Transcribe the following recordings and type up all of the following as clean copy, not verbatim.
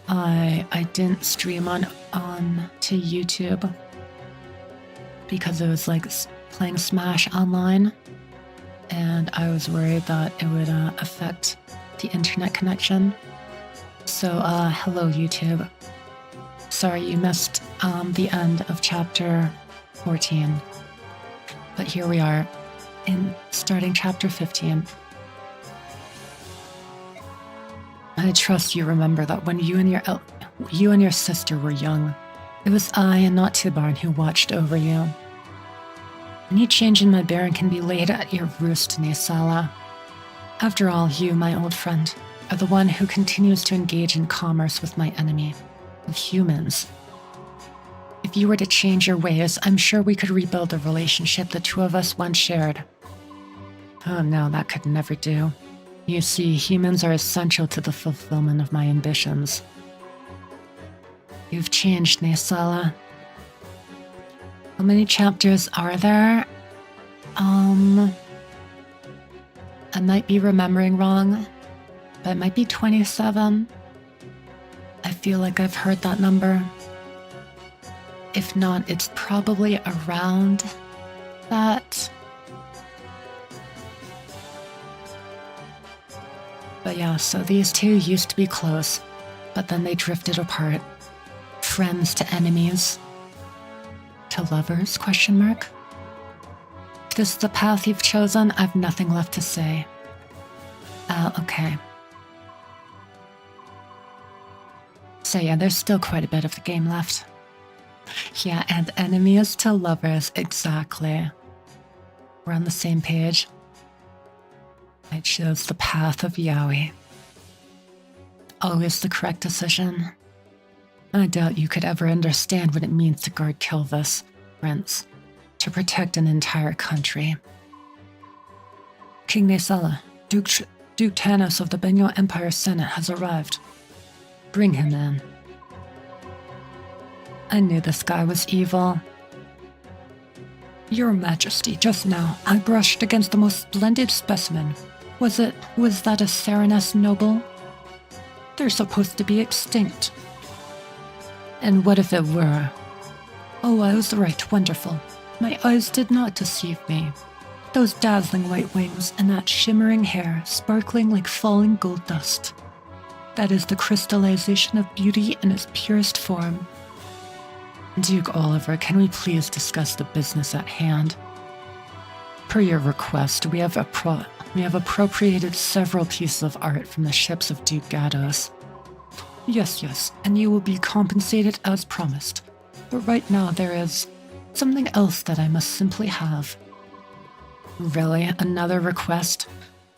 I didn't stream on to YouTube because it was like playing Smash online, and I was worried that it would affect the internet connection. So hello YouTube. Sorry you missed the end of chapter 14, but here we are in starting chapter 15. I trust you remember that when you and your sister were young, it was I and not Tibarn who watched over you. Any change in my bearing can be laid at your roost, Naysala. After all, you, my old friend, are the one who continues to engage in commerce with my enemy, with humans. If you were to change your ways, I'm sure we could rebuild the relationship the two of us once shared. Oh no, that could never do. You see, humans are essential to the fulfillment of my ambitions. You've changed, Naysala. How many chapters are there? I might be remembering wrong, but it might be 27. I feel like I've heard that number. If not, it's probably around that. But yeah, so these two used to be close, but then they drifted apart. Friends to enemies. To lovers, question mark? If this is the path you've chosen, I've nothing left to say. Okay. So yeah, there's still quite a bit of the game left. Yeah, and enemies to lovers, exactly. We're on the same page. I chose the path of Yaoi. Always the correct decision. I doubt you could ever understand what it means to guard Kilvis, Prince, to protect an entire country. King Naysala, Duke Tanos of the Benyo Empire Senate has arrived. Bring him in. I knew this guy was evil. Your Majesty, just now, I brushed against the most splendid specimen. Was that a Sereness noble? They're supposed to be extinct. And what if it were? Oh, I was right, wonderful. My eyes did not deceive me. Those dazzling white wings and that shimmering hair sparkling like falling gold dust. That is the crystallization of beauty in its purest form. Duke Oliver, can we please discuss the business at hand? Per your request, we have appropriated several pieces of art from the ships of Duke Gados. Yes, and you will be compensated as promised. But right now there is something else that I must simply have. Really? Another request?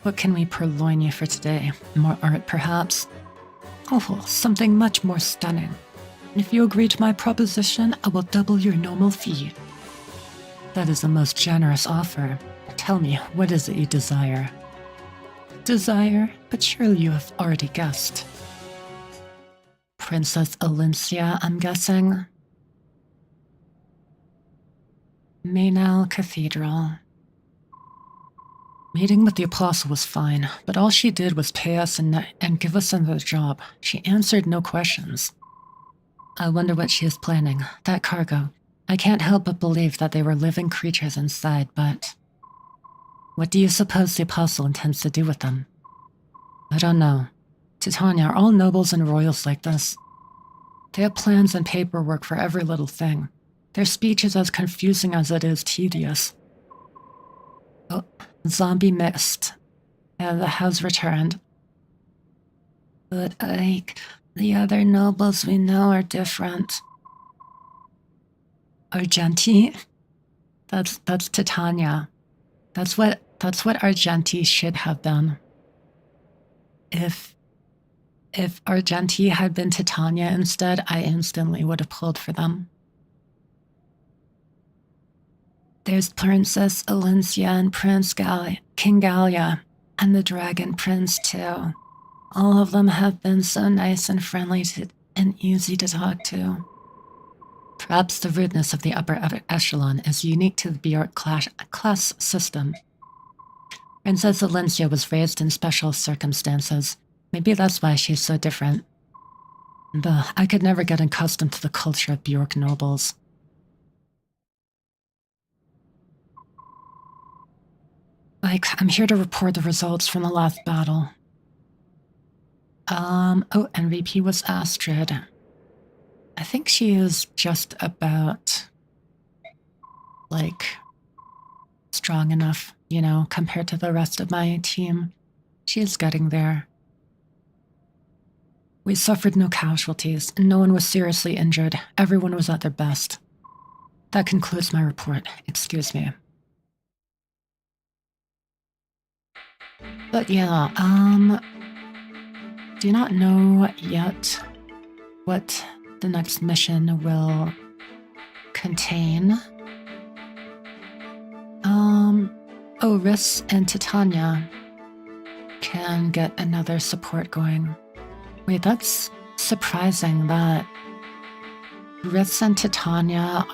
What can we purloin you for today? More art, perhaps? Oh, something much more stunning. If you agree to my proposition, I will double your normal fee. That is a most generous offer. Tell me, what is it you desire? Desire? But surely you have already guessed. Princess Alincia, I'm guessing. Maynell Cathedral. Meeting with the Apostle was fine, but all she did was pay us and give us another job. She answered no questions. I wonder what she is planning. That cargo. I can't help but believe that they were living creatures inside, but... What do you suppose the Apostle intends to do with them? I don't know. Titania, are all nobles and royals like this? They have plans and paperwork for every little thing. Their speech is as confusing as it is tedious. Oh, zombie missed. And has returned. But the other nobles we know are different. Argenti? That's Titania. That's what Argenti should have been. If Argenti had been Titania instead, I instantly would have pulled for them. There's Princess Alincia and King Gallia, and the Dragon Prince too. All of them have been so nice and friendly and easy to talk to. Perhaps the rudeness of the upper echelon is unique to the Bjork class system. Princess Alincia was raised in special circumstances. Maybe that's why she's so different. I could never get accustomed to the culture of Bjork nobles. I'm here to report the results from the last battle. MVP was Astrid. I think she is just about, strong enough, compared to the rest of my team. She is getting there. We suffered no casualties, and no one was seriously injured. Everyone was at their best. That concludes my report. Excuse me. But yeah, do not know yet what the next mission will contain. Riss and Titania can get another support going. Wait, that's surprising that Riss and Titania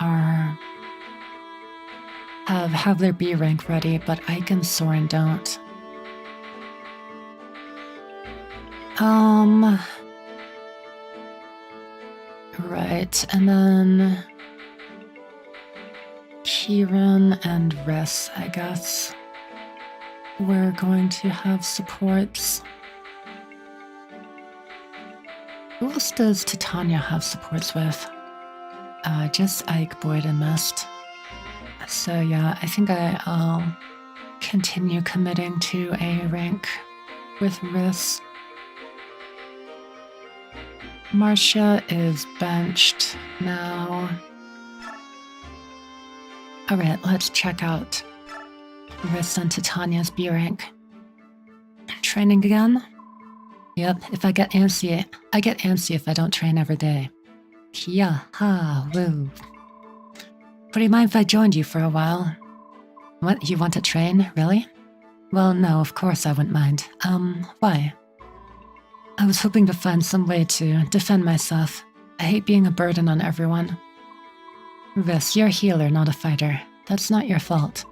have their B rank ready, but Ike and Soren don't. Right, and then Kieran and Riss, I guess, we're going to have supports. Who else does Titania have supports with? Just Ike, Boyd, and Mist. So yeah, I think I'll continue committing to A rank with Riss. Marcia is benched now. Alright, let's check out Riss and Titania's B rank. Training again? Yep, if I get antsy, if I don't train every day. Yeah, ha, woo. Would you mind if I joined you for a while? What, you want to train, really? Well, no, of course I wouldn't mind. Why? I was hoping to find some way to defend myself. I hate being a burden on everyone. Riss, you're a healer, not a fighter. That's not your fault.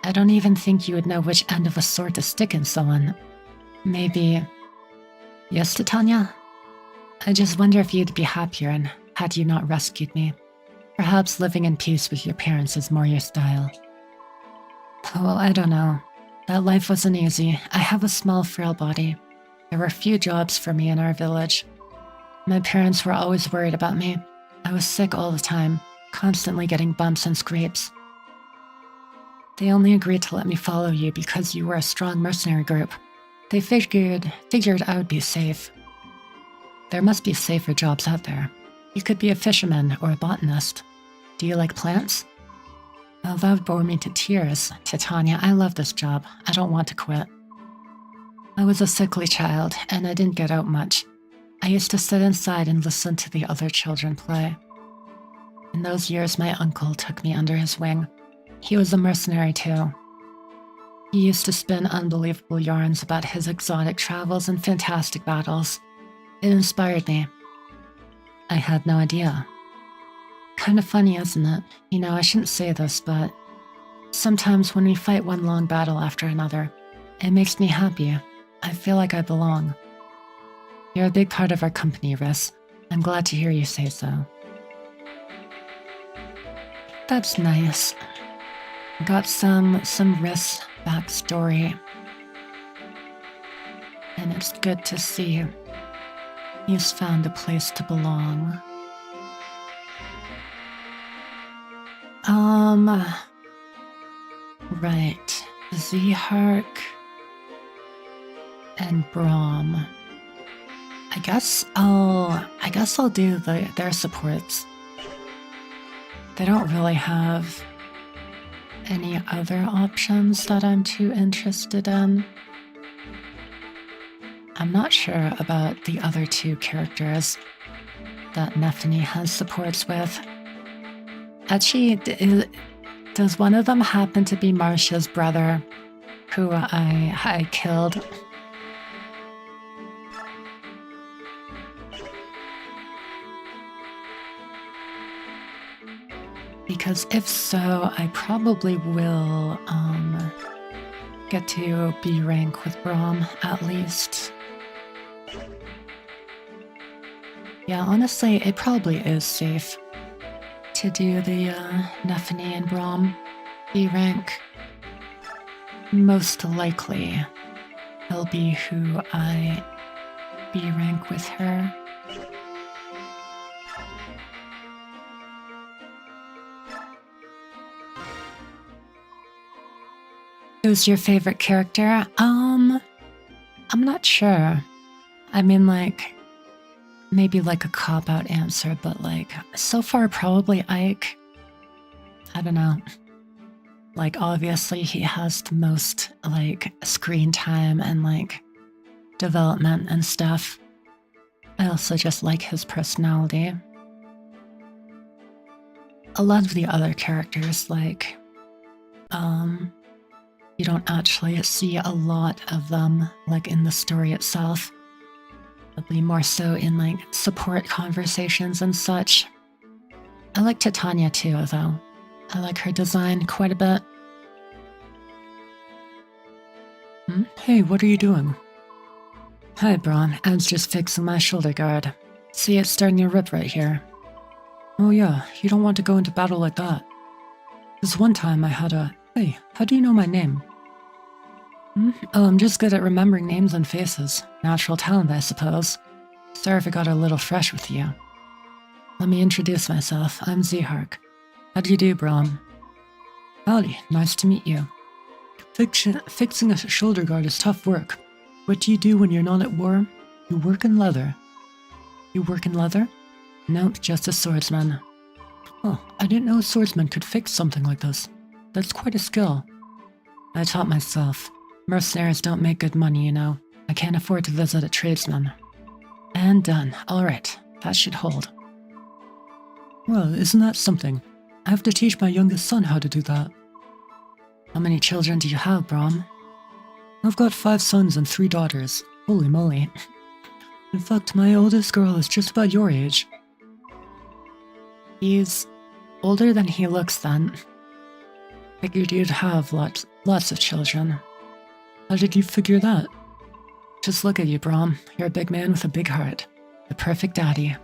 I don't even think you would know which end of a sword to stick in someone. Maybe... Yes, Titania? I just wonder if you'd be happier and had you not rescued me. Perhaps living in peace with your parents is more your style. Well, I don't know. That life wasn't easy. I have a small, frail body. There were few jobs for me in our village. My parents were always worried about me. I was sick all the time, constantly getting bumps and scrapes. They only agreed to let me follow you because you were a strong mercenary group. They figured I would be safe. There must be safer jobs out there. You could be a fisherman or a botanist. Do you like plants? Well, that would bore me to tears. Titania, I love this job. I don't want to quit. I was a sickly child, and I didn't get out much. I used to sit inside and listen to the other children play. In those years, my uncle took me under his wing. He was a mercenary too. He used to spin unbelievable yarns about his exotic travels and fantastic battles. It inspired me. I had no idea. Kind of funny, isn't it? You know, I shouldn't say this, but sometimes when we fight one long battle after another, it makes me happy. I feel like I belong. You're a big part of our company, Riss. I'm glad to hear you say so. That's nice. Got some Riss backstory. And it's good to see he's found a place to belong. Right. Zehark and Brahm. I guess I'll do their supports. They don't really have any other options that I'm too interested in. I'm not sure about the other two characters that Nephany has supports with. Actually, does one of them happen to be Marcia's brother, who I killed? Because if so, I probably will get to B rank with Brahm, at least. Yeah, honestly, it probably is safe to do the Nephany and Braum B rank. Most likely, he'll be who I B rank with her. Who's your favorite character? I'm not sure. I mean, like, maybe like a cop-out answer, but like, so far probably Ike. I don't know. Like, obviously he has the most, like, screen time and, like, development and stuff. I also just like his personality. A lot of the other characters, like, you don't actually see a lot of them, like, in the story itself. Probably more so in, like, support conversations and such. I like Titania too, though. I like her design quite a bit. Hey, what are you doing? Hi, Braun. I was just fixing my shoulder guard. See, it's starting to rip right here. Oh yeah, you don't want to go into battle like that. This one time I had a... Hey, how do you know my name? Oh, I'm just good at remembering names and faces. Natural talent, I suppose. Sorry if I got a little fresh with you. Let me introduce myself. I'm Zehark. How do you do, Braun? Howdy, nice to meet you. Fixing a shoulder guard is tough work. What do you do when you're not at war? You work in leather. You work in leather? Nope, just a swordsman. Oh, I didn't know a swordsman could fix something like this. That's quite a skill. I taught myself. Mercenaries don't make good money, you know. I can't afford to visit a tradesman. And done. Alright, that should hold. Well, isn't that something? I have to teach my youngest son how to do that. How many children do you have, Braum? I've got 5 sons and 3 daughters. Holy moly. In fact, my oldest girl is just about your age. He's older than he looks then. Figured you'd have lots of children. How did you figure that? Just look at you, Braum. You're a big man with a big heart. The perfect daddy.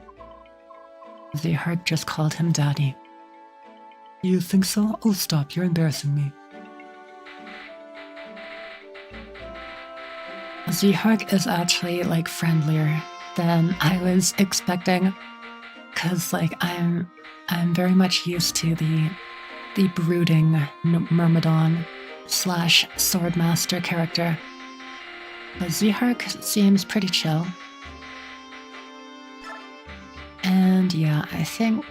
The heart just called him daddy. You think so? Oh, stop. You're embarrassing me. Zehark is actually, like, friendlier than I was expecting. Cause, like, I'm very much used to the brooding Myrmidon / Swordmaster character. But Zehark seems pretty chill. And yeah, I think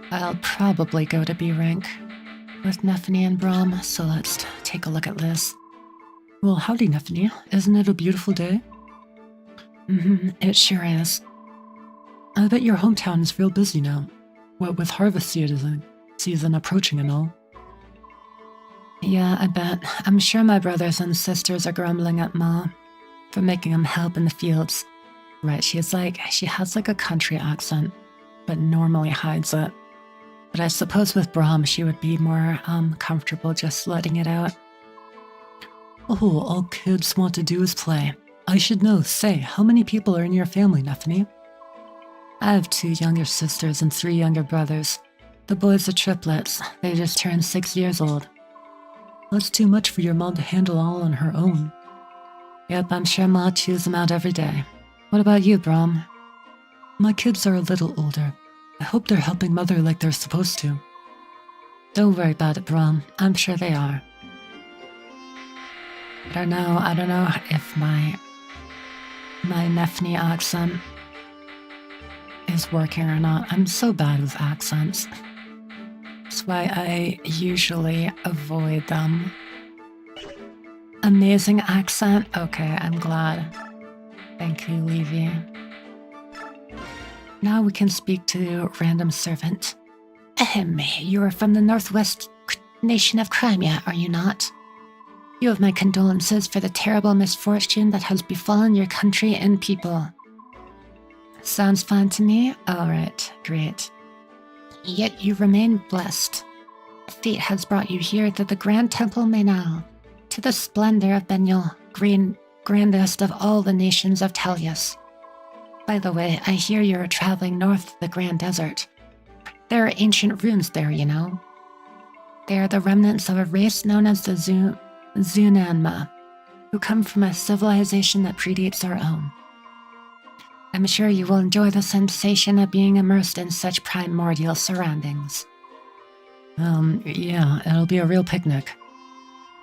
I'll probably go to B rank with Nephany and Braum, so let's take a look at this. Well, howdy, Nephany. Isn't it a beautiful day? It sure is. I bet your hometown is real busy now. What with harvest season approaching and all. Yeah, I bet. I'm sure my brothers and sisters are grumbling at Ma for making them help in the fields. Right, she has like a country accent, but normally hides it. But I suppose with Braum, she would be more comfortable just letting it out. Oh, all kids want to do is play. I should know. Say, how many people are in your family, Nephany? I have 2 younger sisters and 3 younger brothers. The boys are triplets. They just turned 6 years old. That's too much for your mom to handle all on her own. Yep, I'm sure Ma chews them out every day. What about you, Braum? My kids are a little older. I hope they're helping Mother like they're supposed to. Don't worry about it, Braum. I'm sure they are. I don't know if my Nephany accent is working or not. I'm so bad with accents. That's why I usually avoid them. Amazing accent? Okay, I'm glad. Thank you, Levy. Now we can speak to random servant. Ahem, you are from the northwest nation of Crimea, are you not? You have my condolences for the terrible misfortune that has befallen your country and people. Sounds fine to me? Alright, great. Yet you remain blessed. Fate has brought you here to the Grand Temple Menal, to the splendor of Benyul, grandest of all the nations of Telius. By the way, I hear you're traveling north to the Grand Desert. There are ancient ruins there, you know. They are the remnants of a race known as the Zunanma, who come from a civilization that predates our own. I'm sure you will enjoy the sensation of being immersed in such primordial surroundings. Yeah, it'll be a real picnic.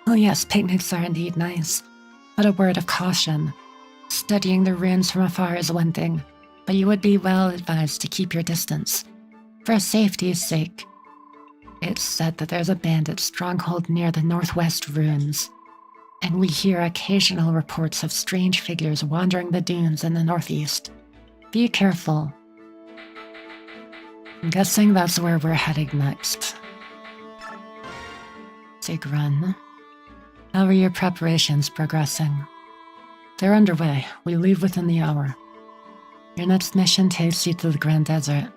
Oh yes, picnics are indeed nice. But a word of caution. Studying the ruins from afar is one thing, but you would be well advised to keep your distance. For safety's sake. It's said that there's a bandit stronghold near the northwest ruins, and we hear occasional reports of strange figures wandering the dunes in the northeast. Be careful. I'm guessing that's where we're heading next. Sigrun. How are your preparations progressing? They're underway. We leave within the hour. Your next mission takes you to the Grand Desert.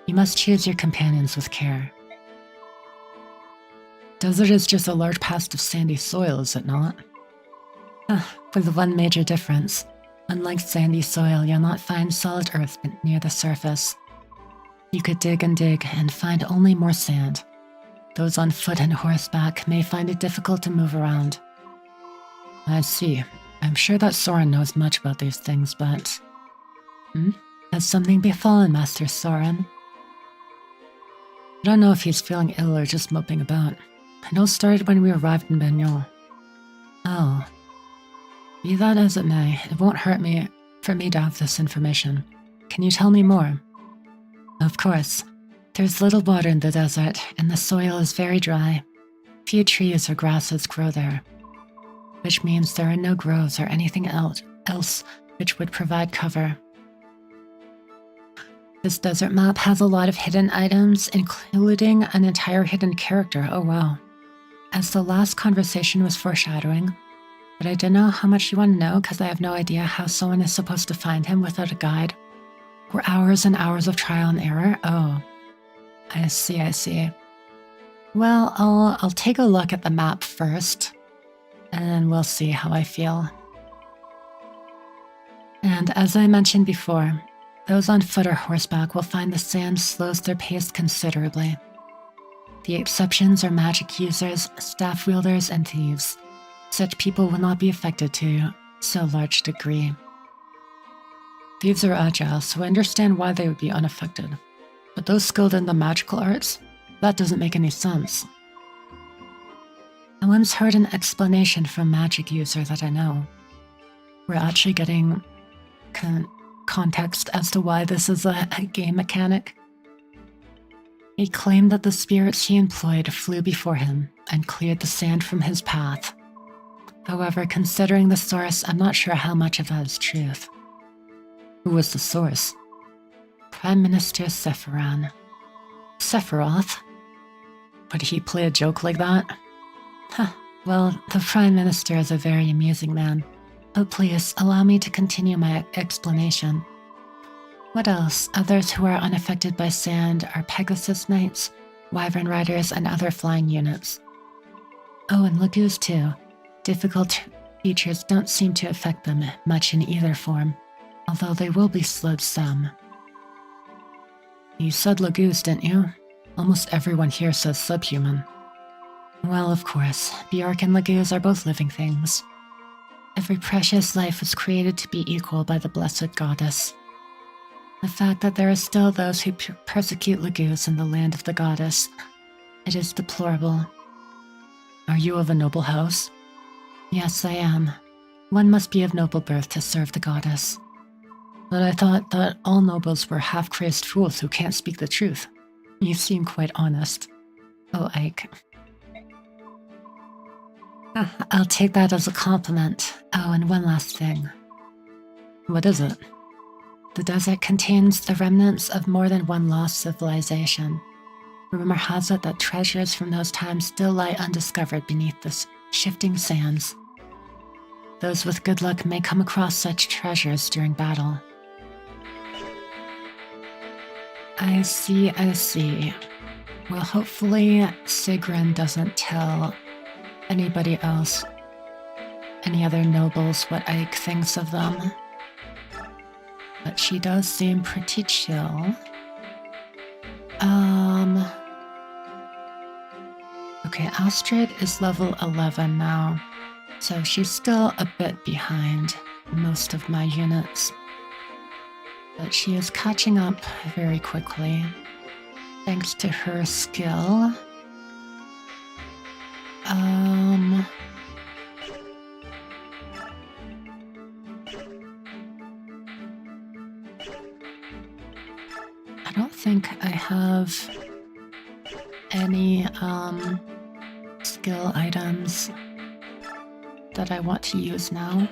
You must choose your companions with care. Desert is just a large patch of sandy soil, is it not? With one major difference. Unlike sandy soil, you'll not find solid earth near the surface. You could dig and find only more sand. Those on foot and horseback may find it difficult to move around. I see. I'm sure that Soren knows much about these things, but... Has something befallen Master Soren? I don't know if he's feeling ill or just moping about. It all started when we arrived in Bagnon. Oh. Be that as it may, it won't hurt me for me to have this information. Can you tell me more? Of course. There's little water in the desert, and the soil is very dry. Few trees or grasses grow there, which means there are no groves or anything else which would provide cover. This desert map has a lot of hidden items, including an entire hidden character. Oh wow. As the last conversation was foreshadowing, but I don't know how much you want to know because I have no idea how someone is supposed to find him without a guide. Or hours and hours of trial and error. Oh. I see. Well, I'll take a look at the map first, and we'll see how I feel. And as I mentioned before, those on foot or horseback will find the sand slows their pace considerably. The exceptions are magic users, staff wielders, and thieves. Such people will not be affected to so large degree. Thieves are agile, so I understand why they would be unaffected. But those skilled in the magical arts, that doesn't make any sense. I once heard an explanation from a magic user that I know. We're actually getting context as to why this is a game mechanic. He claimed that the spirits he employed flew before him and cleared the sand from his path. However, considering the source, I'm not sure how much of that is truth. Who was the source? Prime Minister Sephiroth. Sephiroth? Would he play a joke like that? Well, the Prime Minister is a very amusing man. But please, allow me to continue my explanation. What else? Others who are unaffected by sand are Pegasus Knights, Wyvern Riders, and other flying units. Oh, and Lagoos too. Difficult features don't seem to affect them much in either form, although they will be slowed some. You said Lagoos, didn't you? Almost everyone here says subhuman. Well, of course, Bjork and Lagoos are both living things. Every precious life was created to be equal by the blessed goddess. The fact that there are still those who persecute Lagoos in the land of the goddess, it is deplorable. Are you of a noble house? Yes, I am. One must be of noble birth to serve the goddess. But I thought that all nobles were half-crazed fools who can't speak the truth. You seem quite honest. Oh, Ike. I'll take that as a compliment. Oh, and one last thing. What is it? The desert contains the remnants of more than one lost civilization. Rumor has it that treasures from those times still lie undiscovered beneath the shifting sands. Those with good luck may come across such treasures during battle. I see. Well, hopefully Sigrun doesn't tell anybody else, any other nobles, what Ike thinks of them. But she does seem pretty chill. Okay, Astrid is level 11 now, so she's still a bit behind most of my units. But she is catching up very quickly, thanks to her skill. I don't think I have any skill items that I want to use now.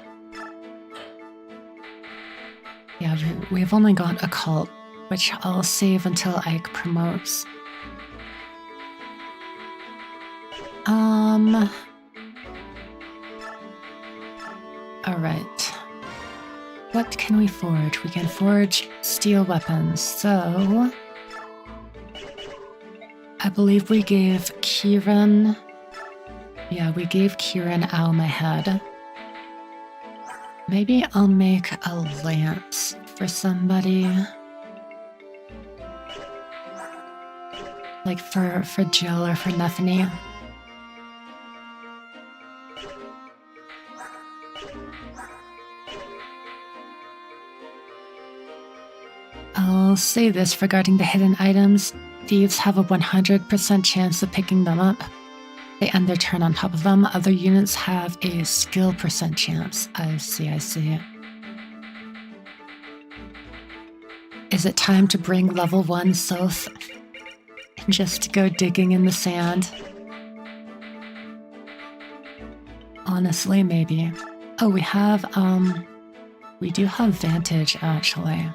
Yeah, we've only got occult, which I'll save until Ike promotes. Alright. What can we forge? We can forge steel weapons, so I believe we gave Kieran... Yeah, we gave Kieran Ow my head. Maybe I'll make a lance for somebody. Like for Jill or for Nethany. I'll say this regarding the hidden items. Thieves have a 100% chance of picking them up. They end their turn on top of them. Other units have a skill % chance. I see. Is it time to bring level 1 South? Just go digging in the sand? Honestly, maybe. Oh, we do have Vantage, actually.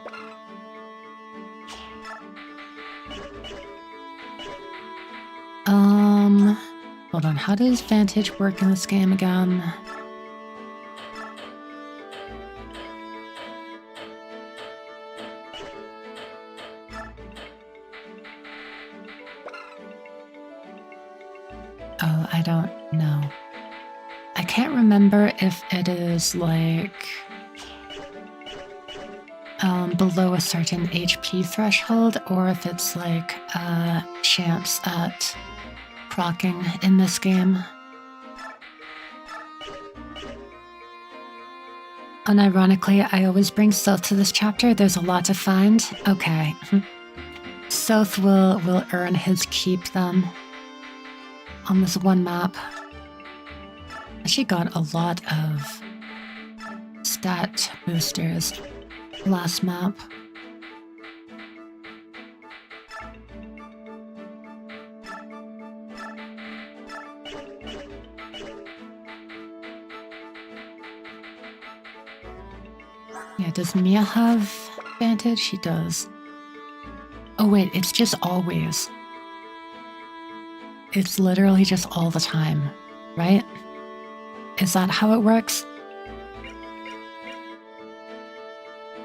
Hold on, how does Vantage work in this game again? Oh, I don't know. I can't remember if it is like below a certain HP threshold or if it's like a chance at procking in this game. Unironically, I always bring South to this chapter. There's a lot to find. Okay. South will earn his keep then on this one map. She got a lot of stat boosters last map. Yeah, does Mia have Vantage? She does. Oh wait, it's just always. It's literally just all the time, right? Is that how it works?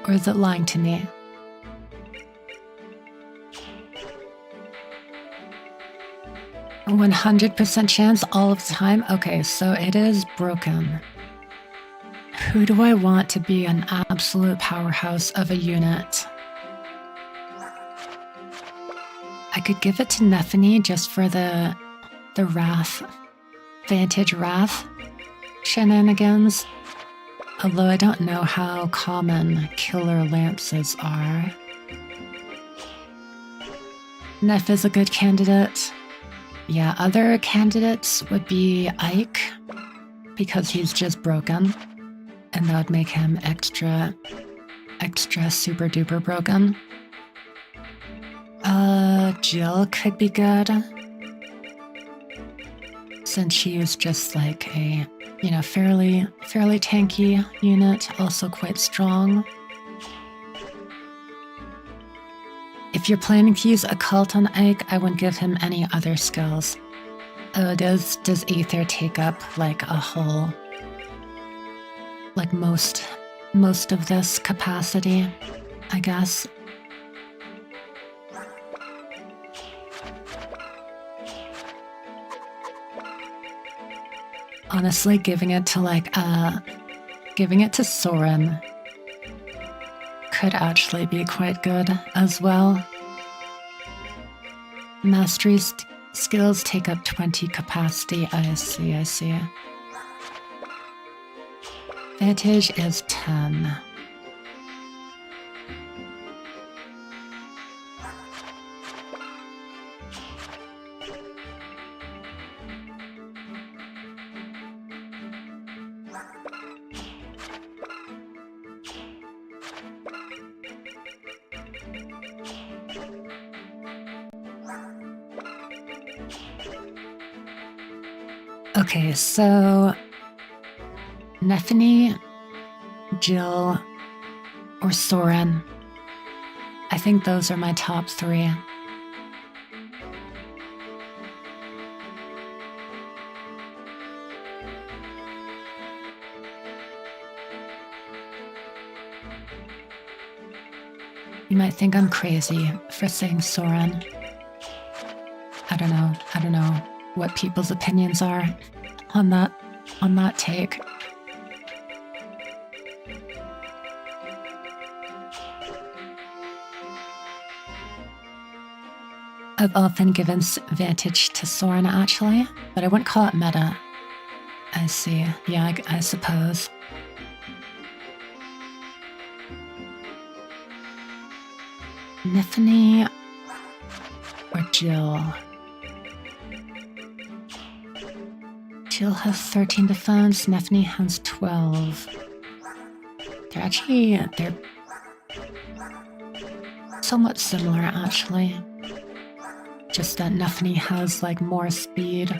Or is it lying to me? A 100% chance all of the time? Okay, so it is broken. Who do I want to be an absolute powerhouse of a unit? I could give it to Nethany just for the Wrath, Vantage Wrath shenanigans. Although I don't know how common killer lances are. Neff is a good candidate. Yeah, other candidates would be Ike, because he's just broken. And that would make him extra super duper broken. Jill could be good. Since she is just like a, fairly tanky unit, also quite strong. If you're planning to use Occult on Ike, I wouldn't give him any other skills. Oh, does Aether take up like a whole, like most of this capacity, I guess. Honestly, giving it to Soren could actually be quite good as well. Mastery skills take up 20 capacity. I see, I see. Vantage is 10. Okay, so Neffany, Jill, or Soren. I think those are my top 3. You might think I'm crazy for saying Soren. I don't know what people's opinions are on that take. I've often given Vantage to Soren actually, but I wouldn't call it meta. I see. Yeah, I suppose. Neffany or Jill? Jill has 13 defense, Neffany has 12. They're somewhat similar actually. Just that Neffany has like more speed,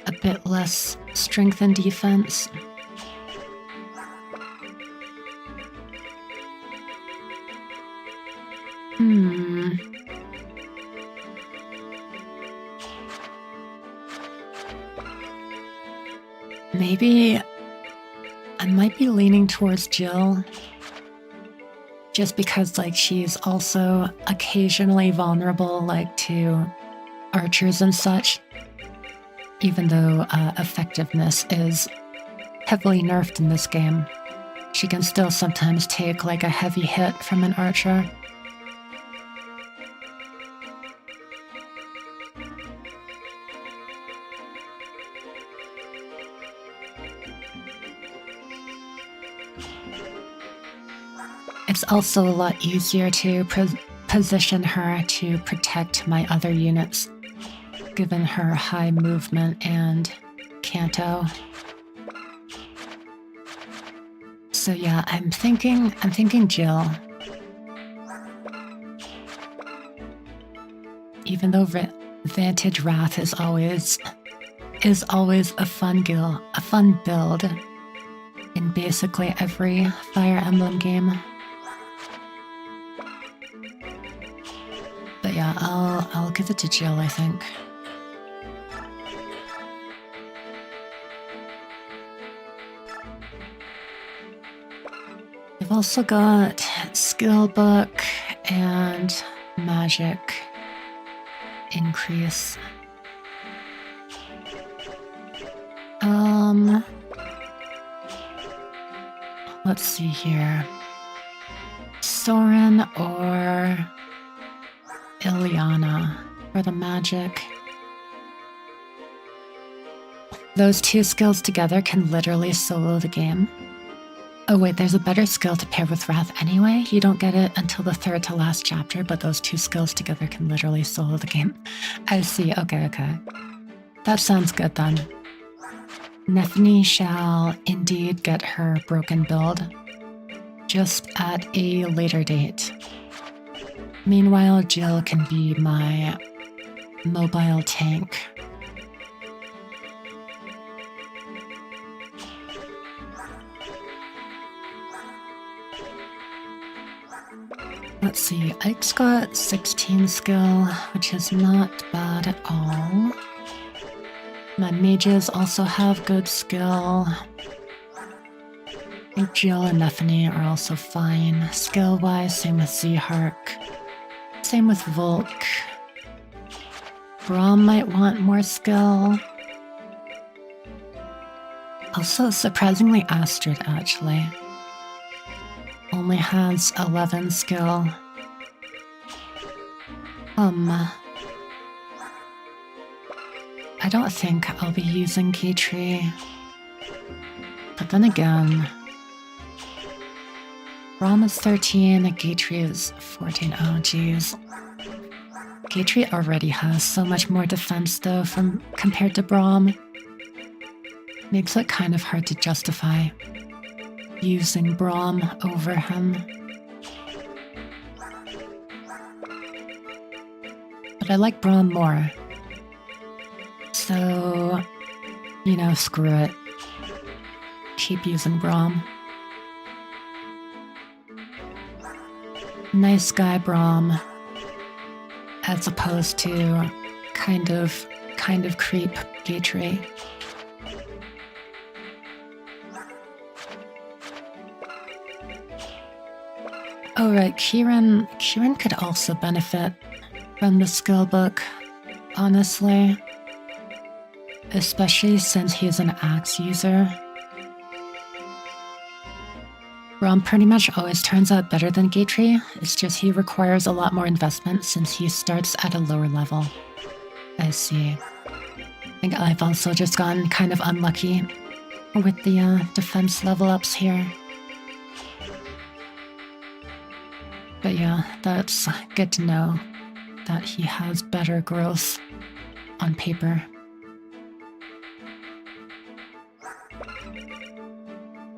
a bit less strength and defense. Maybe I might be leaning towards Jill, just because like she's also occasionally vulnerable like to archers and such, even though effectiveness is heavily nerfed in this game. She can still sometimes take like a heavy hit from an archer. It's also a lot easier to position her to protect my other units, given her high movement and canto. So yeah, I'm thinking Jill. Even though Vantage Wrath is always a fun build in basically every Fire Emblem game. But yeah, I'll give it to Jill, I think. We've also got skill book and magic increase. Let's see here. Soren or Ileana for the magic. Those two skills together can literally solo the game. Oh wait, there's a better skill to pair with Wrath anyway. You don't get it until the 3rd to last chapter, but those two skills together can literally solo the game. I see, okay. That sounds good then. Neffany shall indeed get her broken build, just at a later date. Meanwhile, Jill can be my mobile tank. Let's see, Ike's got 16 skill, which is not bad at all. My mages also have good skill. I think Jill and Neffany are also fine skill-wise, same with Zhark. Same with Volk. Braum might want more skill. Also, surprisingly, Astrid, actually. only has 11 skill. I don't think I'll be using Gatry. But then again, Braum is 13, Gatry is 14. Oh, geez. Gatry already has so much more defense, though, compared to Braum. Makes it kind of hard to justify using Braum over him. But I like Braum more. So, you know, screw it. Keep using Braum. Nice guy Braum, as opposed to kind of creep Gatry. Oh right, Kieran could also benefit from the skill book, honestly. Especially since he's an axe user. Braum pretty much always turns out better than Gatry, it's just he requires a lot more investment since he starts at a lower level. I see. I think I've also just gotten kind of unlucky with the defense level ups here. But yeah, that's good to know that he has better growth on paper.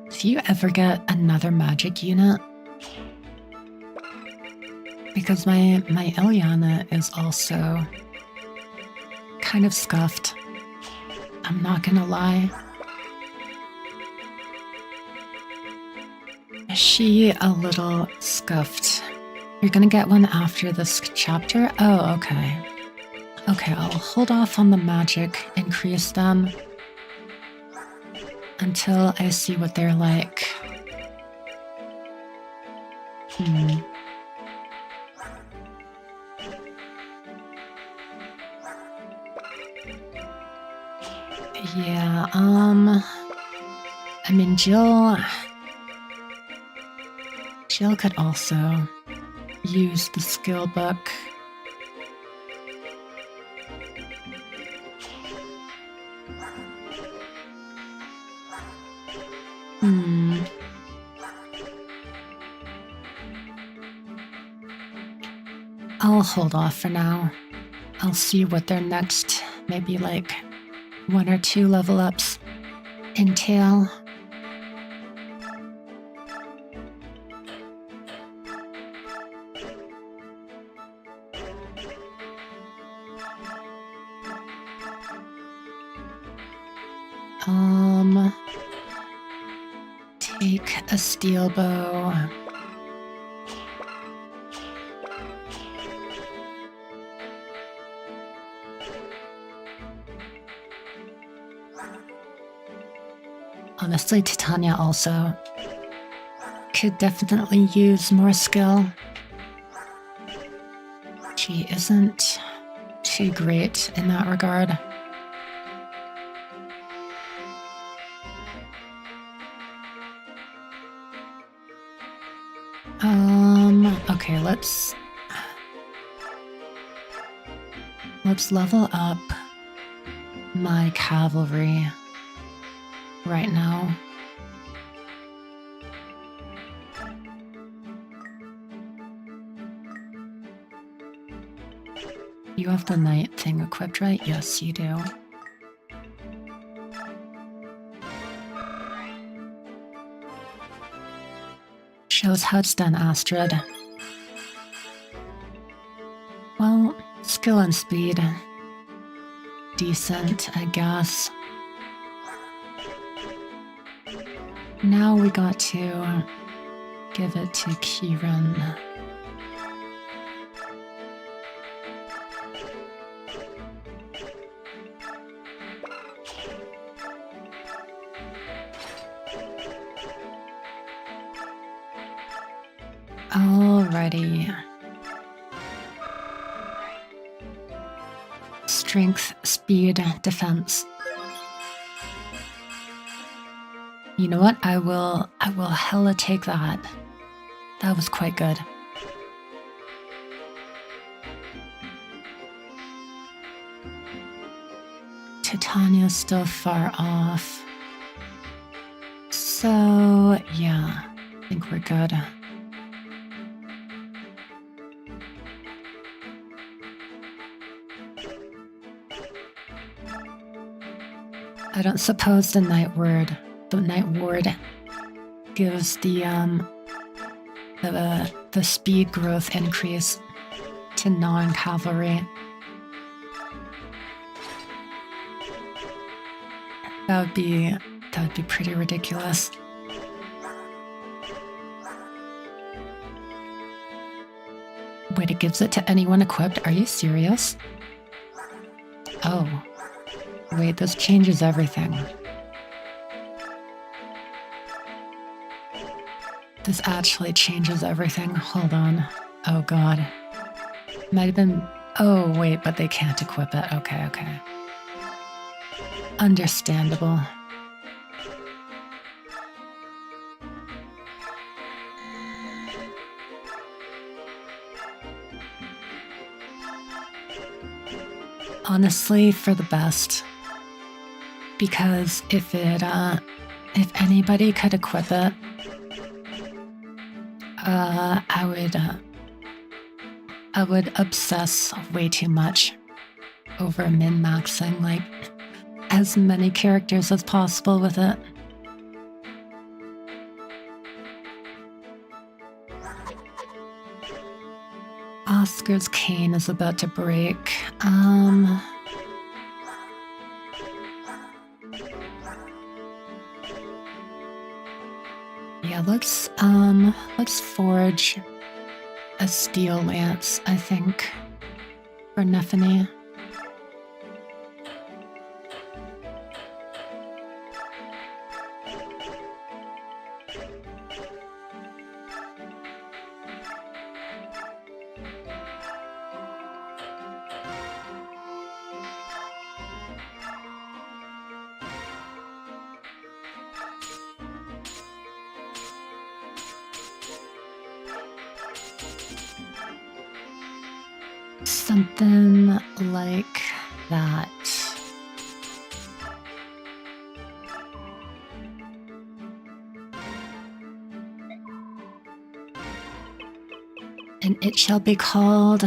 If you ever get another magic unit, because my Ilyana is also kind of scuffed, I'm not gonna lie. Is she a little scuffed? You're gonna get one after this chapter? Oh, okay. Okay, I'll hold off on the magic increase then until I see what they're like. Yeah, I mean, Jill could also use the skill book. I'll hold off for now. I'll see what their next, maybe like 1 or 2 level ups entail. Take a steel bow. Honestly, Titania also could definitely use more skill. She isn't too great in that regard. Okay, let's level up my cavalry right now. You have the knight thing equipped, right? Yes, you do. Shows how it's done, Astrid. Well, skill and speed. Decent, I guess. Now we got to give it to Kieran. Alrighty. Strength, speed, defense. You know what? I will hella take that. That was quite good. Titania's still far off. So, yeah, I think we're good. I don't suppose the night ward gives the speed growth increase to non-cavalry. That would be pretty ridiculous. Wait, it gives it to anyone equipped? Are you serious? Oh. Wait, this changes everything. This actually changes everything. Hold on. Oh god. Might have been... Oh, wait, but they can't equip it. Okay, okay. Understandable. Honestly, for the best. Because if anybody could equip it, I would obsess way too much over min-maxing like as many characters as possible with it. Oscar's cane is about to break. Yeah, let's forge a steel lance, I think, for Nephany. Something like that. And it shall be called...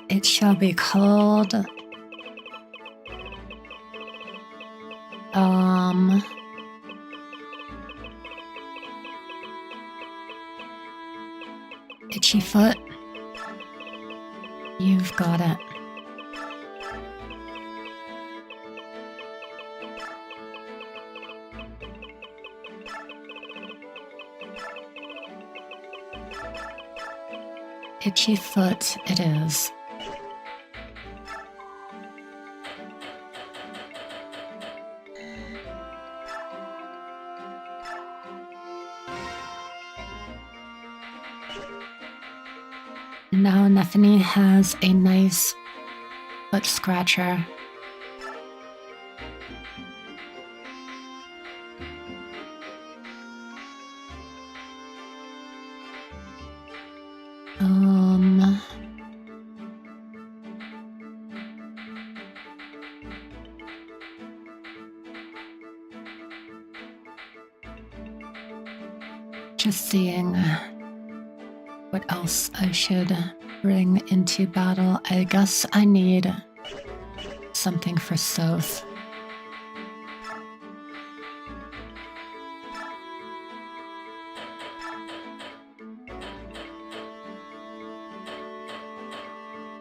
It shall be called... Itchy foot. You've got it. Itchy foot it is. Now Nephany has a nice foot scratcher. Just seeing what else I should bring into battle. I guess I need something for Soth.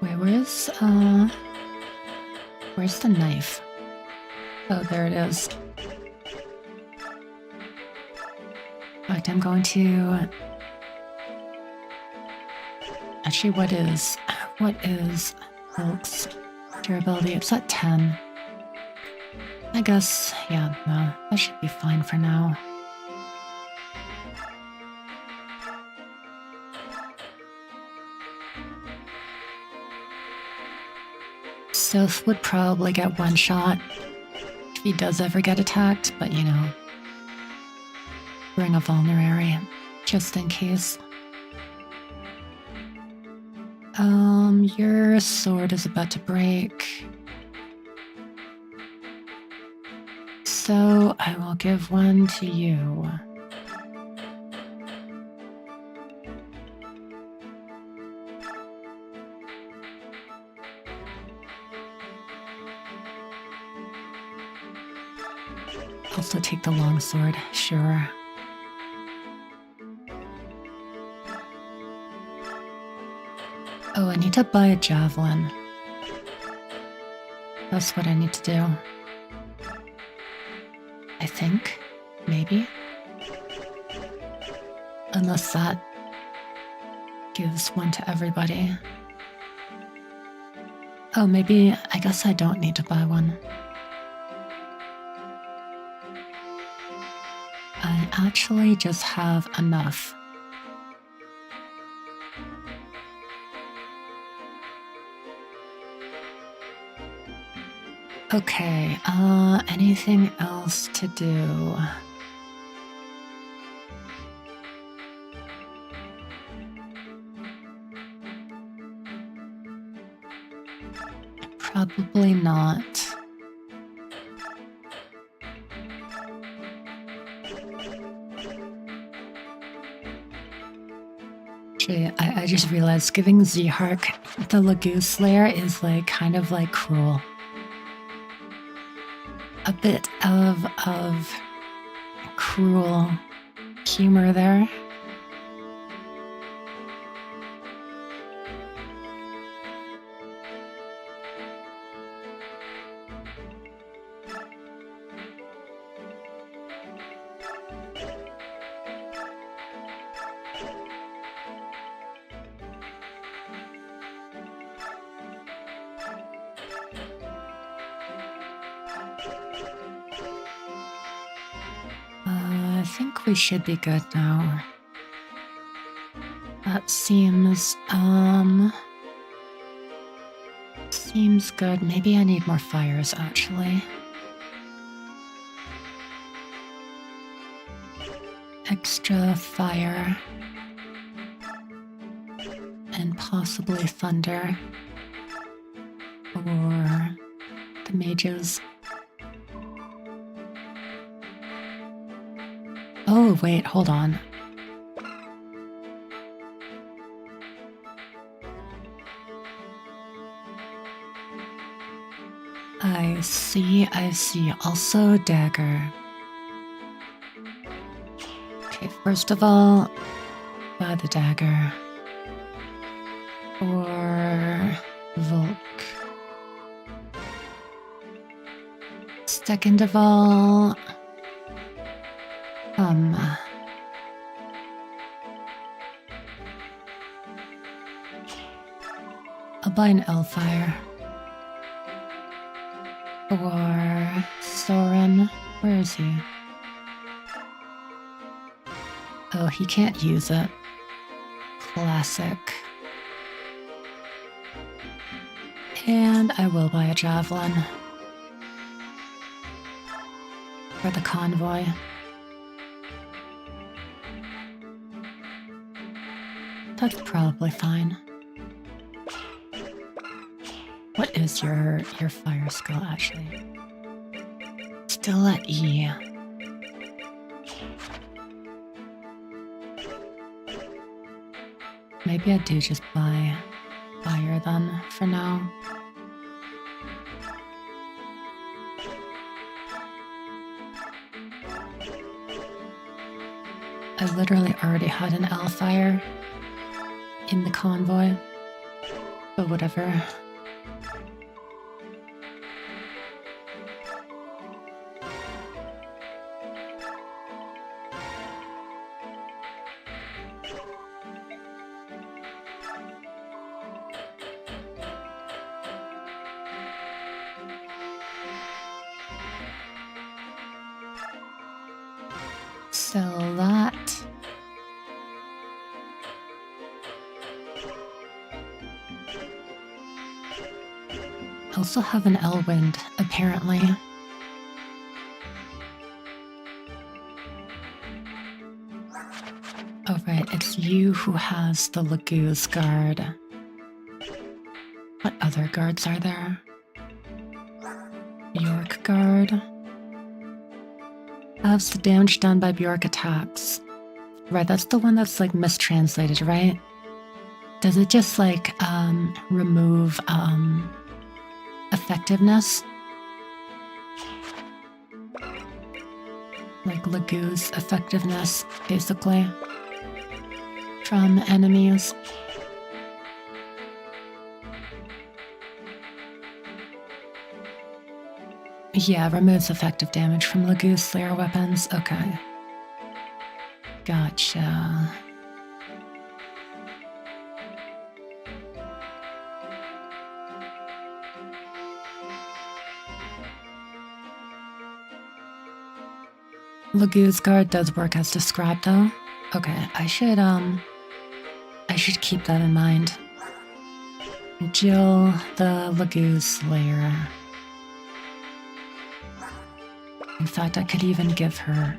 Wait, where's the knife? Oh, there it is. In fact, I'm going to... Actually, what is Hulk's durability? It's at 10. I guess, yeah, no, that should be fine for now. Soth would probably get one shot he does ever get attacked, but you know, bring a vulnerary just in case. Your sword is about to break. So I will give one to you. Also take the longsword, sure. Oh, I need to buy a javelin. That's what I need to do. I think. Maybe. Unless that gives one to everybody. Oh, maybe. I guess I don't need to buy one. I actually just have enough. Okay, anything else to do? Probably not. Actually, I just realized giving Zhark the Lagoon Slayer is like kind of like cruel. A bit of cruel humor there. I think we should be good now. That seems good. Maybe I need more fires, actually. Extra fire. And possibly thunder. Or the mages. Oh, wait, hold on. I see. Also dagger. Okay, first of all, buy the dagger. Or Volk. Second of all, I'll buy an Elfire. Or Soren. Where is he? Oh, he can't use it. Classic. And I will buy a javelin. For the convoy. That's probably fine. What is your fire skill, actually? Still at E. Maybe I do just buy fire then, for now. I literally already had an Elfire in the convoy, but whatever. Sell that. I also have an Elwind, apparently. Oh, right, it's you who has the Lagoose guard. What other guards are there? Bjork guard. Halves the damage done by Bjork attacks. Right, that's the one that's like mistranslated, right? Does it just like remove effectiveness? Like Lagoose effectiveness, basically, from enemies. Yeah, removes effective damage from Lagoose Slayer weapons. Okay. Gotcha. Lagoose guard does work as described though. Okay, I should keep that in mind. Jill the Lagoose Slayer. In fact, I could even give her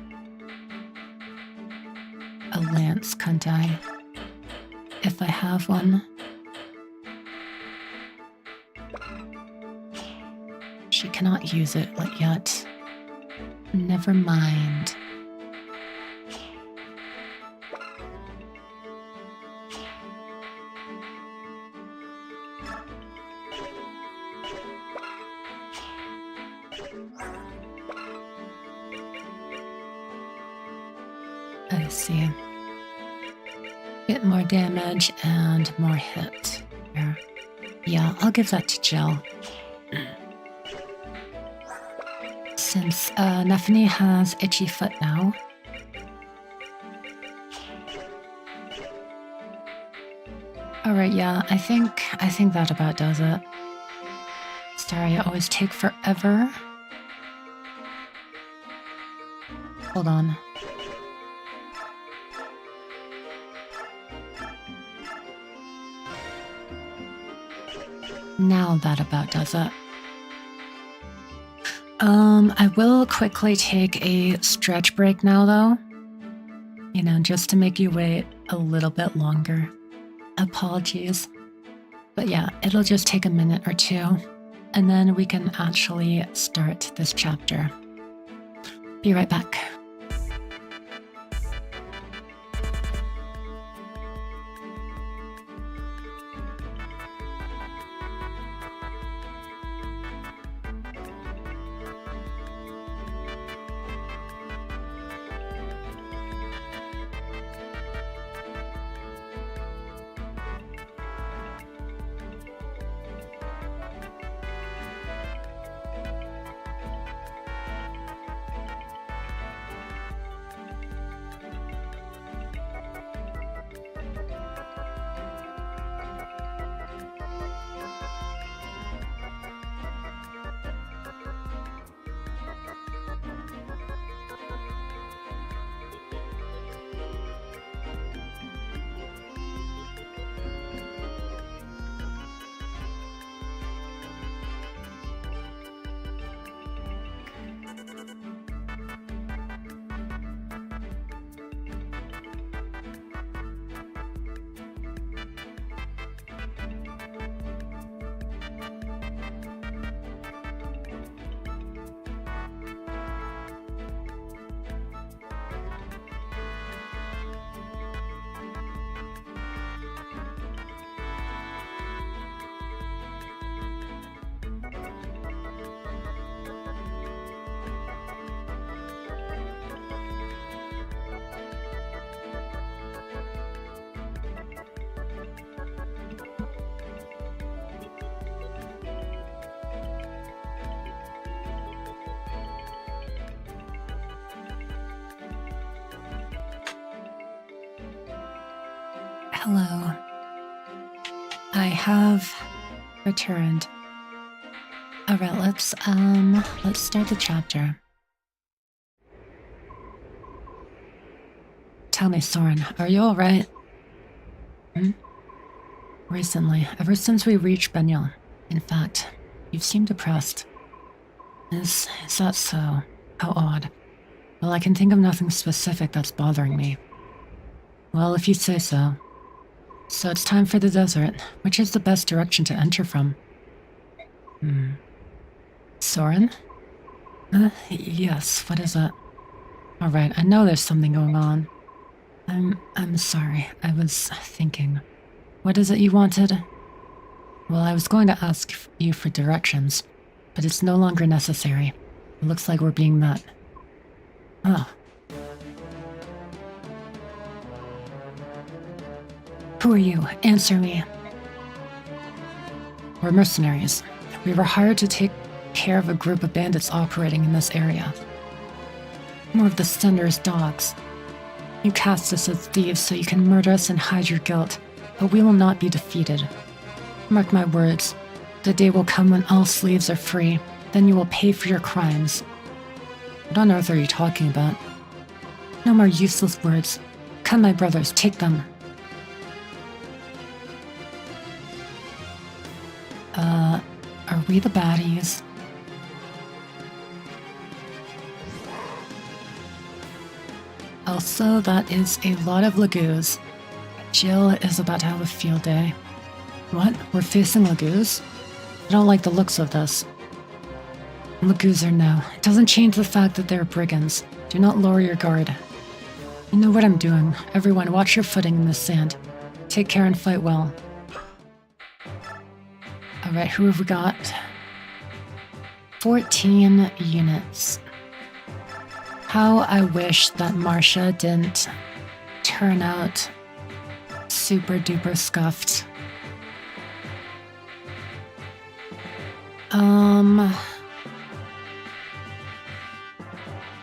a lance, can't I? If I have one. She cannot use it yet. Never mind. I see. Get more damage and more hit. Here. Yeah, I'll give that to Jill. Since Neffany has itchy foot now. Alright, yeah, I think that about does it. Sorry, I always take forever. Hold on. Now that about does it. I will quickly take a stretch break now, though. You know, just to make you wait a little bit longer. Apologies. But yeah, it'll just take a minute or two, and then we can actually start this chapter. Be right back. Hello. I have returned. Alright, let's start the chapter. Tell me, Soren, are you alright? Recently, ever since we reached Benyal. In fact, you seem depressed. Is that so? How odd. Well, I can think of nothing specific that's bothering me. Well, if you say so. So it's time for the desert. Which is the best direction to enter from? Soren? Yes, what is it? Alright, I know there's something going on. I'm sorry, I was thinking. What is it you wanted? Well, I was going to ask you for directions, but it's no longer necessary. It looks like we're being met. Oh. Who are you? Answer me. We're mercenaries. We were hired to take care of a group of bandits operating in this area. More of the Stender's dogs. You cast us as thieves so you can murder us and hide your guilt, but we will not be defeated. Mark my words, the day will come when all slaves are free, then you will pay for your crimes. What on earth are you talking about? No more useless words. Come, my brothers, take them. Are we the baddies? Also, that is a lot of Lagoos. Jill is about to have a field day. What? We're facing Lagoos? I don't like the looks of this. Lagoos are no. It doesn't change the fact that they're brigands. Do not lower your guard. You know what I'm doing. Everyone, watch your footing in the sand. Take care and fight well. Alright, who have we got? 14 units. How I wish that Marcia didn't turn out super duper scuffed.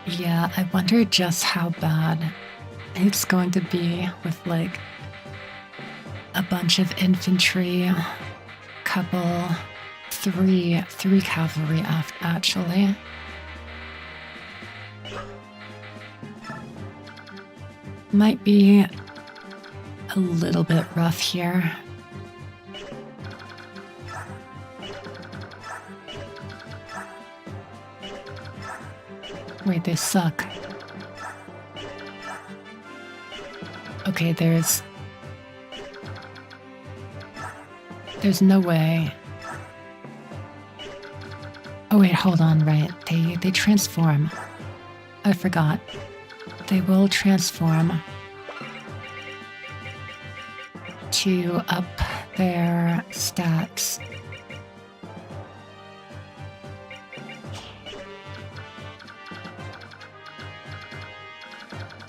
Yeah, I wonder just how bad it's going to be with like a bunch of infantry, three cavalry actually. Might be a little bit rough here. Wait, they suck. Okay, there's no way. Oh wait, hold on, right. They transform. I forgot. They will transform to up their stats.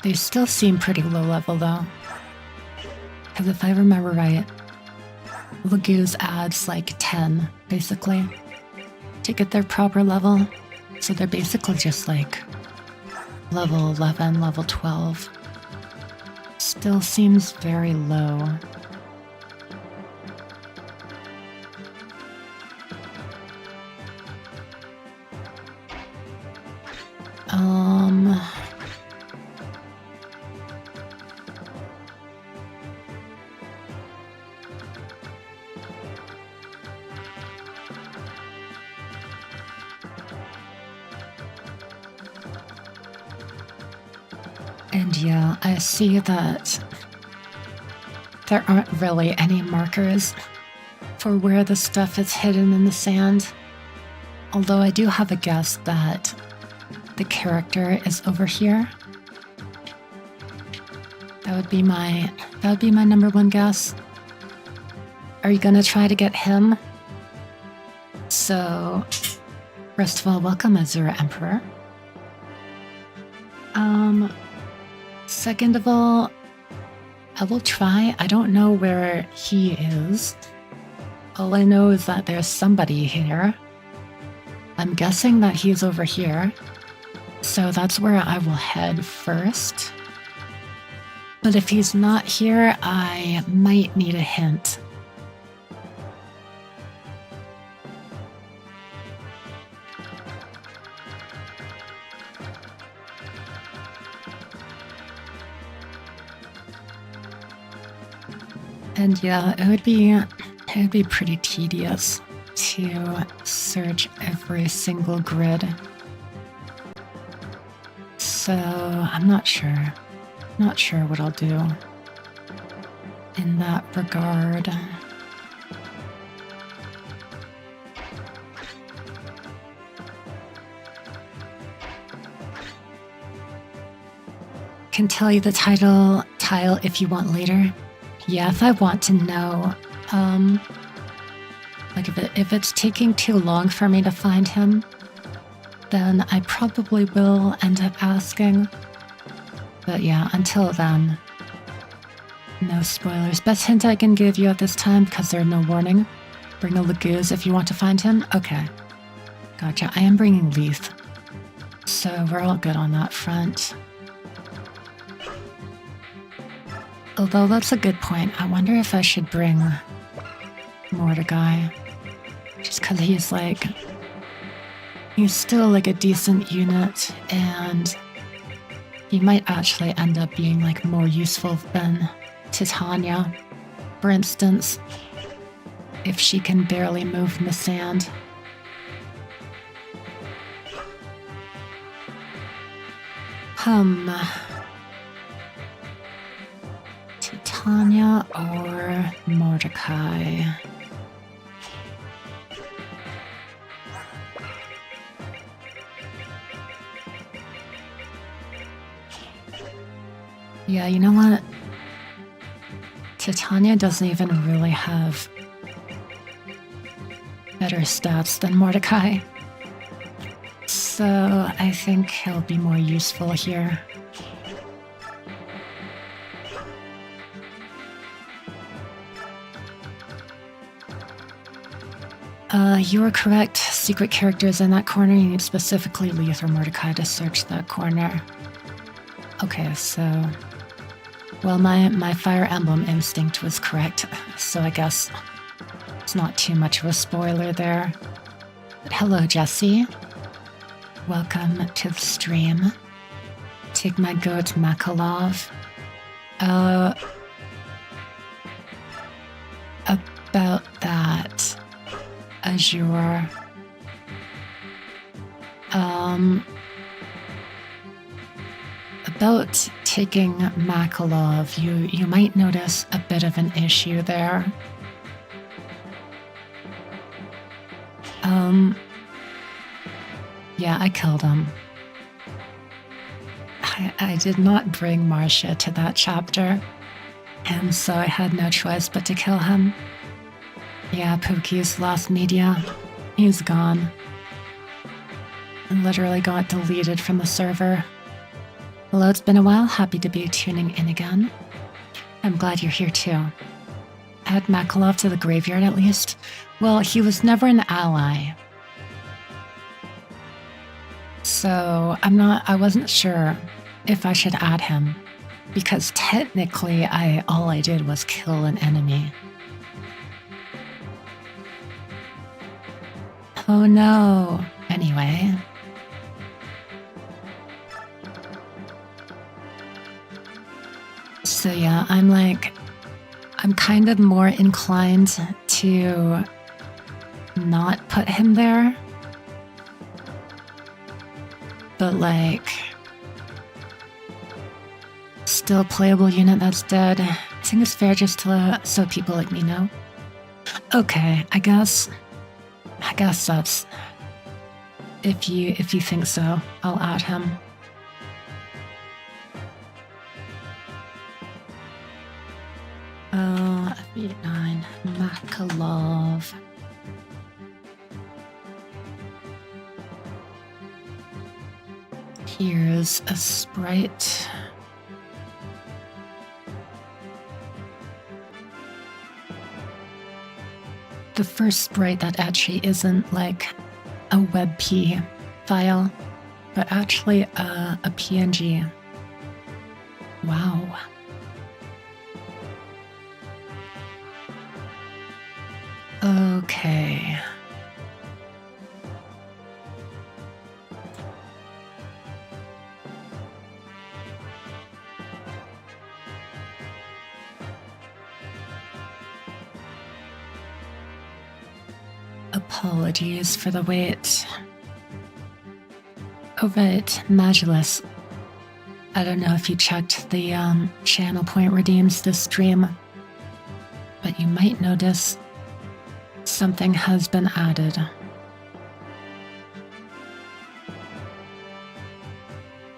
They still seem pretty low level though. Because if I remember right, Lagoos adds like 10, basically, to get their proper level. So they're basically just like level 11, level 12. Still seems very low. And yeah, I see that there aren't really any markers for where the stuff is hidden in the sand. Although I do have a guess that the character is over here. That would be my number one guess. Are you gonna try to get him? So, first of all, welcome Azura Emperor. Second of all, I will try. I don't know where he is. All I know is that there's somebody here. I'm guessing that he's over here. So that's where I will head first. But if he's not here, I might need a hint. And yeah, it would be pretty tedious to search every single grid. So I'm not sure what I'll do. in that regard. Can tell you the tile if you want later. Yeah, if I want to know. Like if it's taking too long for me to find him, then I probably will end up asking. But yeah, until then, no spoilers. Best hint I can give you at this time, because there's no warning. Bring a Lagoose if you want to find him. Okay. Gotcha. I am bringing Leith. So we're all good on that front. Although that's a good point. I wonder if I should bring Mordecai. Just because he's still like a decent unit, and he might actually end up being like more useful than Titania, for instance, if she can barely move in the sand. Titania or Mordecai? Yeah, you know what? Titania doesn't even really have better stats than Mordecai. So I think he'll be more useful here. You were correct. Secret characters in that corner. You need specifically Leith or Mordecai to search that corner. Okay, so... Well, my Fire Emblem instinct was correct, so I guess it's not too much of a spoiler there. But hello, Jesse. Welcome to the stream. Take my goat, Makalov. About that, Azure. About taking Makalov, you might notice a bit of an issue there. Yeah, I killed him. I did not bring Marcia to that chapter, and so I had no choice but to kill him. Yeah, Pookie's lost media. He's gone. And literally got deleted from the server. Hello, it's been a while. Happy to be tuning in again. I'm glad you're here too. Add Makalov to the graveyard at least. Well, he was never an ally. So I wasn't sure if I should add him. Because technically all I did was kill an enemy. Oh no. Anyway. So yeah, I'm kind of more inclined to not put him there. But still playable unit that's dead. I think it's fair just to so people like me know. Okay, I guess that's if you think so, I'll add him. F9 Makalov. Here's a sprite. The first sprite that actually isn't like a WebP file, but actually a PNG. Wow. Okay. Apologies for the wait. Oh right, Magulus. I don't know if you checked the channel point redeems this stream. but you might notice something has been added.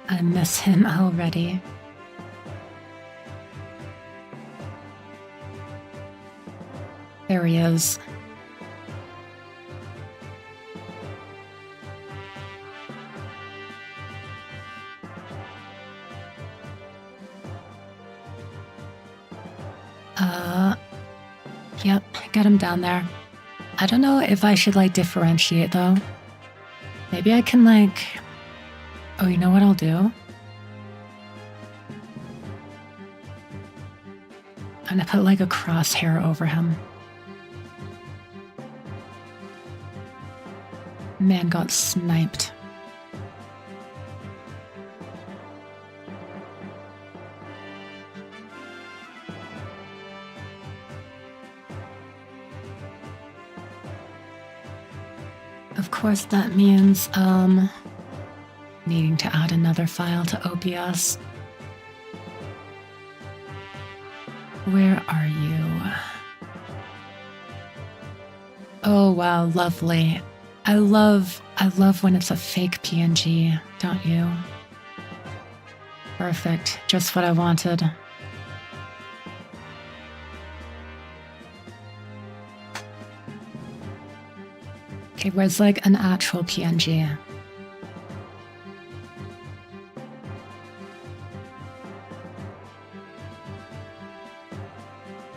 I miss him already. There he is. Yep, get him down there. I don't know if I should like differentiate though. Maybe I can like... Oh, you know what I'll do? I'm gonna put like a crosshair over him. Man got sniped. Of course, that means, needing to add another file to OBS. Where are you? Oh, wow, lovely. I love when it's a fake PNG, don't you? Perfect, just what I wanted. Okay, where's like an actual PNG?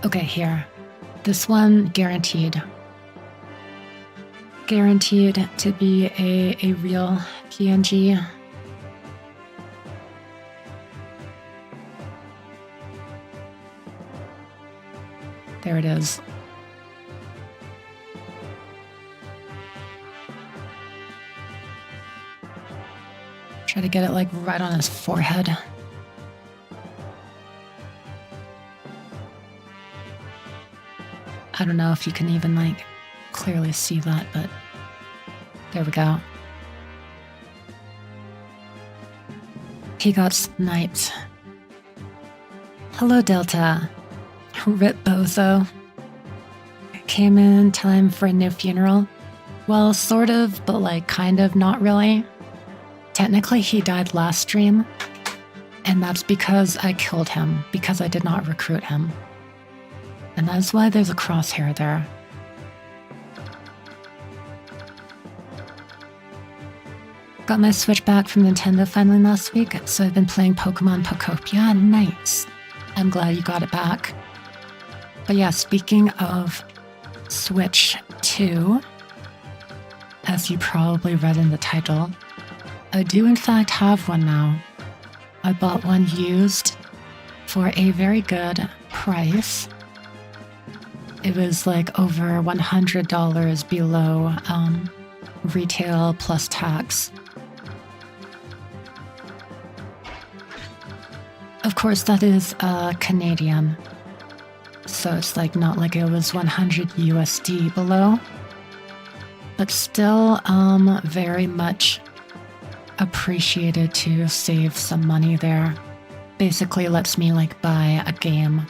Okay, here. This one, guaranteed. Guaranteed to be a real PNG. There it is. Try to get it like right on his forehead. I don't know if you can even like clearly see that, but there we go. He got sniped. Hello, Delta. Rip Bozo. Came in time for a new funeral. Well, sort of, but like kind of not really. Technically, he died last stream, and that's because I killed him, because I did not recruit him. And that's why there's a crosshair there. Got my Switch back from Nintendo finally last week, so I've been playing Pokemon Pokopia. Nice. I'm glad you got it back. But yeah, speaking of Switch 2, as you probably read in the title, I do in fact have one now. I bought one used for a very good price. It was like over $100 below retail plus tax. Of course, that is Canadian. So it's like not like it was 100 USD below. But still very much appreciated to save some money there. Basically lets me like buy a game.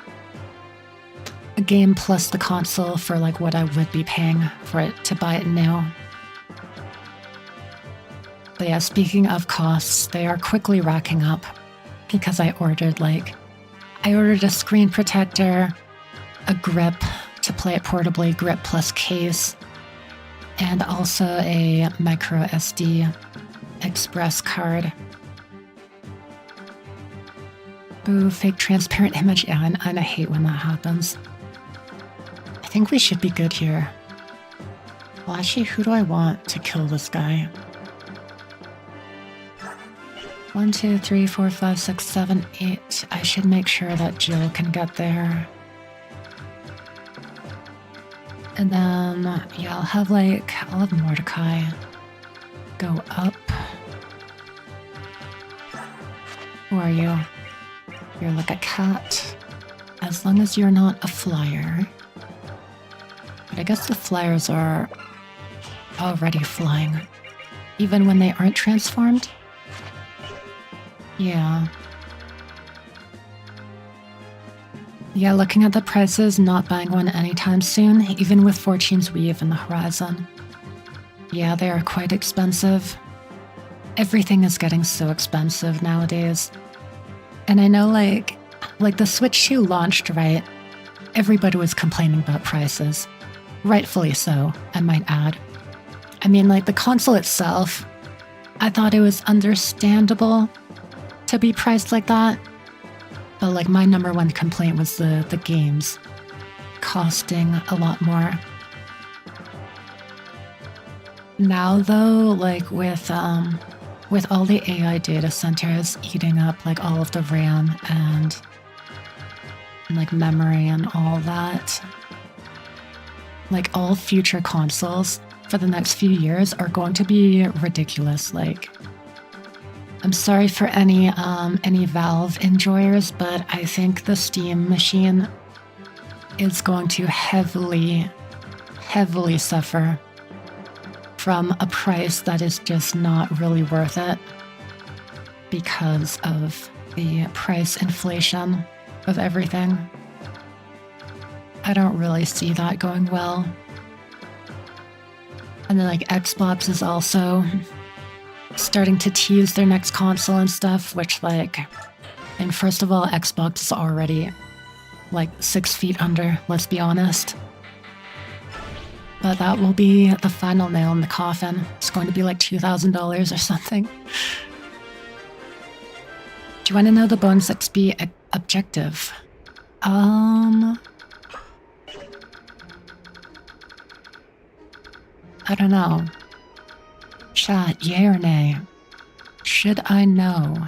A game plus the console for like what I would be paying for it to buy it new. But yeah, speaking of costs, they are quickly racking up because I ordered a screen protector, a grip to play it portably, grip plus case, and also a micro SD express card. Ooh, fake transparent image. Yeah, and I hate when that happens. I think we should be good here. Well, actually, who do I want to kill this guy? 1, 2, 3, 4, 5, 6, 7, 8. I should make sure that Jill can get there. And then, yeah, I'll have Mordecai go up. Who are you? You're like a cat. As long as you're not a flyer. But I guess the flyers are already flying. Even when they aren't transformed? Yeah. Yeah, looking at the prices, not buying one anytime soon, even with Fortune's Weave in the horizon. Yeah, they are quite expensive. Everything is getting so expensive nowadays. And I know like the Switch 2 launched, right? Everybody was complaining about prices. Rightfully so, I might add. I mean, like the console itself, I thought it was understandable to be priced like that. But like my number one complaint was the games costing a lot more. Now though, like with all the AI data centers eating up like all of the RAM and like memory and all that, like all future consoles for the next few years are going to be ridiculous. Like, I'm sorry for any Valve enjoyers, but I think the Steam machine is going to heavily suffer from a price that is just not really worth it because of the price inflation of everything. I don't really see that going well. And then like Xbox is also starting to tease their next console and stuff, which like, and first of all, Xbox is already like 6 feet under, let's be honest. But that will be the final nail in the coffin. It's going to be like $2,000 or something. Do you want to know the bonus XP objective? I don't know. Chat, yay or nay? Should I know?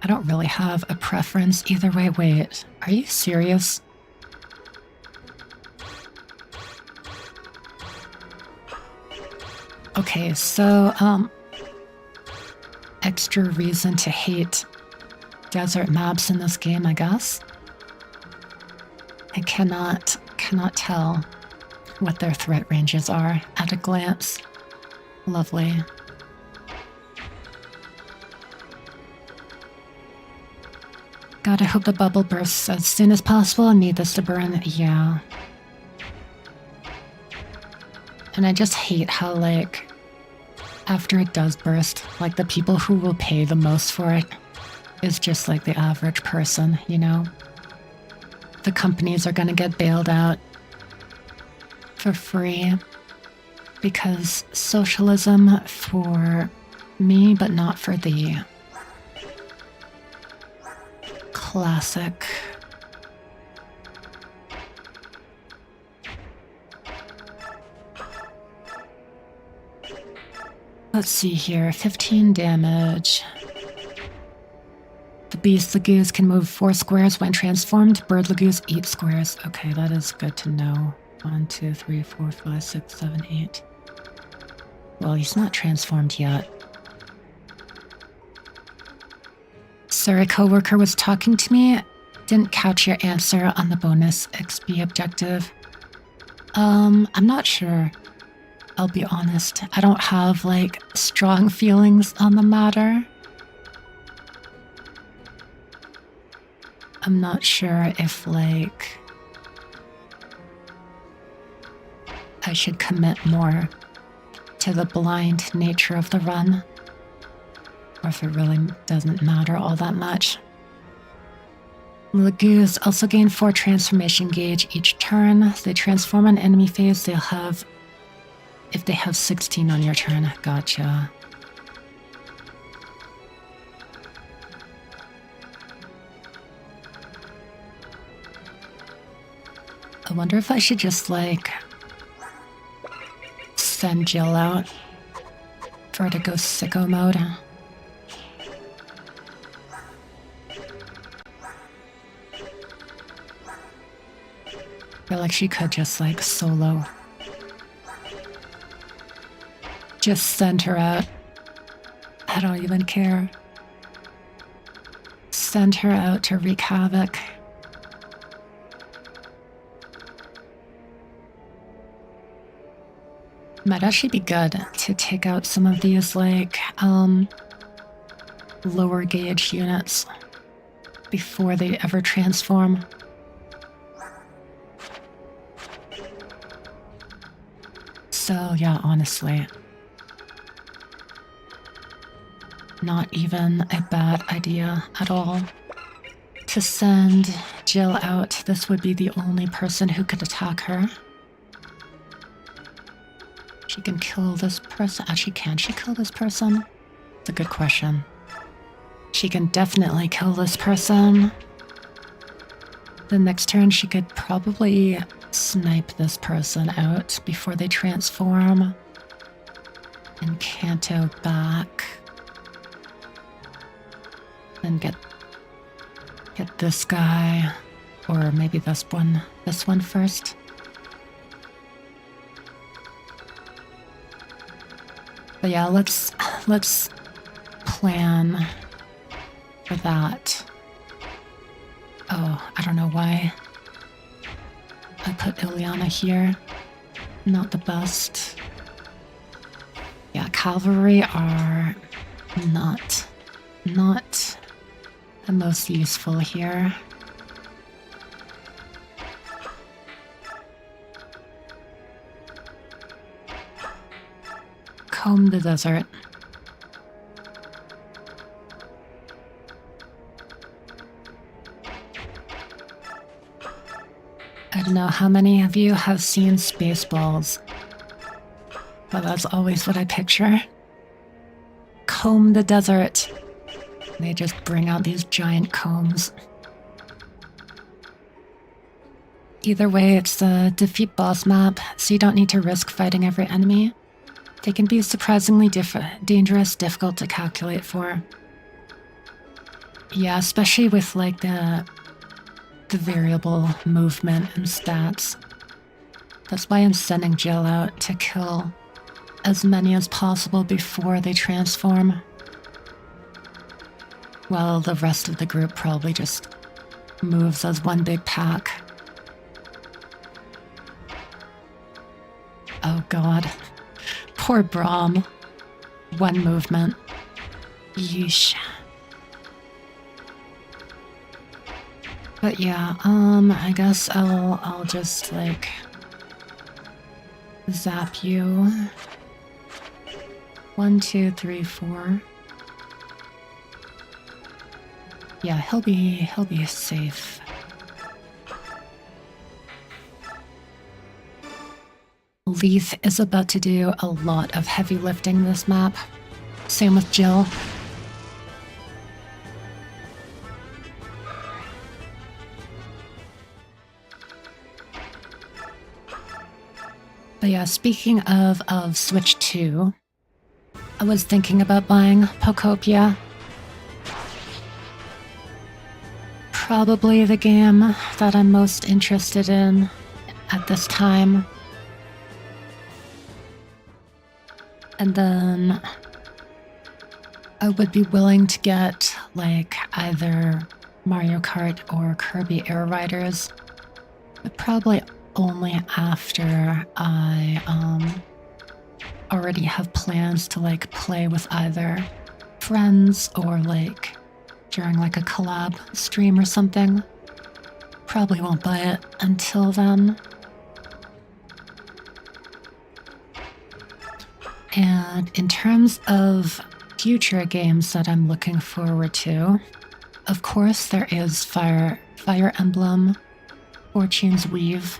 I don't really have a preference either way. Wait, are you serious? Okay, so, extra reason to hate desert maps in this game, I guess. I cannot tell what their threat ranges are at a glance. Lovely. God, I hope the bubble bursts as soon as possible. I need this to burn. Yeah. And I just hate how, like, after it does burst, like, the people who will pay the most for it is just, like, the average person, you know? The companies are gonna get bailed out for free because socialism for me, but not for the classic. Let's see here, 15 damage. The beast Lagoose can move 4 squares when transformed. Bird Lagoose eat squares. Okay, that is good to know. 1, 2, 3, 4, 5, 6, 7, 8. Well, he's not transformed yet. Sorry, coworker was talking to me. Didn't catch your answer on the bonus XP objective. I'm not sure. I'll be honest. I don't have, like, strong feelings on the matter. I'm not sure if, like, I should commit more to the blind nature of the run, or if it really doesn't matter all that much. Lagoos also gain 4 transformation gauge each turn. If they transform on enemy phase, they'll have, if they have 16 on your turn. Gotcha. I wonder if I should just, like, send Jill out for her to go sicko mode. I feel like she could just, like, solo. Just send her out. I don't even care. Send her out to wreak havoc. Might actually be good to take out some of these, like, lower gauge units before they ever transform. So, yeah, honestly, not even a bad idea at all to send Jill out. This would be the only person who could attack her. She can kill this person. Actually, can she kill this person? It's a good question. She can definitely kill this person. The next turn, she could probably snipe this person out before they transform. And Kanto back. And get this guy. Or maybe this one first. But yeah, let's plan for that. Oh, I don't know why I put Ileana here. Not the best. Yeah, cavalry are not the most useful here. Comb the desert. I don't know how many of you have seen Spaceballs, but that's always what I picture. Comb the desert. They just bring out these giant combs. Either way, it's the defeat boss map, so you don't need to risk fighting every enemy. They can be surprisingly dangerous, difficult to calculate for. Yeah, especially with like the variable movement and stats. That's why I'm sending Jill out to kill as many as possible before they transform. While the rest of the group probably just moves as one big pack. Oh god. Poor Braum. One movement. Yeesh. But yeah, I guess I'll just like zap you. 1, 2, 3, 4. Yeah, he'll be safe. Leith is about to do a lot of heavy lifting this map. Same with Jill. But yeah, speaking of Switch 2, I was thinking about buying Pocopia. Probably the game that I'm most interested in at this time. And then I would be willing to get like either Mario Kart or Kirby Air Riders, but probably only after I already have plans to like play with either friends or like during like a collab stream or something. Probably won't buy it until then. And in terms of future games that I'm looking forward to, of course there is Fire Emblem Fortune's Weave,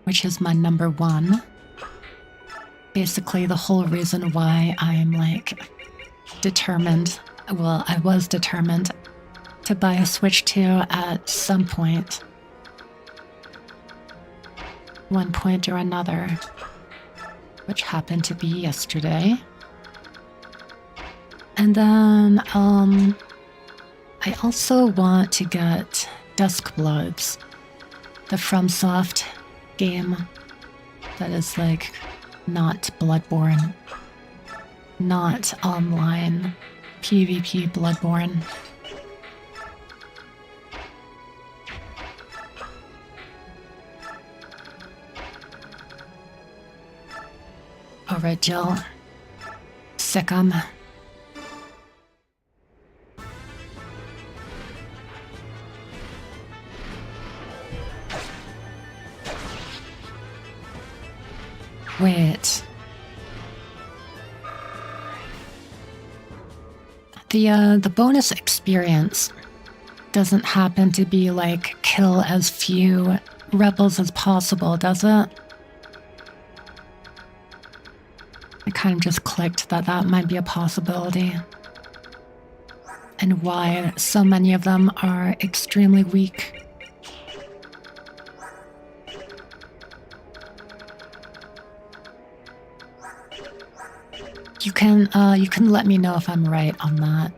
which is my number one. Basically the whole reason why I'm like determined, well, I was determined to buy a Switch 2 at some point. One point or another, which happened to be yesterday. And then, I also want to get Duskbloods, the FromSoft game that is like not Bloodborne, not online PvP Bloodborne. Oh Alright, Jill. Sick 'em. Wait. The bonus experience doesn't happen to be like kill as few rebels as possible, does it? I kind of just clicked that that might be a possibility. And why so many of them are extremely weak. You can let me know if I'm right on that.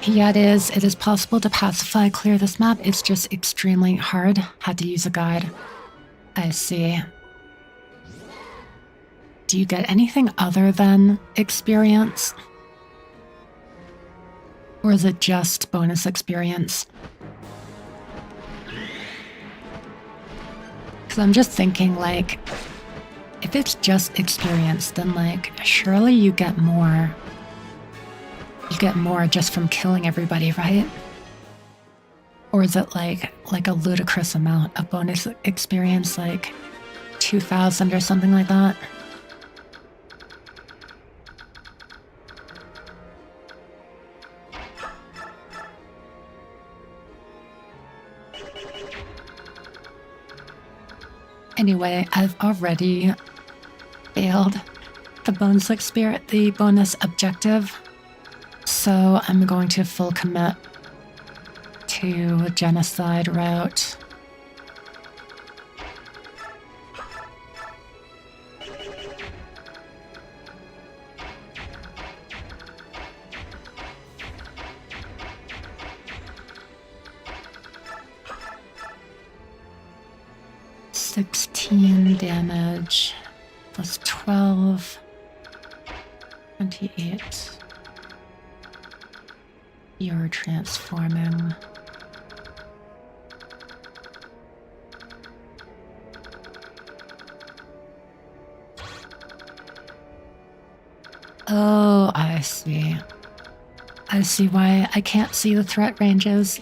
Yeah, it is. It is possible to pacify clear this map. It's just extremely hard. Had to use a guide. I see. Do you get anything other than experience? Or is it just bonus experience? Because I'm just thinking, like, if it's just experience, then, like, surely you get more. You get more just from killing everybody, right? Or is it like a ludicrous amount of bonus experience, like 2,000 or something like that? Anyway, I've already failed the bonus objective. So I'm going to full commit to genocide route. $16 damage plus 12, 28. You're transforming. Oh, I see. I see why I can't see the threat ranges.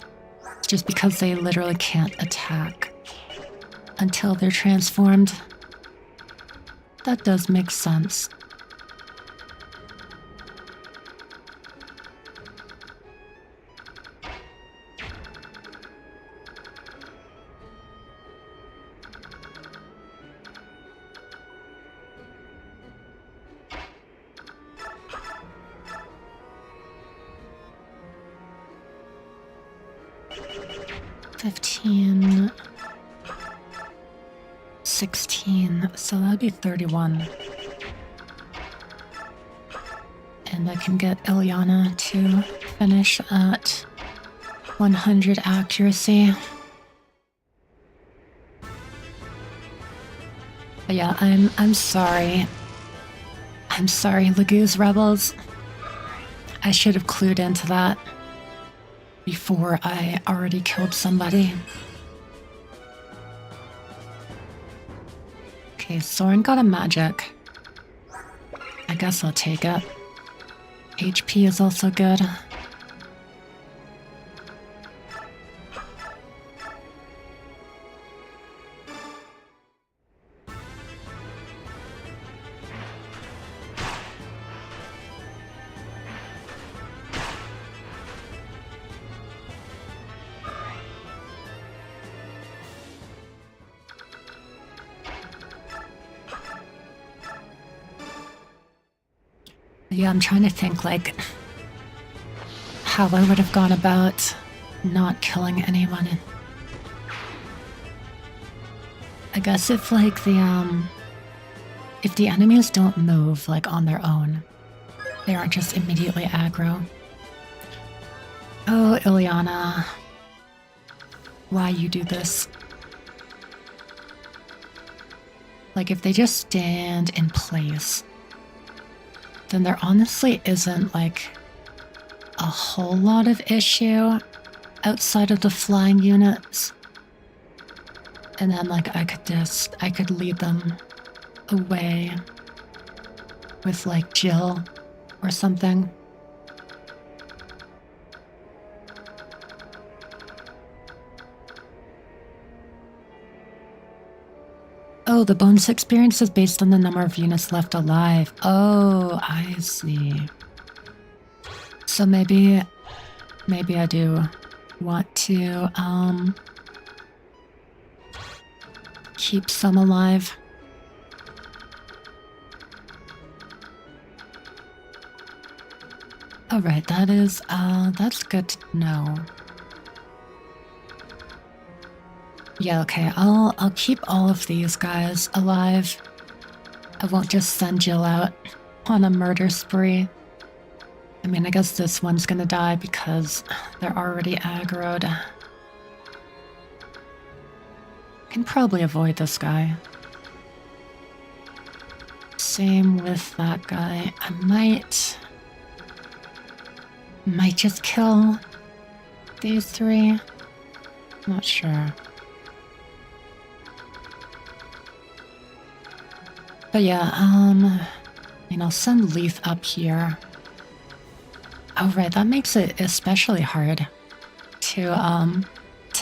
It's just because they literally can't attack until they're transformed. That does make sense. $15, 16, so that'd be 31. And I can get Ilyana to finish at 100 accuracy. But yeah, I'm sorry. I'm sorry, Lagoo's rebels. I should have clued into that before I already killed somebody. Okay, Soren got a magic. I guess I'll take it. HP is also good. Yeah, I'm trying to think, like, how I would have gone about not killing anyone. I guess if, like, if the enemies don't move, like, on their own, they aren't just immediately aggro. Oh, Ilyana. Why you do this? Like, if they just stand in place, then there honestly isn't, like, a whole lot of issue outside of the flying units. And then, like, I could lead them away with, like, Jill or something. Oh, the bonus experience is based on the number of units left alive. Oh, I see. So maybe I do want to, keep some alive. Alright, that's good to know. Yeah, okay, I'll keep all of these guys alive. I won't just send Jill out on a murder spree. I mean, I guess this one's gonna die because they're already aggroed. Can probably avoid this guy. Same with that guy. I might just kill these three. Not sure. But yeah, I'll send Leith up here. Oh right, that makes it especially hard to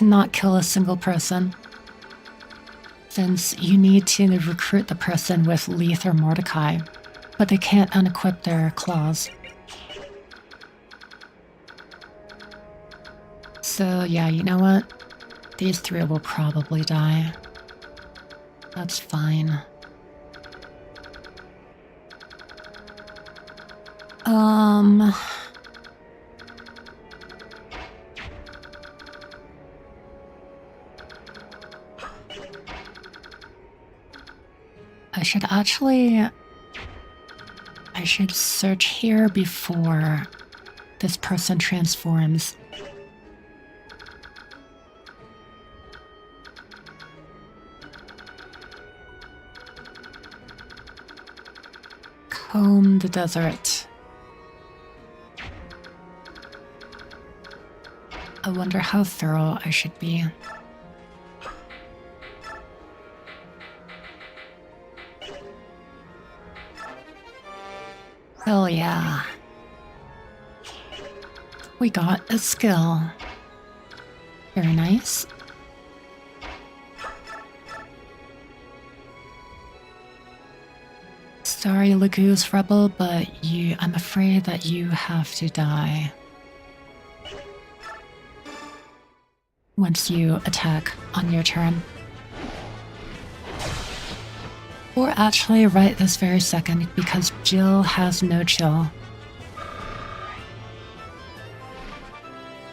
not kill a single person, since you need to recruit the person with Leith or Mordecai, but they can't unequip their claws. So yeah, you know what? These three will probably die. That's fine. I should search here before this person transforms. Comb the desert. I wonder how thorough I should be. Hell yeah. We got a skill. Very nice. Sorry, Lagoose Rebel, but I'm afraid that you have to die once you attack on your turn. Or actually right this very second, because Jill has no chill.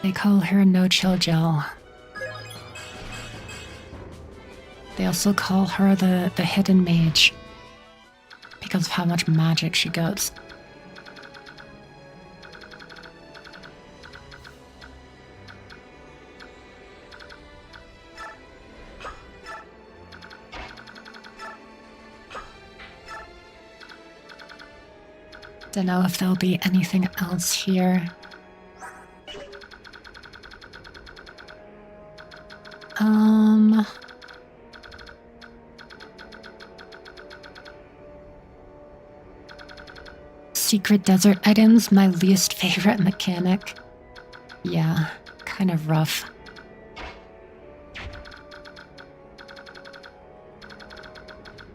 They call her No Chill Jill. They also call her the Hidden Mage, because of how much magic she gets. Don't know if there'll be anything else here. Secret desert items, my least favorite mechanic. Yeah, kind of rough.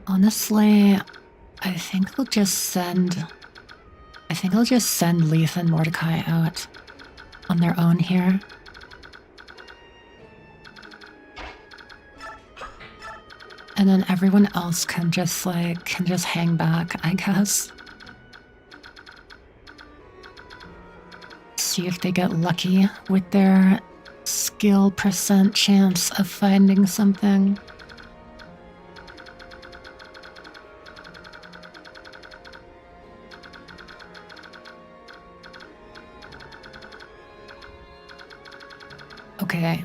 Honestly, I think I'll just send Leith and Mordecai out on their own here. And then everyone else can just hang back, I guess. See if they get lucky with their skill percent chance of finding something. Okay,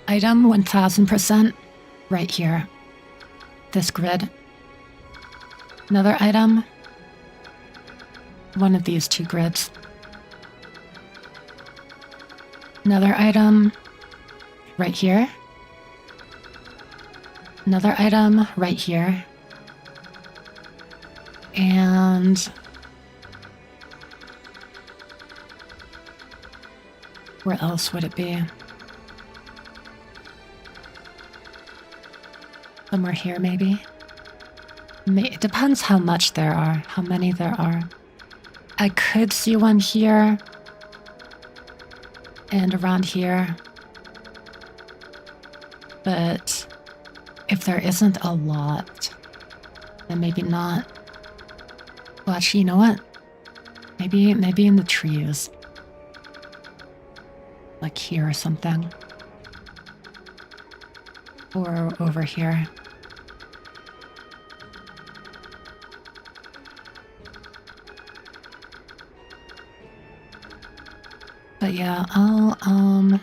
item 1000% right here. This grid. Another item. One of these two grids. Another item right here. Another item right here. And where else would it be? Somewhere here, maybe? It depends how much there are, how many there are. I could see one here and around here. But if there isn't a lot, then maybe not. Well, actually, you know what? Maybe in the trees. Like here or something. Or over here. But yeah, I'll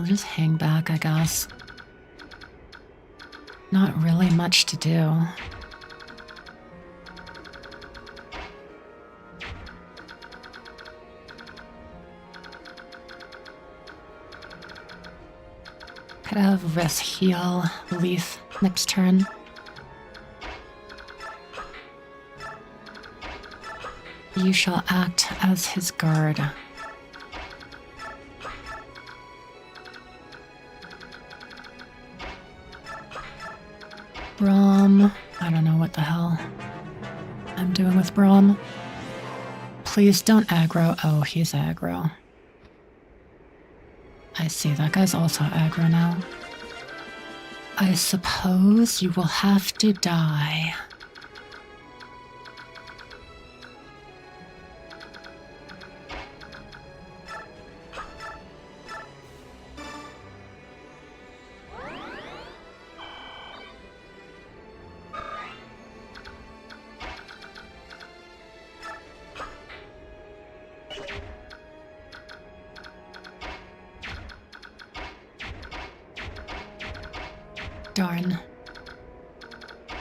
just hang back, I guess. Not really much to do. Could have Riss heal Leaf next turn. You shall act as his guard. Braum. I don't know what the hell I'm doing with Braum. Please don't aggro. Oh, he's aggro. I see, that guy's also aggro now. I suppose you will have to die. Darn.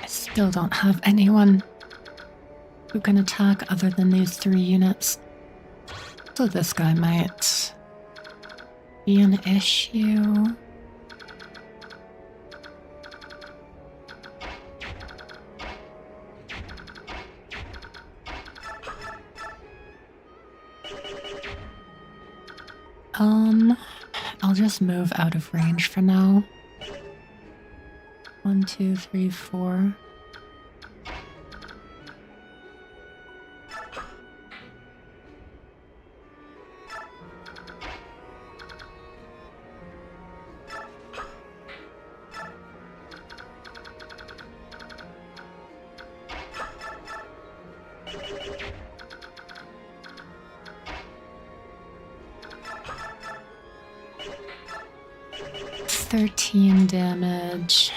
I still don't have anyone who can attack other than these 3 units. So this guy might be an issue. I'll just move out of range for now. 1, 2, 3, 4. $13 damage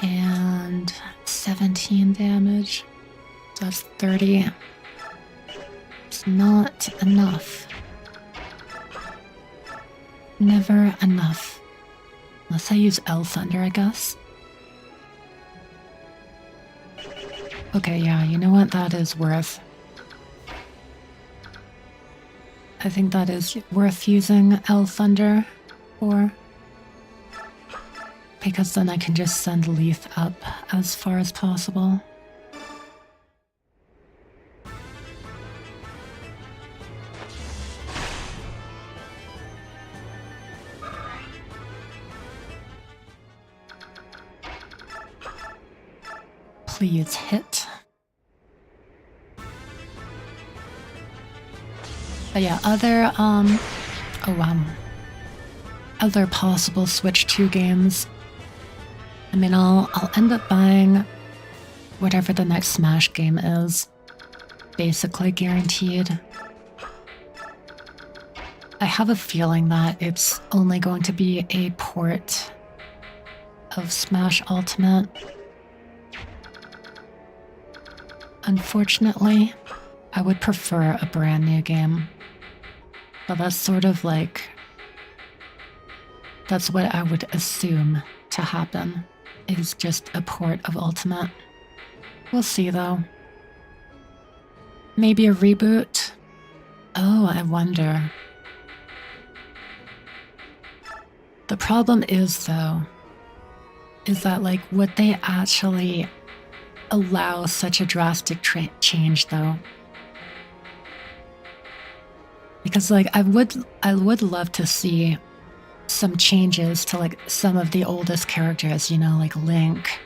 and 17 damage. That's 30. It's not enough. Never enough. Unless I use L Thunder, I guess. Okay, yeah, you know what? That is worth. I think that is worth using L Thunder for. Because then I can just send Leaf up as far as possible. Please hit. But yeah, other, oh wow. Other possible Switch 2 games. I mean, I'll end up buying whatever the next Smash game is. Basically guaranteed. I have a feeling that it's only going to be a port of Smash Ultimate. Unfortunately, I would prefer a brand new game. But that's sort of like... that's what I would assume to happen. is just a port of Ultimate. We'll see though. Maybe a reboot? Oh, I wonder. The problem is though, is that like, would they actually allow such a drastic change though? Because like, I would love to see some changes to like some of the oldest characters, you know, like Link,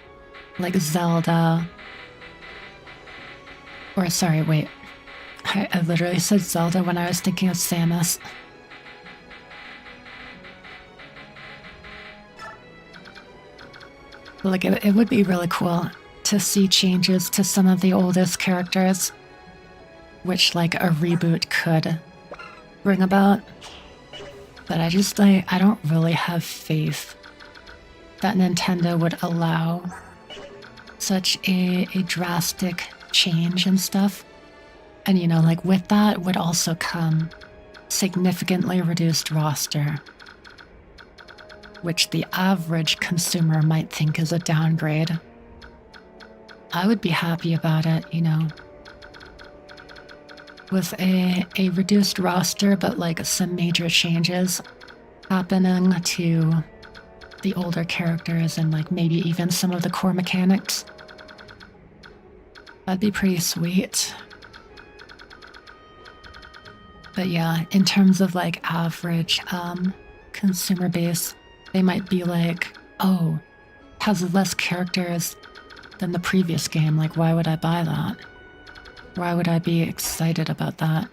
like Zelda. Or sorry, wait. I literally said Zelda when I was thinking of Samus. Like, it would be really cool to see changes to some of the oldest characters, which like a reboot could bring about. But I just like, I don't really have faith that Nintendo would allow such a drastic change and stuff. And you know, like with that would also come significantly reduced roster, which the average consumer might think is a downgrade. I would be happy about it, you know, with a reduced roster, but like some major changes happening to the older characters and like maybe even some of the core mechanics. That'd be pretty sweet. But yeah, in terms of like average consumer base, they might be like, oh, has less characters than the previous game. Like, why would I buy that? Why would I be excited about that?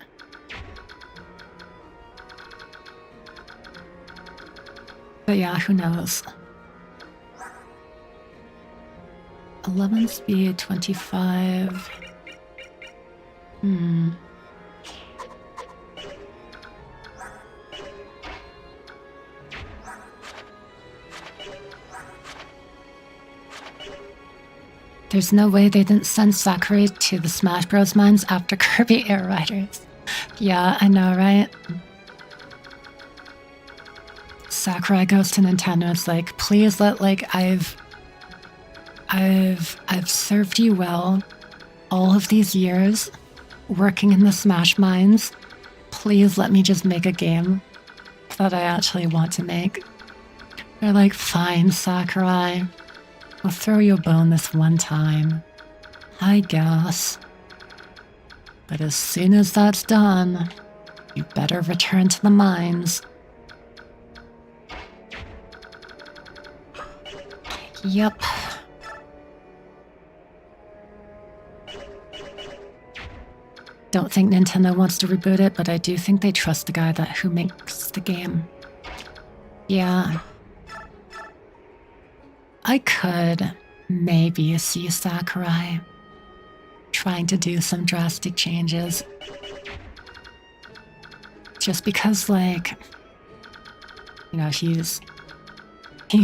But yeah, who knows? 11 speed, 25. There's no way they didn't send Sakurai to the Smash Bros. Mines after Kirby Air Riders. Yeah, I know, right? Sakurai goes to Nintendo. It's like, please let like I've served you well all of these years working in the Smash Mines. Please let me just make a game that I actually want to make. They're like, fine, Sakurai. I'll throw you a bone this one time, I guess. But as soon as that's done, you better return to the mines. Yep. Don't think Nintendo wants to reboot it, but I do think they trust the guy who makes the game. Yeah. I could maybe see Sakurai trying to do some drastic changes. Just because, like, you know, he's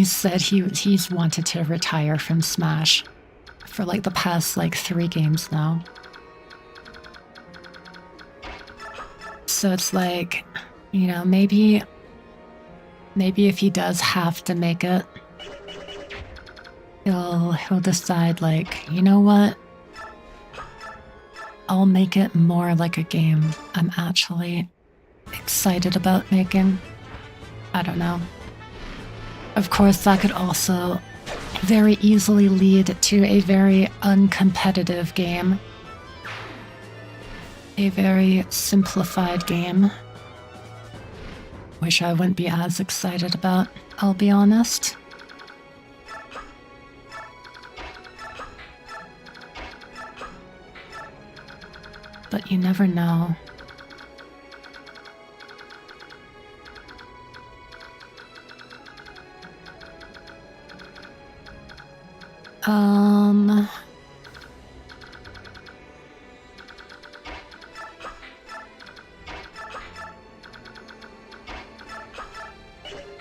said he's wanted to retire from Smash for like the past like 3 games now. So it's like, you know, maybe if he does have to make it, he'll decide like, you know what? I'll make it more like a game I'm actually excited about making. I don't know. Of course, that could also very easily lead to a very uncompetitive game. A very simplified game, which I wouldn't be as excited about, I'll be honest. But you never know.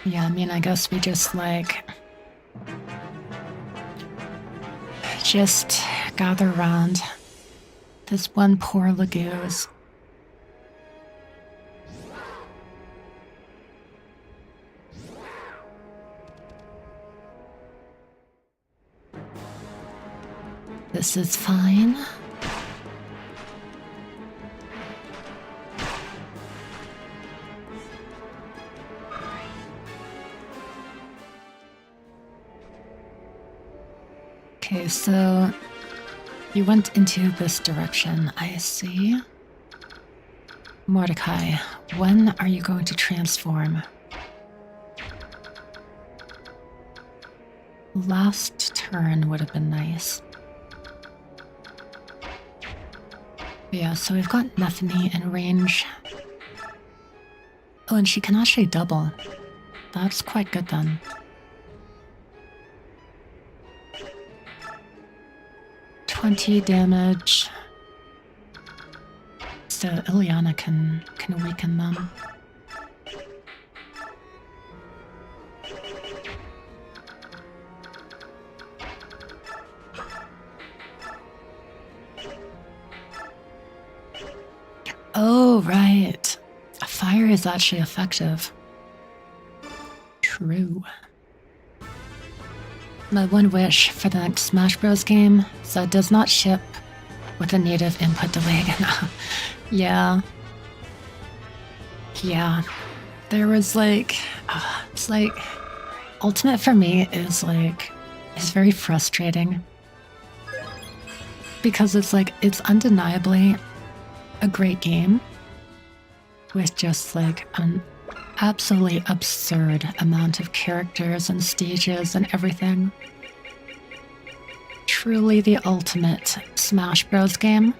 Yeah, I mean, I guess we just like gather around this one poor Lagoose. This is fine. Okay, so you went into this direction, I see. Mordecai, when are you going to transform? Last turn would have been nice. Yeah, so we've got Nethany in range. Oh, and she can actually double. That's quite good then. $20 damage. So Ileana can weaken them. Oh, right. Fire is actually effective. True. My one wish for the next Smash Bros. Game is that it does not ship with a native input delay again. Yeah. Yeah. There was like... it's like... Ultimate for me is like... It's very frustrating. Because it's like, it's undeniably a great game with just like an absolutely absurd amount of characters and stages and everything. Truly the ultimate Smash Bros. Game.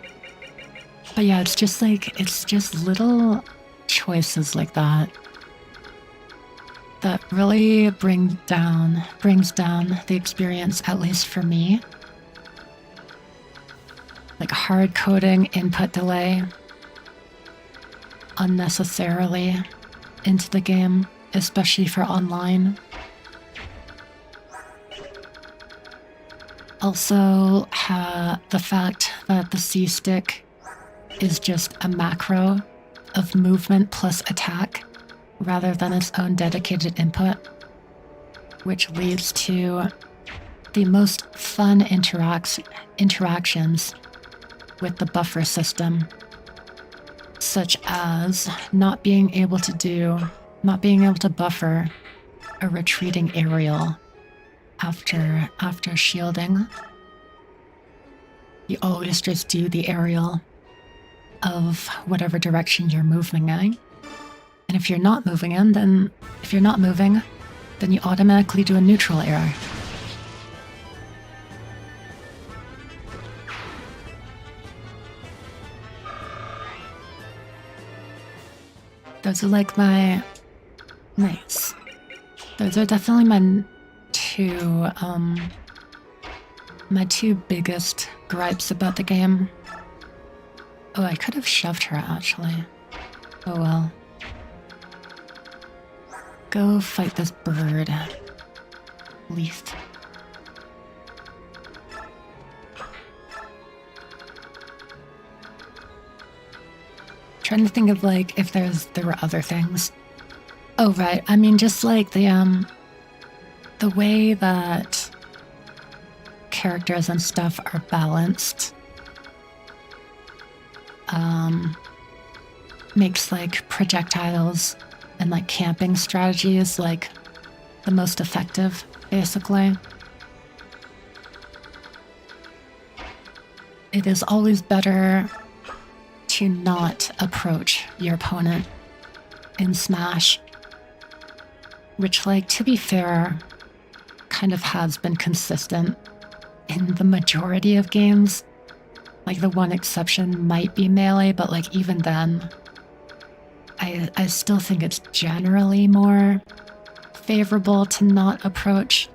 But yeah, it's just like, it's just little choices like that that really brings down the experience, at least for me. Like hard coding input delay unnecessarily into the game, especially for online. Also, the fact that the C stick is just a macro of movement plus attack rather than its own dedicated input, which leads to the most fun interactions with the buffer system, such as not being able to buffer a retreating aerial after shielding. You always just do the aerial of whatever direction you're moving in. And if you're not moving, then you automatically do a neutral air. Those are like my... Nice. Those are definitely my two biggest gripes about the game. Oh, I could have shoved her, actually. Oh well. Go fight this bird. Leaf. Trying to think of like if there were other things. Oh right, I mean just like the way that characters and stuff are balanced makes like projectiles and like camping strategies like the most effective, basically. It is always better to not approach your opponent in Smash, which, like, to be fair, kind of has been consistent in the majority of games. Like, the one exception might be Melee, but, like, even then, I still think it's generally more favorable to not approach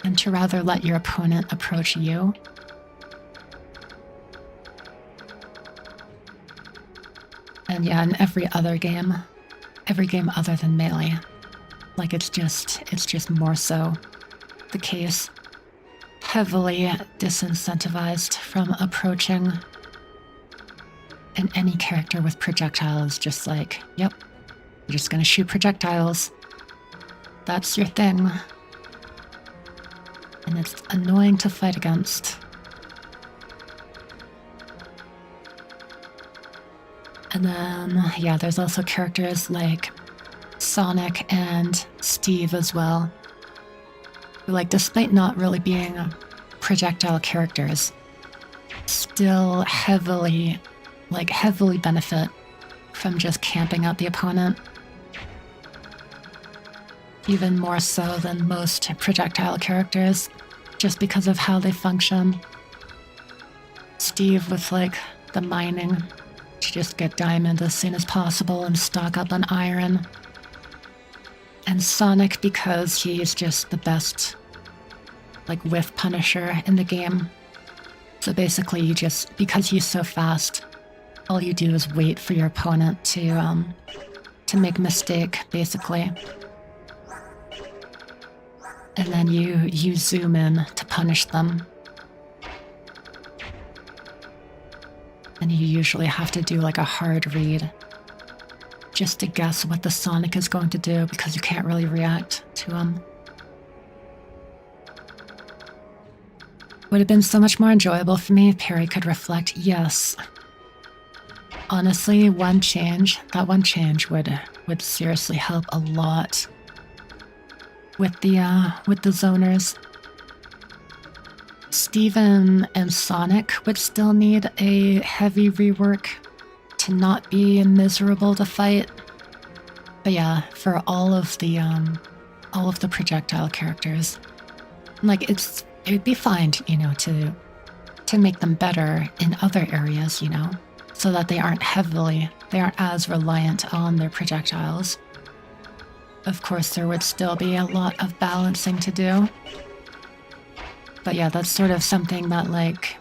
and to rather let your opponent approach you. And yeah, in every game other than Melee, like it's just more so the case. Heavily disincentivized from approaching, and any character with projectiles just like, yep, you're just gonna shoot projectiles. That's your thing. And it's annoying to fight against. And then, yeah, there's also characters like Sonic and Steve as well. Who, like, despite not really being projectile characters, still heavily benefit from just camping out the opponent. Even more so than most projectile characters, just because of how they function. Steve with, like, the mining to just get diamond as soon as possible and stock up on iron. And Sonic because he's just the best, like, whiff punisher in the game. So basically you just, because he's so fast, all you do is wait for your opponent to make a mistake, basically. And then you zoom in to punish them. And you usually have to do like a hard read just to guess what the Sonic is going to do because you can't really react to him. Would have been so much more enjoyable for me if Perry could reflect. Yes. Honestly, that one change would seriously help a lot with the zoners. Steven and Sonic would still need a heavy rework to not be miserable to fight. But yeah, for all of the projectile characters, like it'd be fine, to make them better in other areas, so that they aren't as reliant on their projectiles. Of course, there would still be a lot of balancing to do. But yeah, that's sort of something that, like,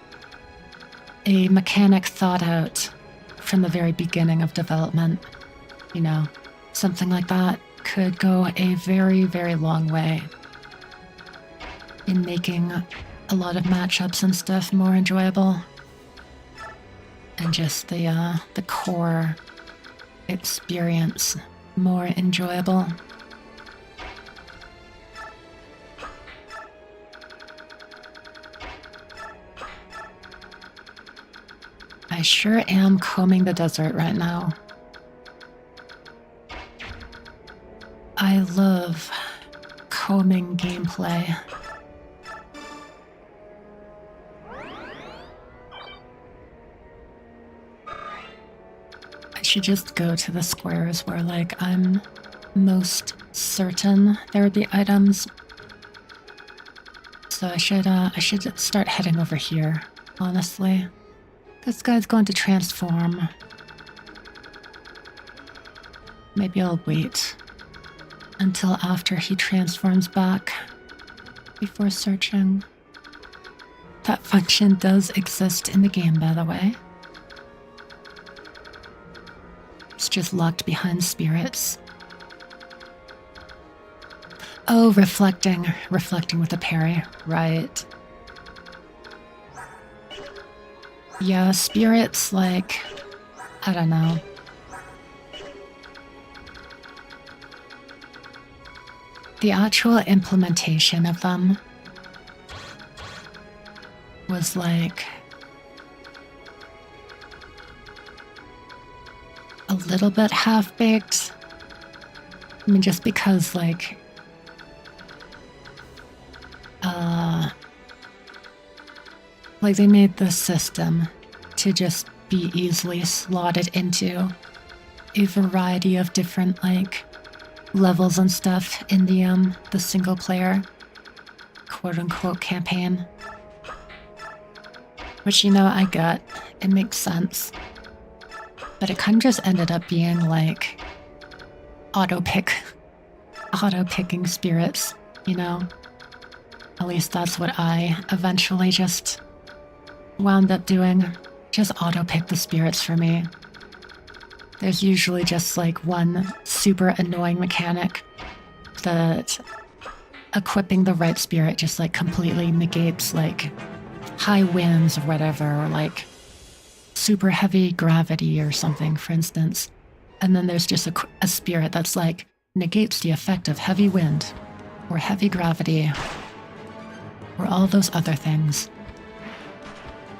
a mechanic thought out from the very beginning of development. Something like that could go a very, very long way in making a lot of matchups and stuff more enjoyable. And just the core experience more enjoyable. I sure am combing the desert right now. I love combing gameplay. I should just go to the squares where, like, I'm most certain there would be items. So I should start heading over here, honestly. This guy's going to transform. Maybe I'll wait until after he transforms back before searching. That function does exist in the game, by the way. It's just locked behind spirits. Oh, reflecting with a parry, right. Yeah, spirits, like, I don't know. The actual implementation of them was, like, a little bit half-baked. I mean, just because, like, they made the system to just be easily slotted into a variety of different, like, levels and stuff in the single player quote-unquote campaign. Which, I get. It makes sense. But it kind of just ended up being, like, auto-picking spirits, At least that's what I eventually just wound up doing. Just auto-pick the spirits for me. There's usually just, like, one super annoying mechanic that equipping the right spirit just, like, completely negates, like, high winds or whatever, or, like, super heavy gravity or something, for instance. And then there's just a spirit that's, like, negates the effect of heavy wind or heavy gravity or all those other things.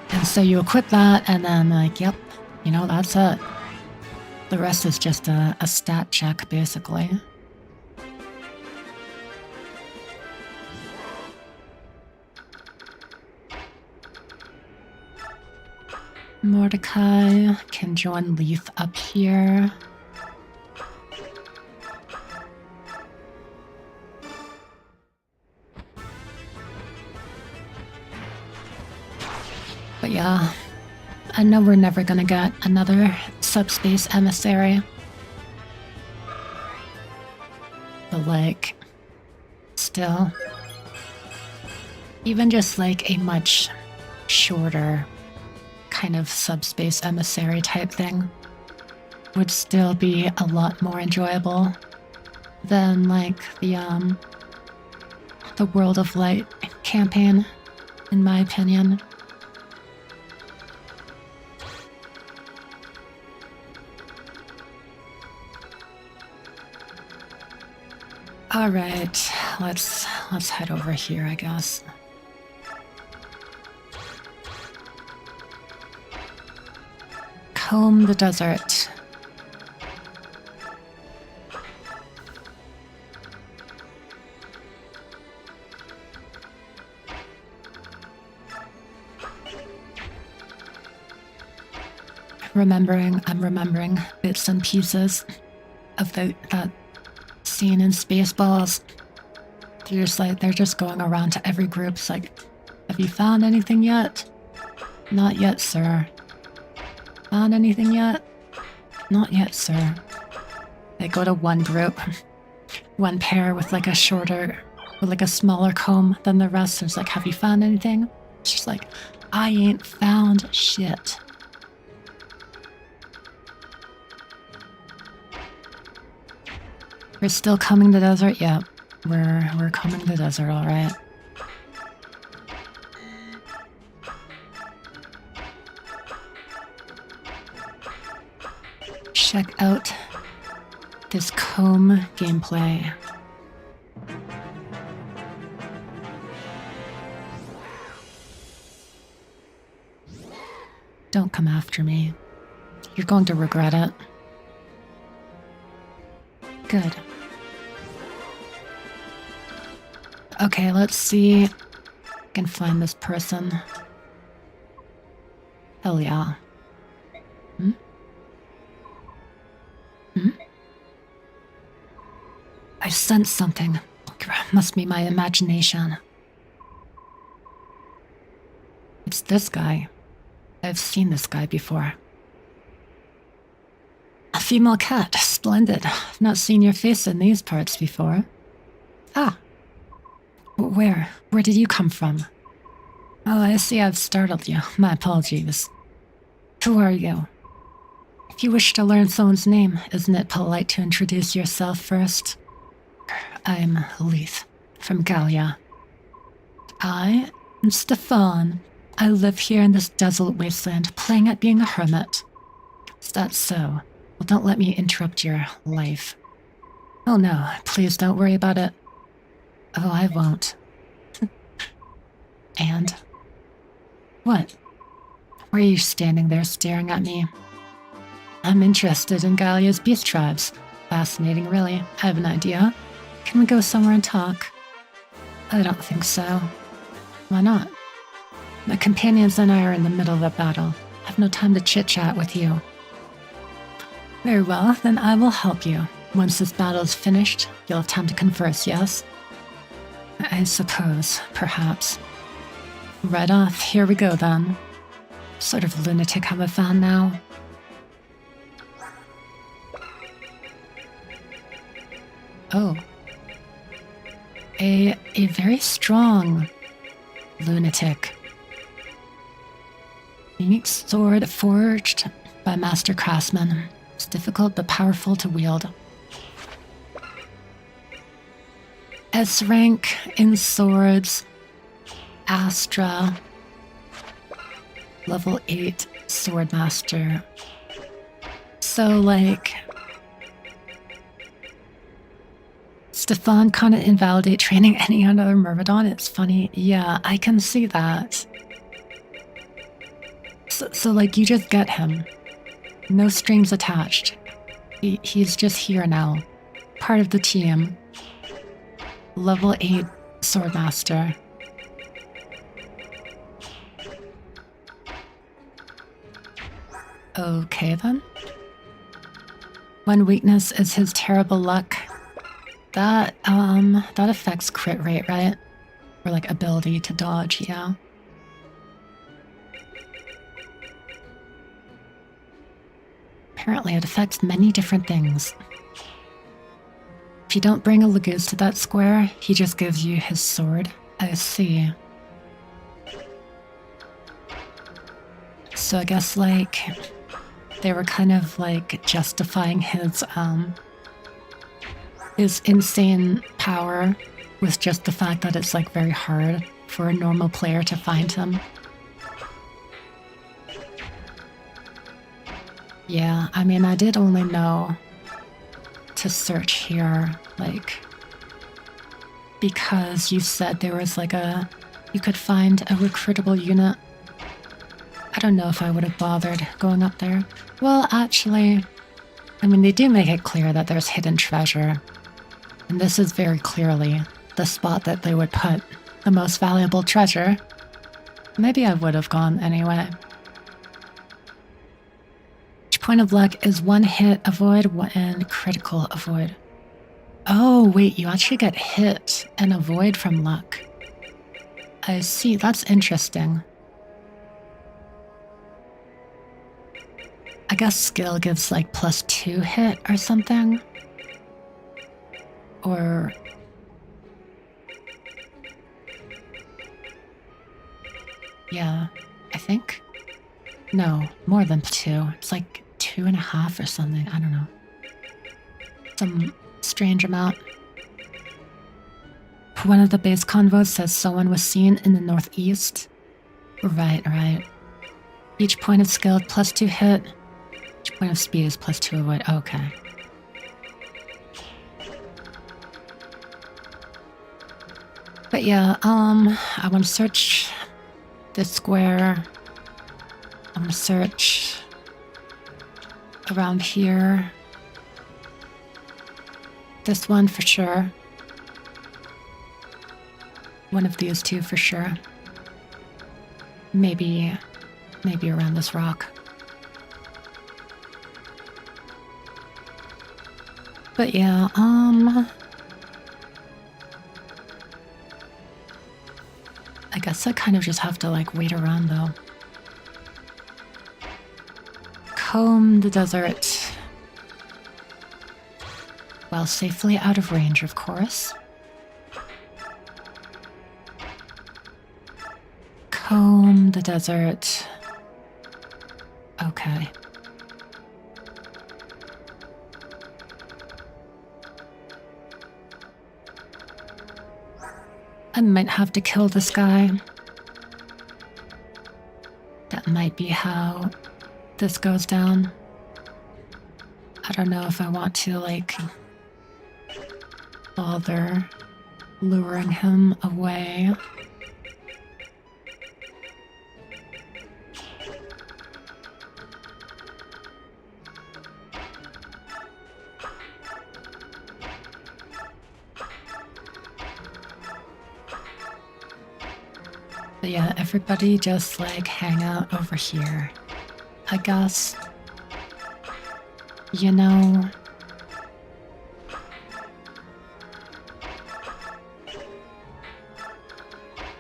And so you equip that and then, like, yep, that's it. The rest is just a stat check, basically. Mordecai can join Leith up here. But yeah, I know we're never gonna get another subspace emissary. But like, still, even just like a much shorter kind of subspace emissary type thing would still be a lot more enjoyable than like the World of Light campaign, in my opinion. All right, let's head over here, I guess. Comb the desert. I'm remembering bits and pieces of that scene in Spaceballs. They're just going around to every group. It's like, have you found anything yet? Not yet, sir. Found anything yet? Not yet, sir. They go to one group, one pair with like a smaller comb than the rest. It's like, have you found anything? She's like, I ain't found shit. We're still combing the desert? Yeah, we're combing the desert, all right. Check out this comb gameplay. Don't come after me. You're going to regret it. Good. Okay, let's see if I can find this person. Hell yeah. I sense something. Must be my imagination. It's this guy. I've seen this guy before. A female cat. Splendid. I've not seen your face in these parts before. Ah. Where did you come from? Oh, I see I've startled you. My apologies. Who are you? If you wish to learn someone's name, isn't it polite to introduce yourself first? I'm Leith, from Gallia. I am Stefan. I live here in this desolate wasteland, playing at being a hermit. Is that so? Well, don't let me interrupt your life. Oh no, please don't worry about it. Oh, I won't. And? What? Why are you standing there staring at me? I'm interested in Gallia's beast tribes. Fascinating, really. I have an idea. Can we go somewhere and talk? I don't think so. Why not? My companions and I are in the middle of a battle. I have no time to chit-chat with you. Very well, then I will help you. Once this battle is finished, you'll have time to converse, yes? I suppose, perhaps. Right off, here we go then. What sort of lunatic have I found now? Oh. A very strong lunatic. Unique sword forged by master craftsmen. It's difficult but powerful to wield. S rank in swords. Astra. Level 8 swordmaster. So like, Stefan can't invalidate training any other Myrmidon. It's funny. Yeah, I can see that. So like, you just get him. No strings attached. He's just here now. Part of the team. Level 8 Swordmaster. Okay then. One weakness is his terrible luck. That affects crit rate, right? Or like ability to dodge, yeah. Apparently it affects many different things. If you don't bring a Lagoose to that square, he just gives you his sword. I see. So I guess like they were kind of like justifying his insane power with just the fact that it's like very hard for a normal player to find him. Yeah, I mean, I did only know to search here, like, because you said there was like you could find a recruitable unit. I don't know if I would have bothered going up there. Well, actually, I mean, they do make it clear that there's hidden treasure. And this is very clearly the spot that they would put the most valuable treasure. Maybe I would have gone anyway. Each point of luck is 1 hit avoid and critical avoid. Oh, wait, you actually get hit and avoid from luck. I see, that's interesting. I guess skill gives like +2 hit or something. Or... yeah, I think. No, more than 2. It's like 2.5 or something. I don't know. Some strange amount. One of the base convos says someone was seen in the northeast. Right. Each point of skill +2 hit. Each point of speed is +2 avoid. Okay. But yeah, I want to search this square. I'm gonna search around here. This one for sure. One of these two for sure. Maybe around this rock. But yeah, I guess I kind of just have to like wait around though. Comb the desert. While safely out of range, of course. Comb the desert. Okay. I might have to kill this guy. That might be how this goes down. I don't know if I want to, like, bother luring him away. But yeah, everybody just like hang out over here, I guess. You know.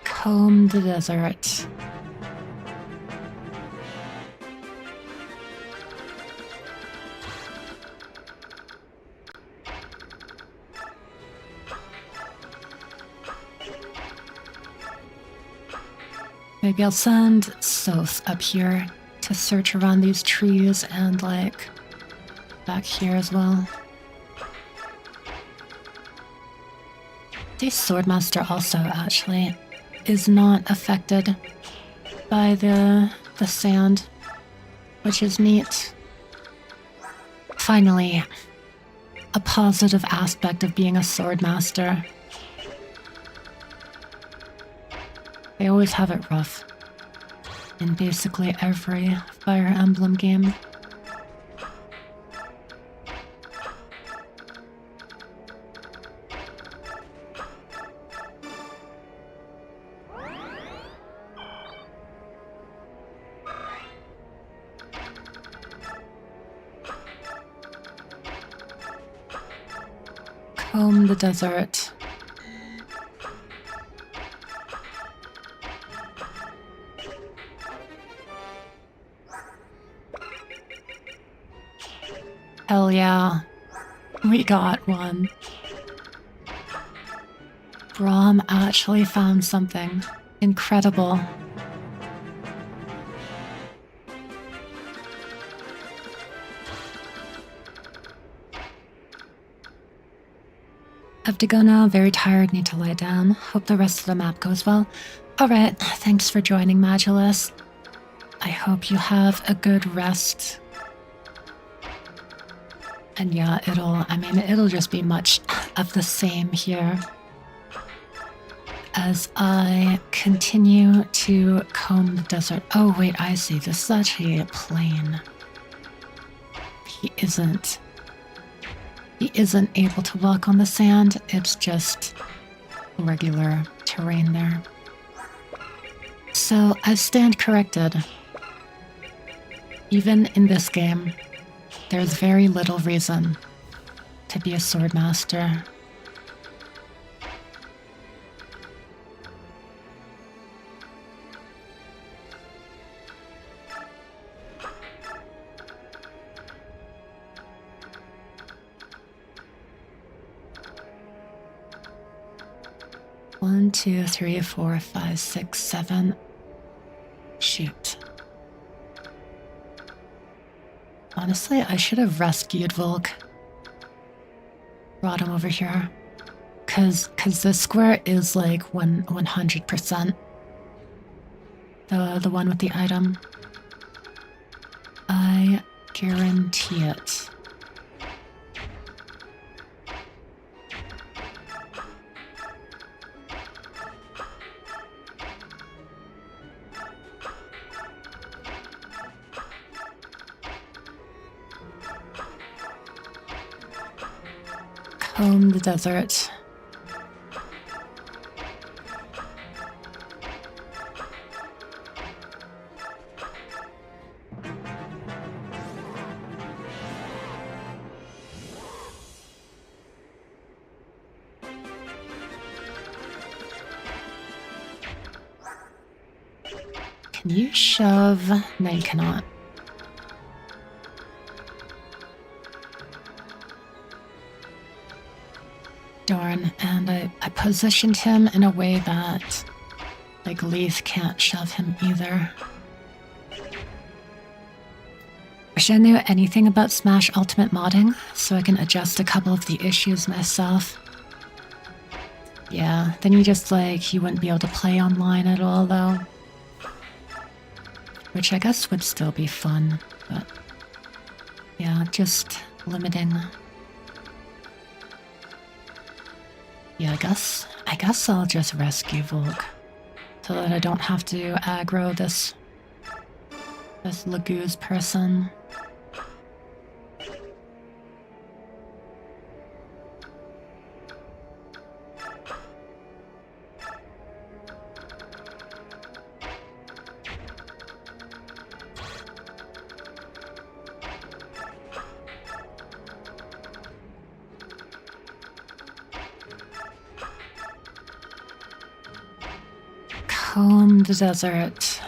Comb the desert. Maybe I'll send Soth up here to search around these trees and like back here as well. The Swordmaster also actually is not affected by the sand, which is neat. Finally, a positive aspect of being a Swordmaster. They always have it rough in basically every Fire Emblem game. Comb the desert. Hell yeah. We got one. Brahm actually found something. Incredible. I have to go now. Very tired. Need to lie down. Hope the rest of the map goes well. Alright. Thanks for joining, Magulus. I hope you have a good rest. And yeah, it'll just be much of the same here as I continue to comb the desert. Oh wait, I see. This is actually a plain. He isn't able to walk on the sand. It's just regular terrain there. So I stand corrected. Even in this game, there's very little reason to be a swordmaster. One, two, three, four, five, six, seven. Shoot. Honestly, I should have rescued Volk. Brought him over here. Cause this square is like 100%. The one with the item. I guarantee it. Comb the desert. Can you shove? No, you cannot. Darn, and I positioned him in a way that, like, Leith can't shove him either. Wish I knew anything about Smash Ultimate modding, so I can adjust a couple of the issues myself. Yeah, then you wouldn't be able to play online at all, though. Which I guess would still be fun, but yeah, just limiting. Yeah, I guess I'll just rescue Volk so that I don't have to aggro this Lagoo's person. Comb the desert.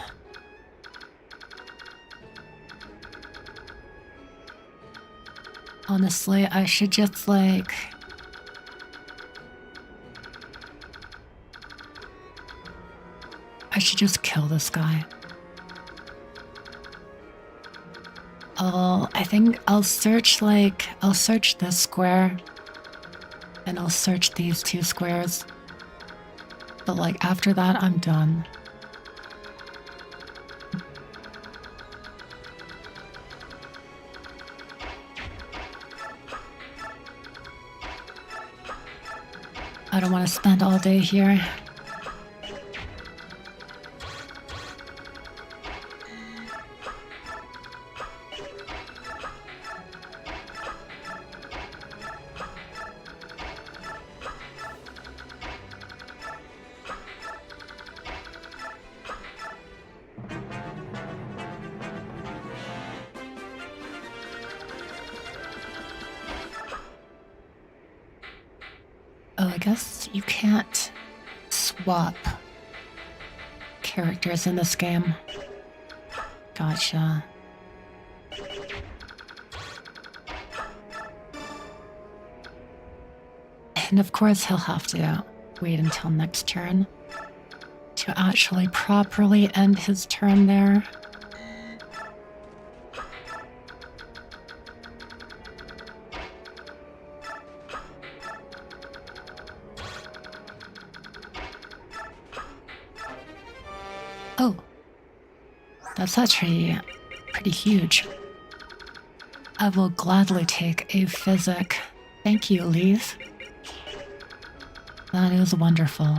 Honestly, I should just I should just kill this guy. I think I'll search this square and I'll search these two squares. But after that, I'm done. I don't want to spend all day here. guess you can't swap characters in this game. Gotcha. And of course he'll have to wait until next turn to actually properly end his turn there. Oh, that's actually pretty huge. I will gladly take a physic. Thank you, Leaf. That is wonderful.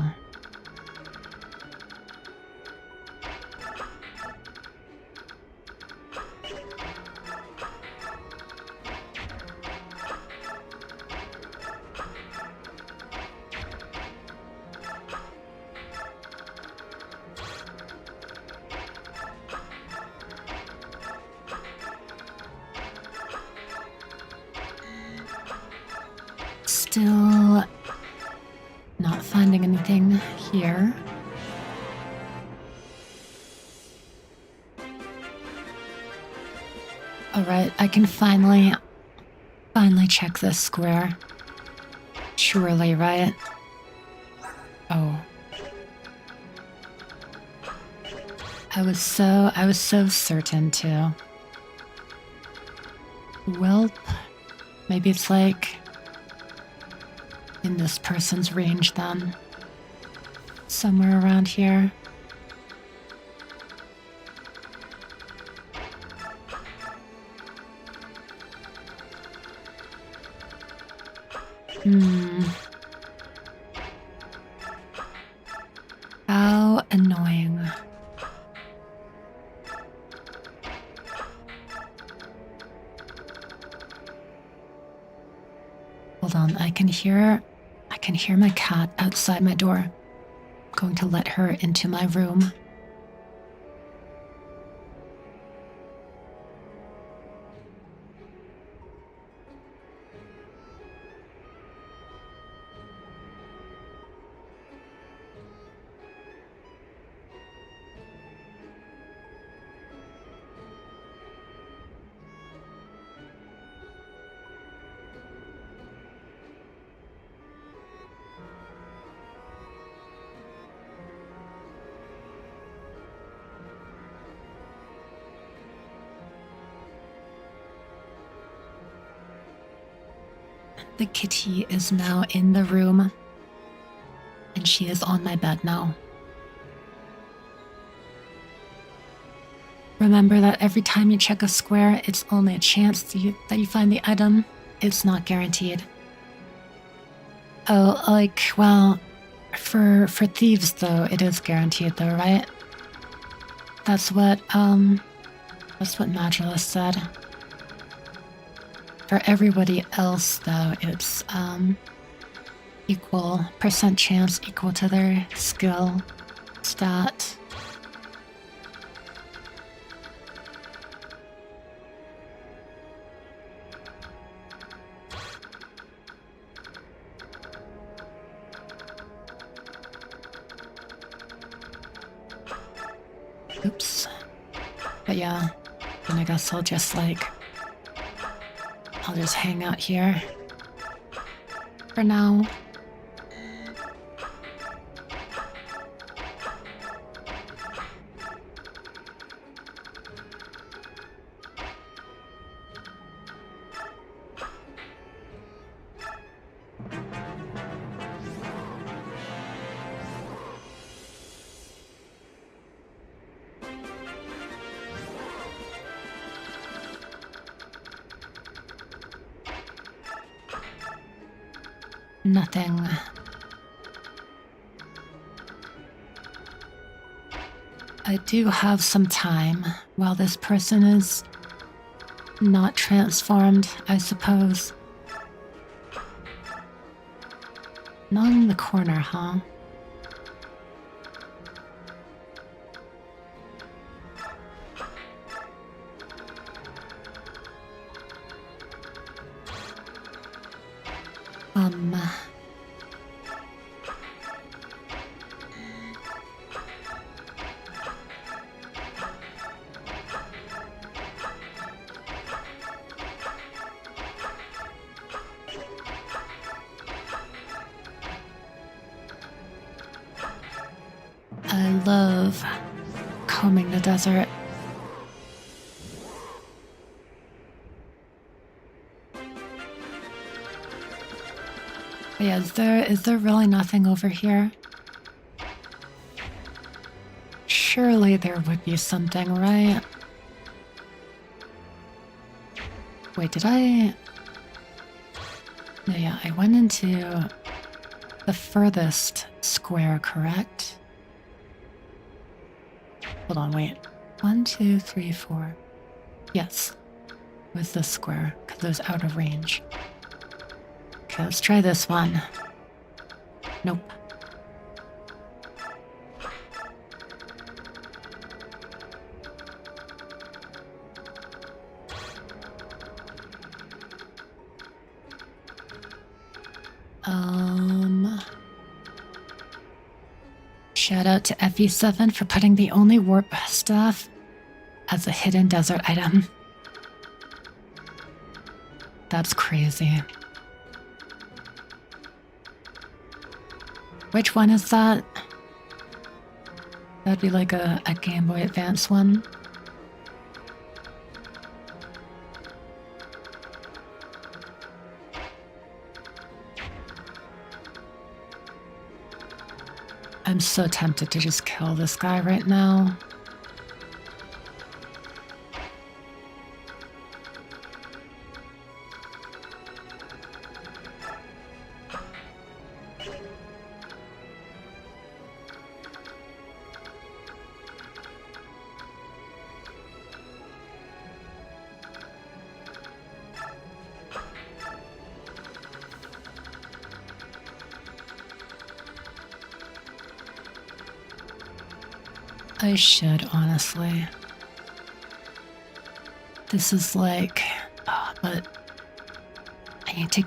Still not finding anything here. Alright, I can finally check this square. Surely, right? Oh. I was so certain too. Welp. Maybe it's like in this person's range then. Somewhere around here. How annoying. Hold on, I can hear my cat outside my door. I'm going to let her into my room. The kitty is now in the room, and she is on my bed now. Remember that every time you check a square, it's only a chance that you find the item. It's not guaranteed. Oh, like, well, for thieves though, it is guaranteed though, right? That's what Magulus said. For everybody else, though, it's equal percent chance equal to their skill stat. Oops. But yeah, and I guess I'll just hang out here for now. Nothing. I do have some time while this person is not transformed, I suppose. Not in the corner, huh? I love combing the desert. But yeah, is there really nothing over here? Surely there would be something, right? Wait, did I? No, yeah, I went into the furthest square, correct? Hold on, wait. 1, 2, 3, 4. Yes, it was this square, because it was out of range. Okay, let's try this one. Nope. Shout out to FE7 for putting the only warp staff as a hidden desert item. That's crazy. Which one is that? That'd be like a Game Boy Advance one. I'm so tempted to just kill this guy right now. I should, honestly. This is like, but I need to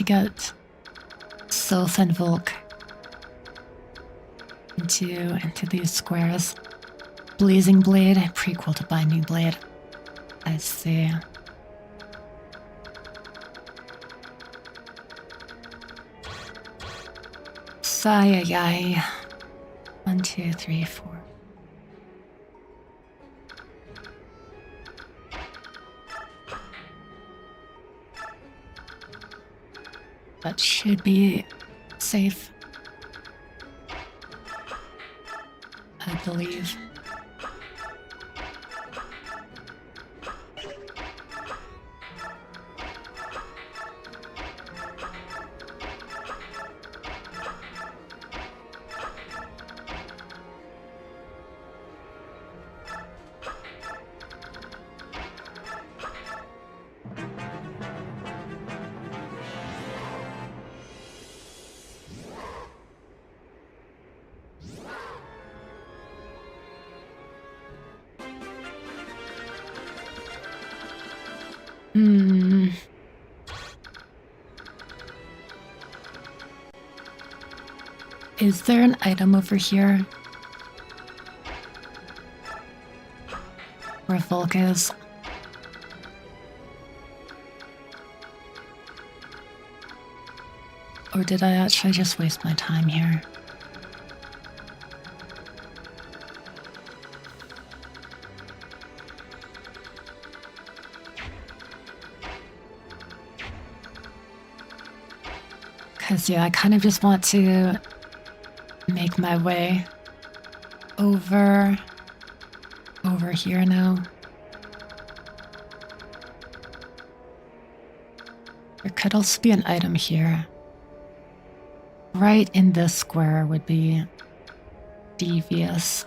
get Sylph and Volk into these squares. Blazing Blade, prequel to Binding Blade. I see. Sayayay. 1, 2, 3, 4. That should be safe, I believe. Is there an item over here? Where Volk is? Or did I actually just waste my time here? Because, yeah, I kind of just want to make my way over here now. There could also be an item here. Right in this square would be devious.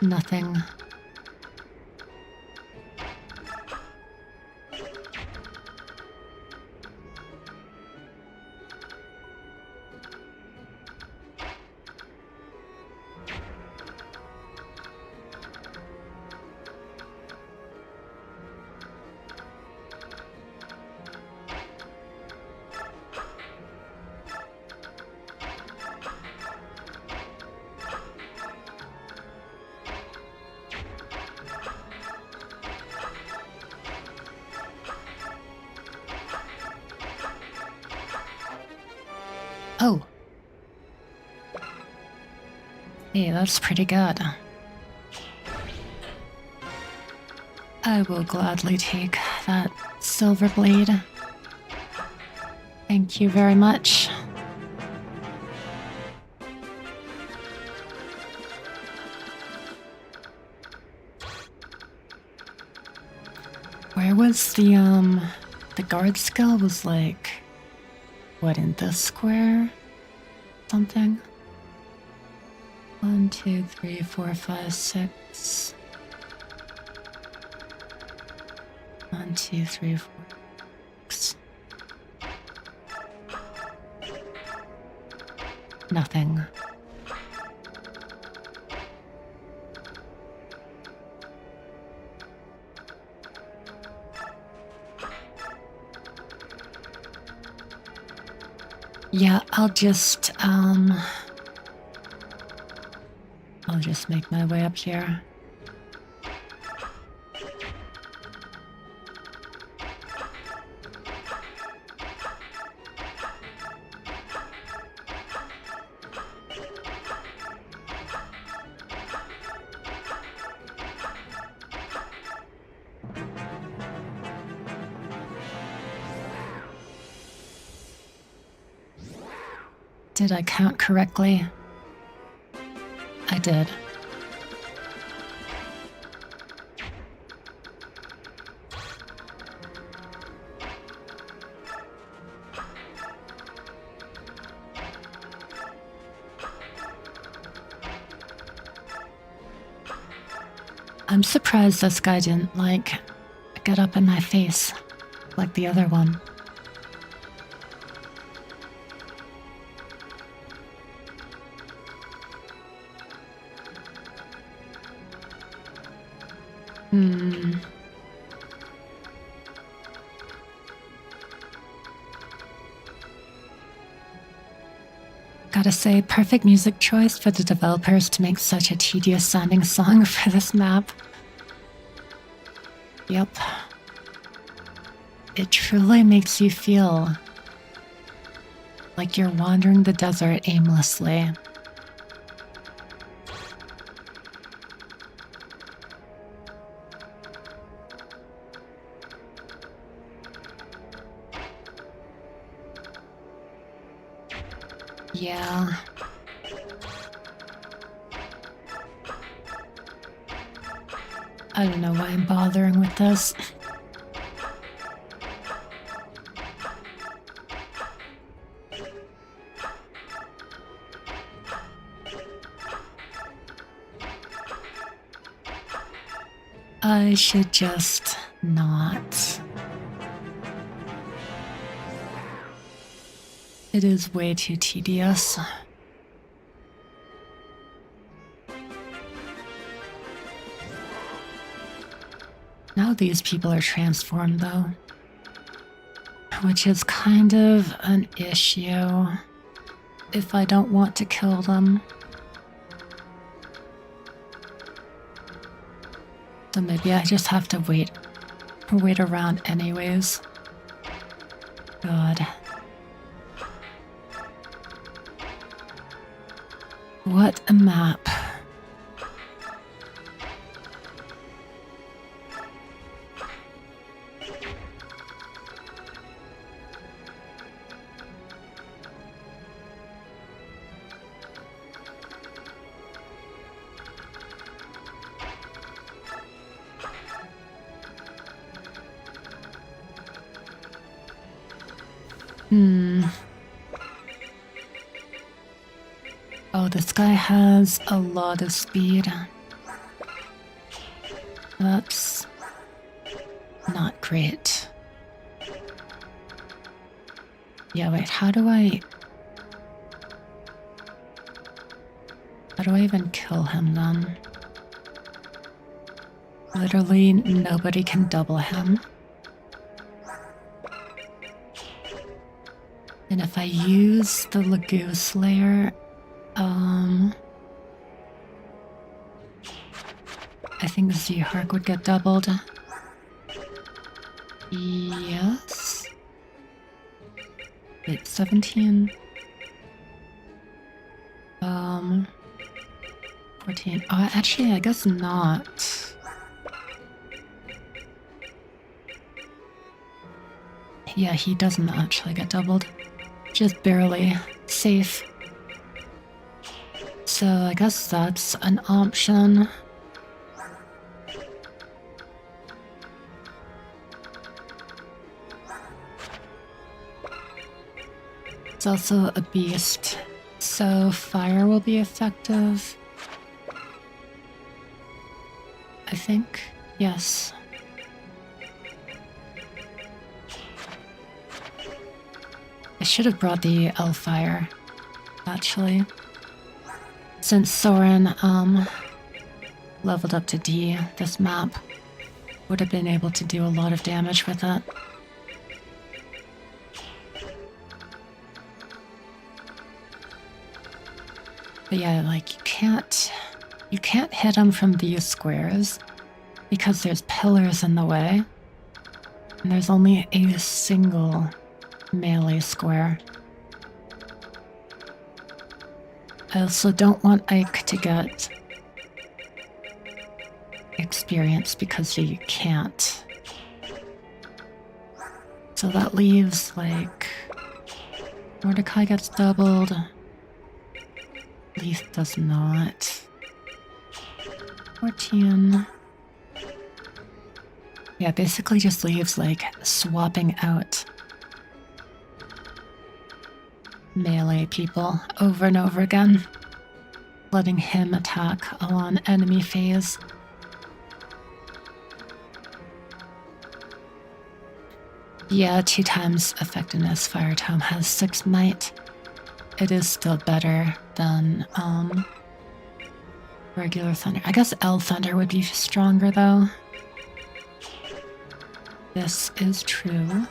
Nothing. Oh. Hey, that's pretty good. I will gladly take that silver blade. Thank you very much. Where was the guard skill was like, what, in this square? Something? 1, 2, 3, 4, 5, 6. 1, 2, 3, 4, 6. Nothing. Yeah, I'll just make my way up here. Did I count correctly? I did. I'm surprised this guy didn't, like, get up in my face like the other one. Gotta say, perfect music choice for the developers to make such a tedious sounding song for this map. Yep. It truly makes you feel like you're wandering the desert aimlessly. Yeah. I don't know why I'm bothering with this. I should just not. It is way too tedious. Now these people are transformed though, which is kind of an issue if I don't want to kill them. So maybe I just have to wait around anyways. God. What a map. Oh, this guy has a lot of speed. That's not great. Yeah, wait, how do I even kill him then? Literally nobody can double him. And if I use the Lagoon Slayer, I think Z-Hark would get doubled. Yes. Wait, 17? 14. Oh, actually, I guess not. Yeah, he doesn't actually get doubled. Just barely. Safe. So I guess that's an option. It's also a beast, so fire will be effective. I think. Yes. I should have brought the L-Fire, actually. Since Soren, leveled up to D, this map would have been able to do a lot of damage with it. But yeah, like, you can't hit him from these squares because there's pillars in the way. And there's only a single melee square. I also don't want Ike to get experience because he can't. So that leaves, like, Mordecai gets doubled. Leith does not. 14. Yeah, basically just leaves, like, swapping out melee people over and over again, letting him attack on enemy phase. Yeah, 2 times effectiveness. Fire Tome has 6 might. It is still better than regular thunder. I guess L Thunder would be stronger though. This is true.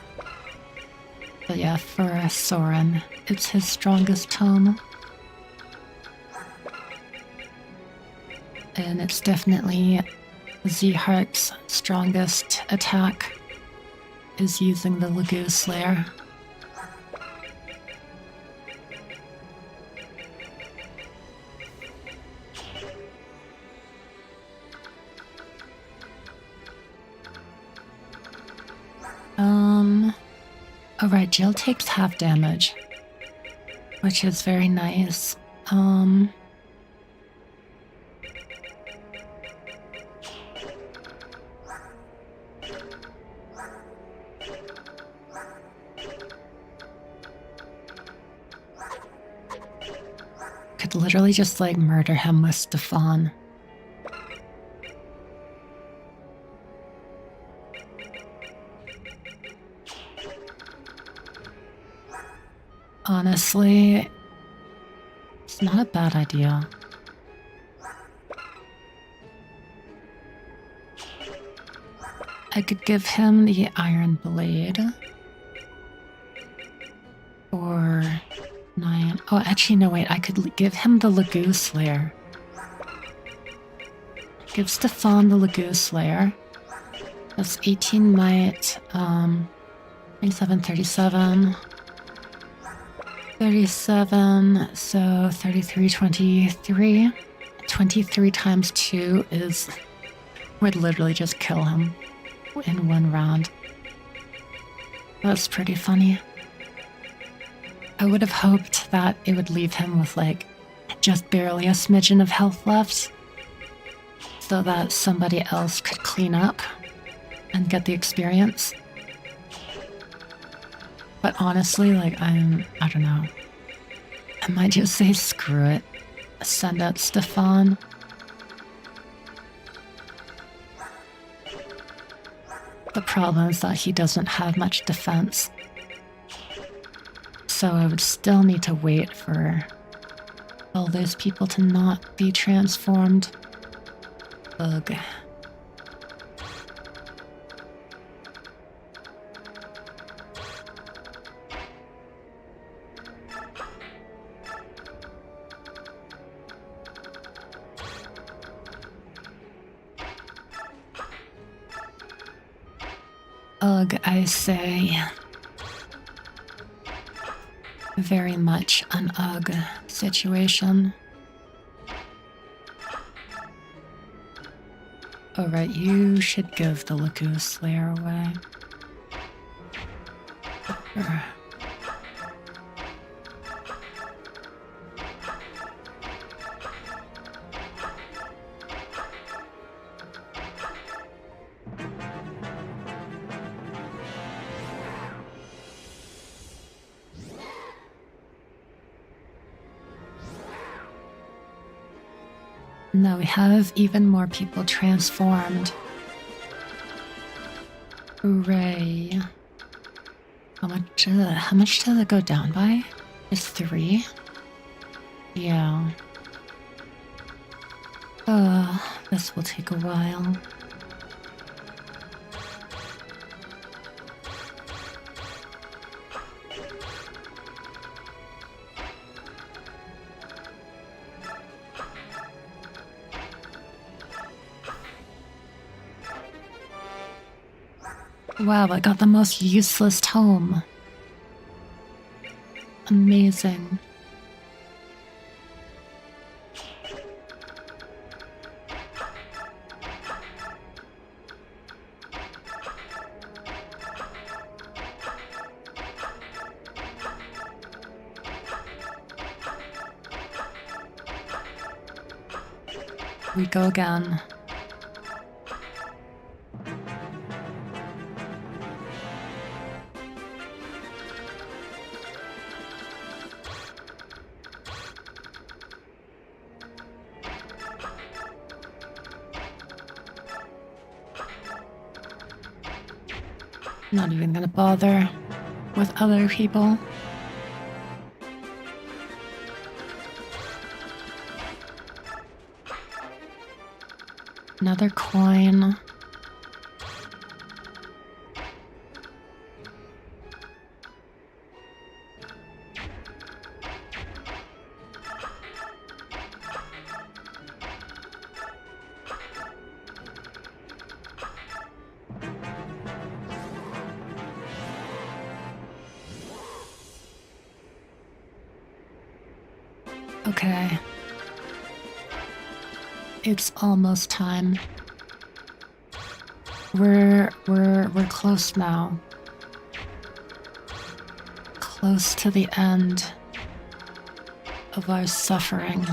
But yeah, for Soren, it's his strongest tome. And it's definitely Z-Heart's strongest attack is using the Lagoon Slayer. Alright, Jill takes half damage, which is very nice. Could literally just like murder him with Stefan. Honestly, it's not a bad idea. I could give him the Iron Blade. Or 9. Oh, actually, no, wait. I could give him the Lagoon Slayer. Give Stefan the Lagoon Slayer. That's 18 might. 27, 37. 37, so 33, 23. 23 times 2 would literally just kill him in 1 round. That's pretty funny. I would have hoped that it would leave him with like just barely a smidgen of health left so that somebody else could clean up and get the experience. But honestly, like, I don't know. I might just say screw it. Send out Stefan. The problem is that he doesn't have much defense. So I would still need to wait for all those people to not be transformed. Ugh. Ugh, I say. Very much an ugh situation. Oh, right, you should give the Lagoon Slayer away. Now we have even more people transformed. Hooray. How much does it go down by? It's 3? Yeah. This will take a while. Wow, I got the most useless tome. Amazing. We go again. Not even gonna bother with other people. Another coin. Okay. It's almost time. We're close now. Close to the end of our suffering.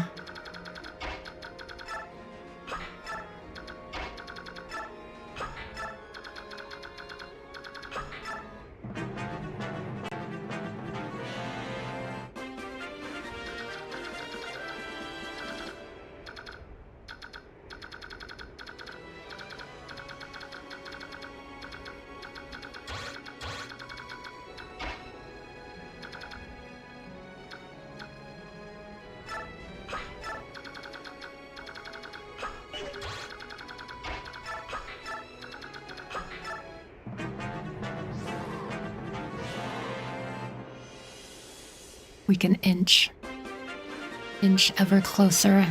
We can inch ever closer.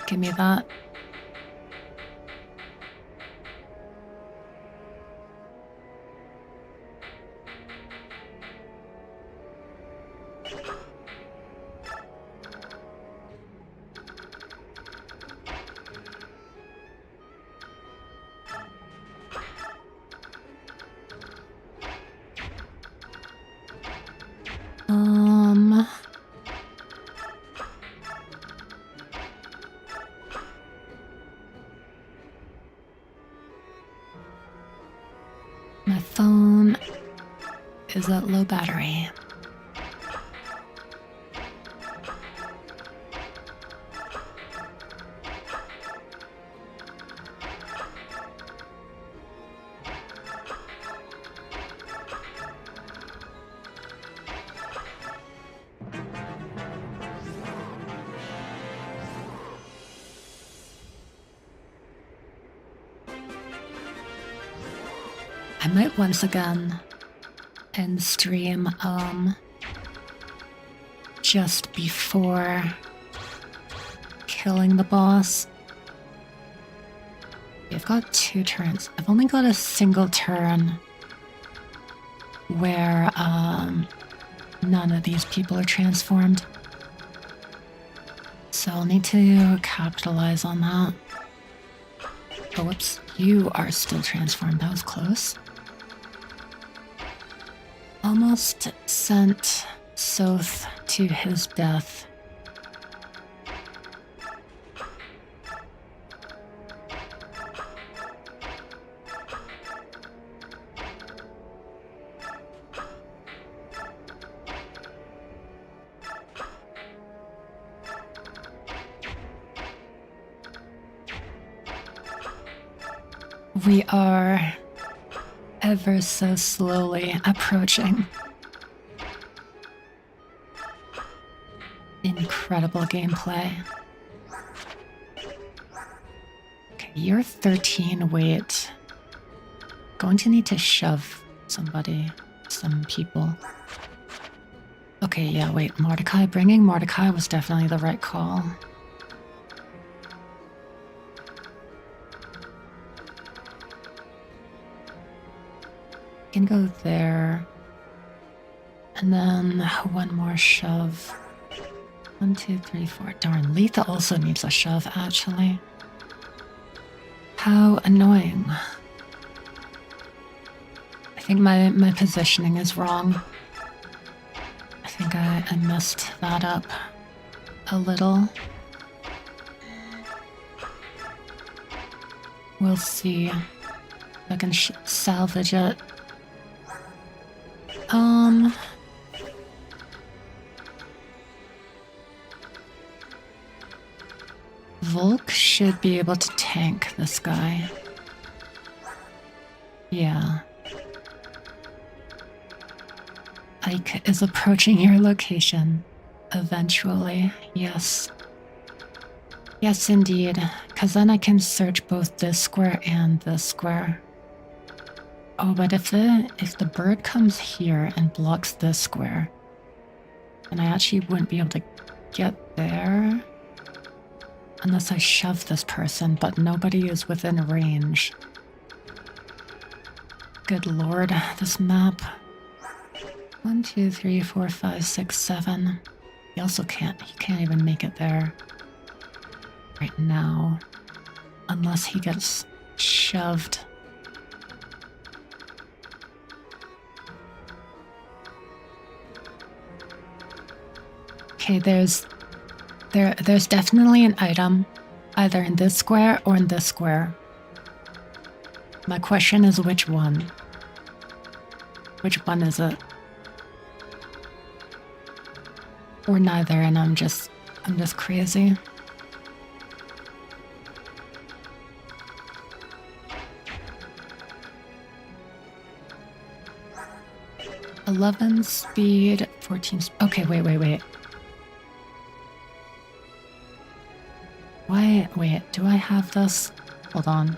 Give me that. My phone is at low battery. might once again end stream just before killing the boss. I've got 2 turns. I've only got a single turn where none of these people are transformed. So I'll need to capitalize on that. Oh, whoops. You are still transformed. That was close. Almost sent Soth to his death. We are ever so slowly approaching. Incredible gameplay. Okay, you're 13 weight. Going to need to shove somebody, some people. Okay, yeah, wait, Mordecai. Bringing Mordecai was definitely the right call. Can go there. And then 1 more shove. 1, 2, 3, 4. Darn, Letha also needs a shove, actually. How annoying. I think my positioning is wrong. I think I messed that up a little. We'll see if I can salvage it. Volk should be able to tank this guy. Yeah. Ike is approaching your location. Eventually, yes. Yes, indeed. Because then I can search both this square and this square. Oh, but if the bird comes here and blocks this square, then I actually wouldn't be able to get there unless I shove this person, but nobody is within range. Good lord, this map. 1, 2, 3, 4, 5, 6, 7. He can't even make it there right now unless he gets shoved. Okay, there's definitely an item either in this square or in this square. My question is which one? Which one is it? Or neither, and I'm just crazy. $11 speed, 14. Okay, wait. Wait, do I have this? Hold on.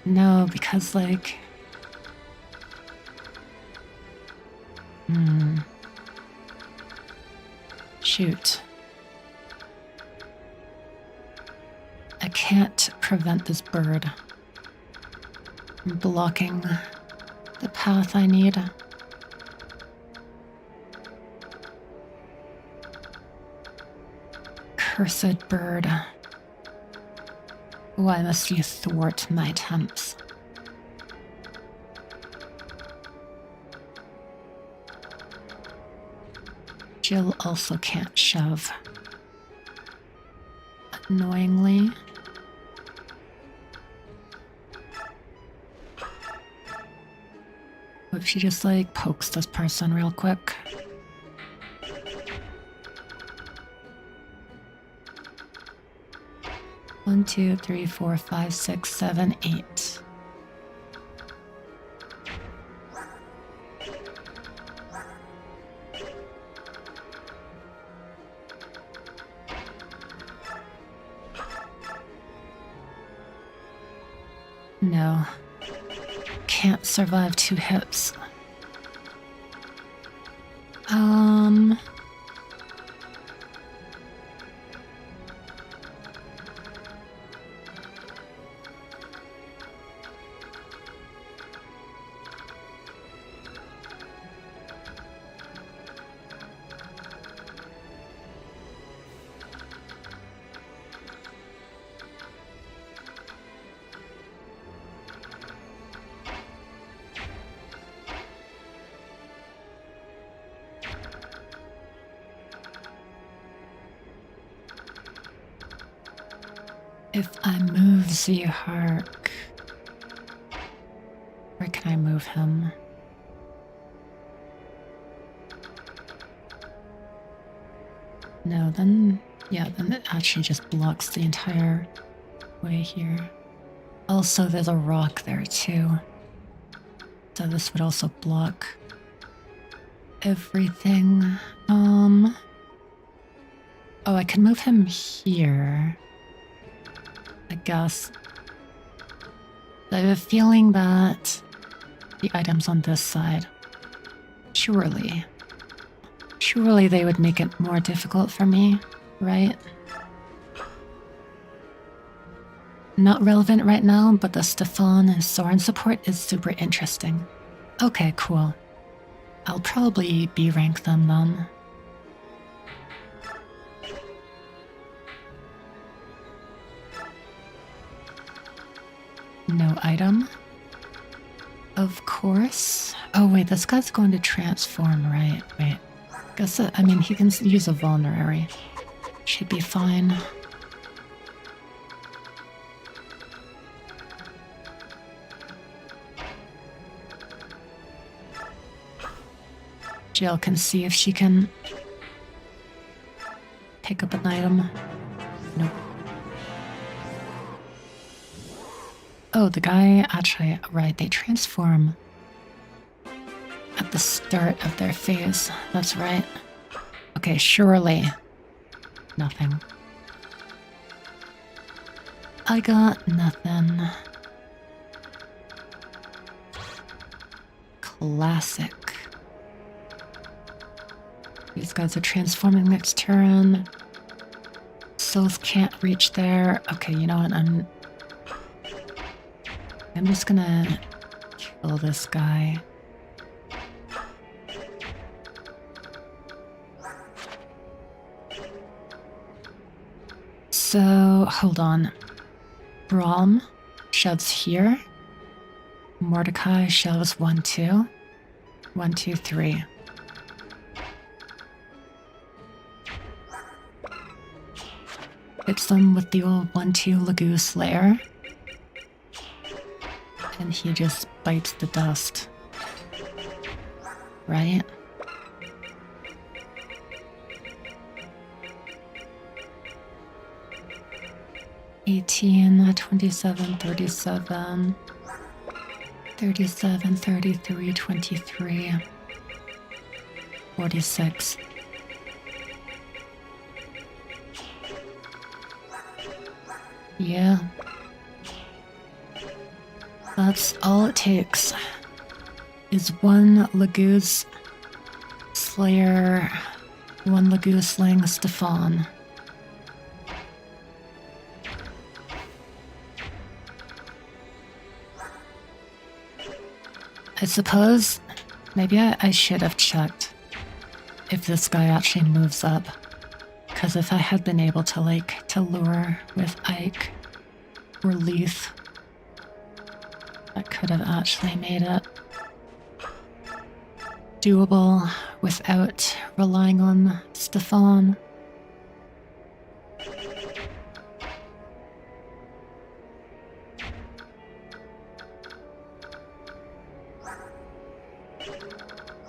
No, because like... Shoot. I can't prevent this bird from blocking the path I need. Cursed bird. Why must you thwart my attempts? Jill also can't shove. Annoyingly. What if she just like pokes this person real quick? One, 2, 3, 4, 5, 6, 7, 8. No. can't survive 2 hits. If I move Z-Hark, where can I move him? No, then, yeah, then it actually just blocks the entire way here. Also, there's a rock there too. So this would also block everything. Oh, I can move him here, I guess. I have a feeling that the items on this side, surely they would make it more difficult for me, right? Not relevant right now, but the Stefan and Soren support is super interesting. Okay, cool. I'll probably B-rank them then. No item. Of course. Oh wait, this guy's going to transform, right? Wait. Guess that, I mean, he can use a vulnerary. Should be fine. Jill can see if she can pick up an item. Nope. Oh, the guy, actually, right, they transform at the start of their phase. That's right. Okay, surely. Nothing. I got nothing. Classic. These guys are transforming next turn. Souls can't reach there. Okay, you know what? I'm just gonna kill this guy. So, hold on. Brahm shoves here. Mordecai shoves 1, 2. 1, 2, 3. Hits them with the old 1, 2 Lagoo Slayer. And he just bites the dust. Right? $18, 27, 37, 37, 33, 23, 46. Yeah. That's all it takes. Is one Lagoo's Slayer, one Lagoo slaying Stefan. I suppose maybe I should have checked if this guy actually moves up. Because if I had been able to lure with Ike or Leith, I could have actually made it doable without relying on Stefan.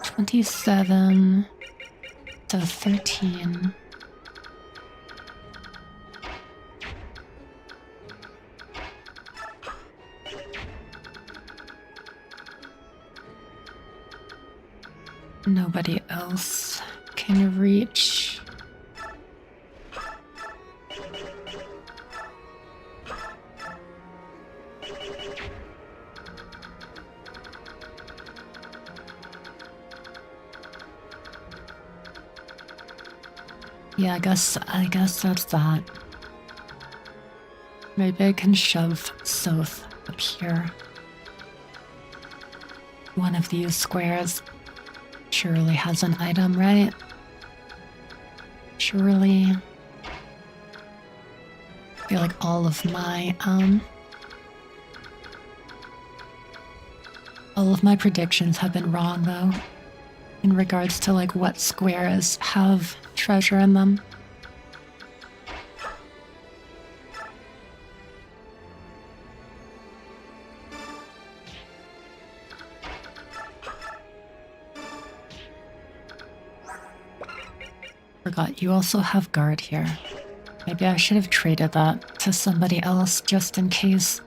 $27 to 13. Nobody else can reach. Yeah, I guess that's that. Maybe I can shove Soth up here. One of these squares surely has an item, right? Surely. I feel like all of my predictions have been wrong though, in regards to like what squares have treasure in them. Forgot you also have guard here. Maybe I should have traded that to somebody else just in case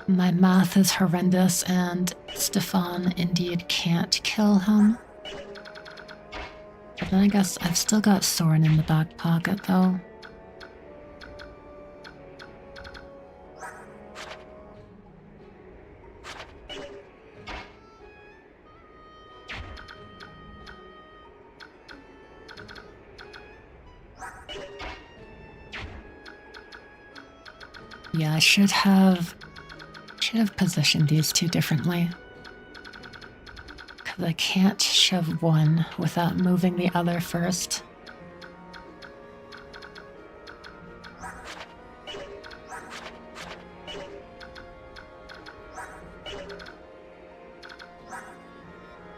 my math is horrendous and Stefan indeed can't kill him. But then I guess I've still got Soren in the back pocket though. Yeah, I should have positioned these two differently. Because I can't shove one without moving the other first.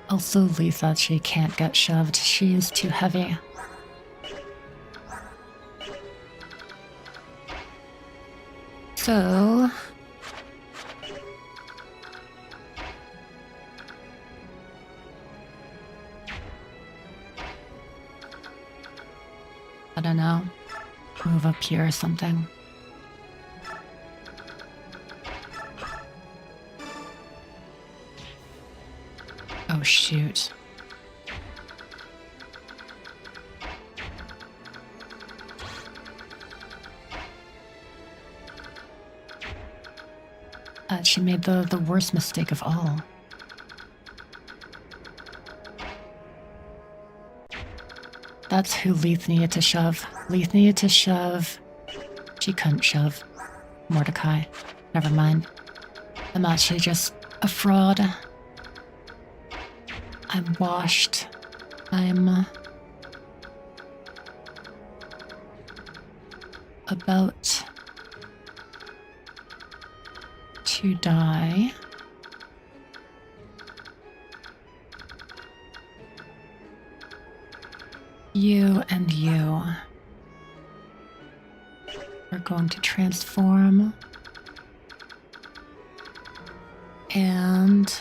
Also, Lee thought she can't get shoved. She's too heavy. So... I don't know. Move up here or something. Oh shoot. She made the worst mistake of all. That's who Leith needed to shove. Leith needed to shove. She couldn't shove. Mordecai. Never mind. I'm actually just a fraud. I'm washed. I'm about to die. You and you are going to transform and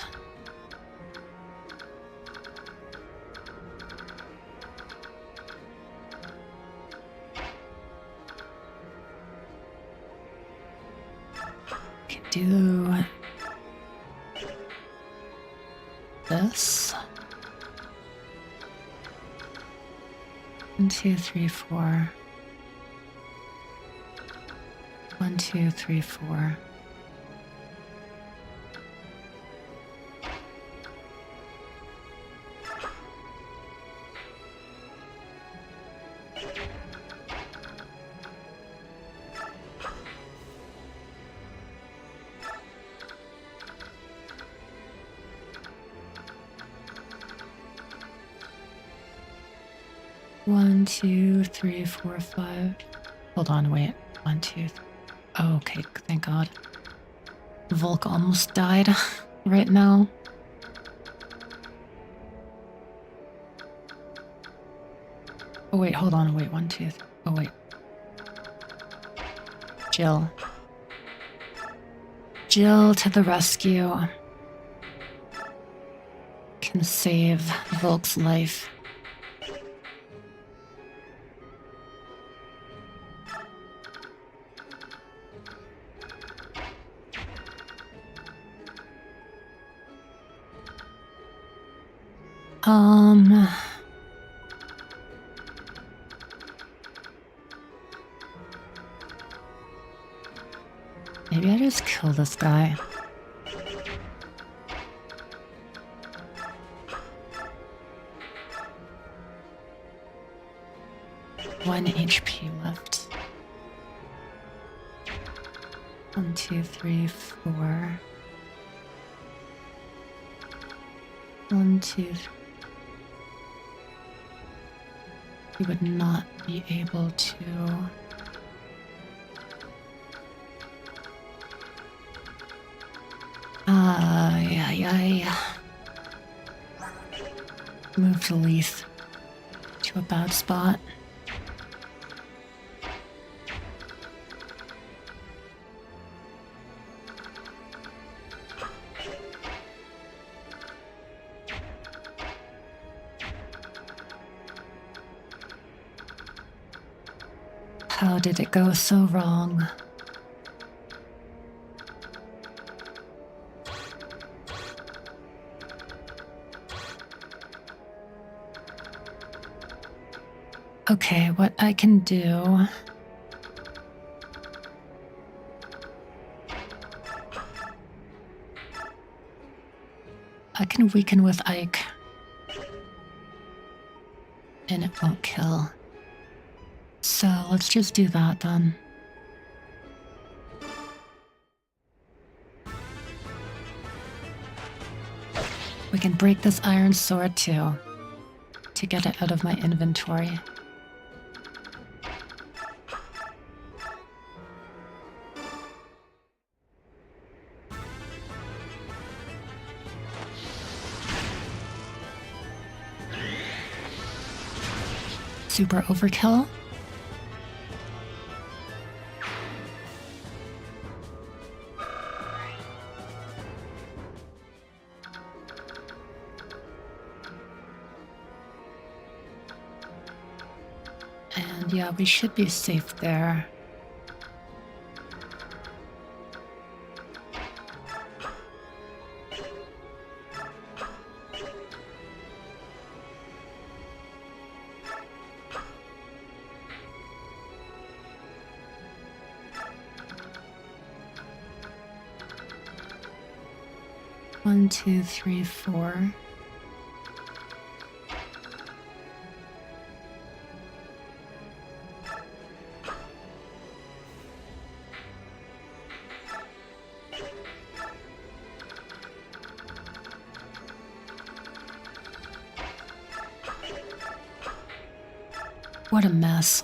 can do this. 1, 2, 3, 4. 1, 2, 3, 4. One, 2, 3, 4, 5. Hold on, wait. 1, 2, 3. Oh, okay, thank God. Volk almost died right now. Oh wait, hold on, wait. 1, 2, 3. Oh wait. Jill. Jill to the rescue. Can save Volk's life. Maybe I just kill this guy. 1 HP left. 1, 2, 3, 4. 1, 2, 3. You would not be able to. Yeah. Move the leaf to a bad spot. How did it go so wrong? Okay, what I can do... I can weaken with Ike. And it won't kill. So let's just do that then. We can break this iron sword too, to get it out of my inventory. Super overkill. And yeah, we should be safe there. One, two, three, four. What a mess.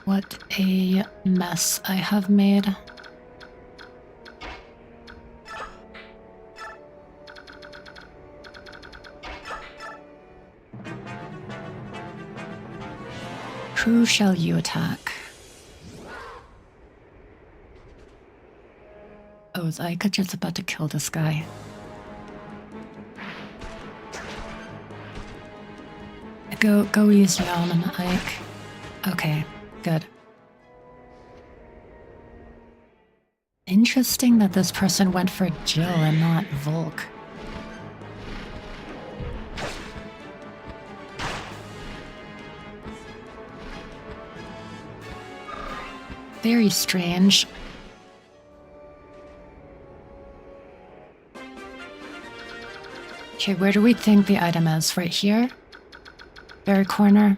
What a mess I have made. Who shall you attack? Oh, is Ika just about to kill this guy? Go easy on him, Ike. Okay, good. Interesting that this person went for Jill and not Volk. Very strange. Okay, where do we think the item is? Right here? Very corner?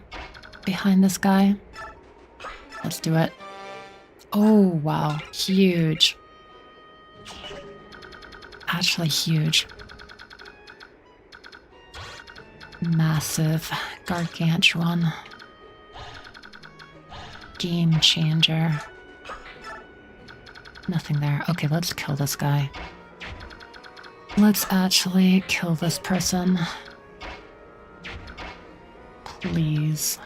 Behind this guy? Let's do it. Oh, wow. Huge. Actually huge. Massive. Gargantuan. Game changer. Nothing there. Okay, let's kill this guy. Let's actually kill this person. Please.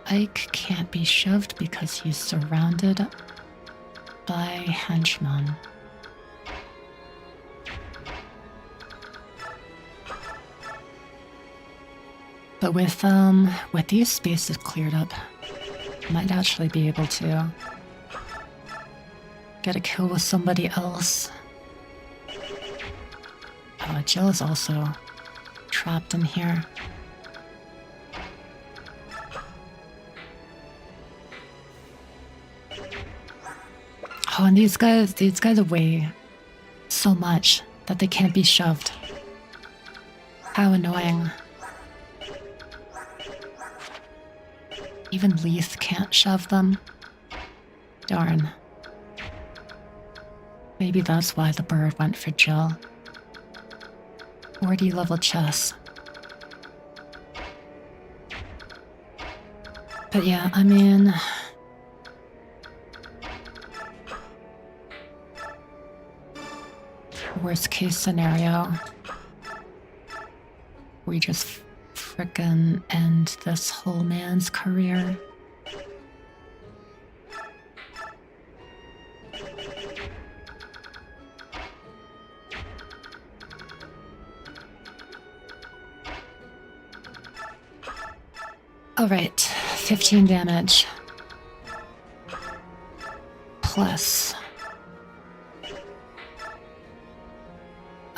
Ike can't be shoved because he's surrounded by henchmen. But with these spaces cleared up, might actually be able to get a kill with somebody else. Oh, Jill is also trapped in here. Oh, and these guys weigh so much that they can't be shoved. How annoying. Even Leith can't shove them. Darn. Maybe that's why the bird went for Jill. 40 level chess. But yeah, I mean... worst case scenario. We just frickin' end this whole man's career. Alright, 15 damage. Plus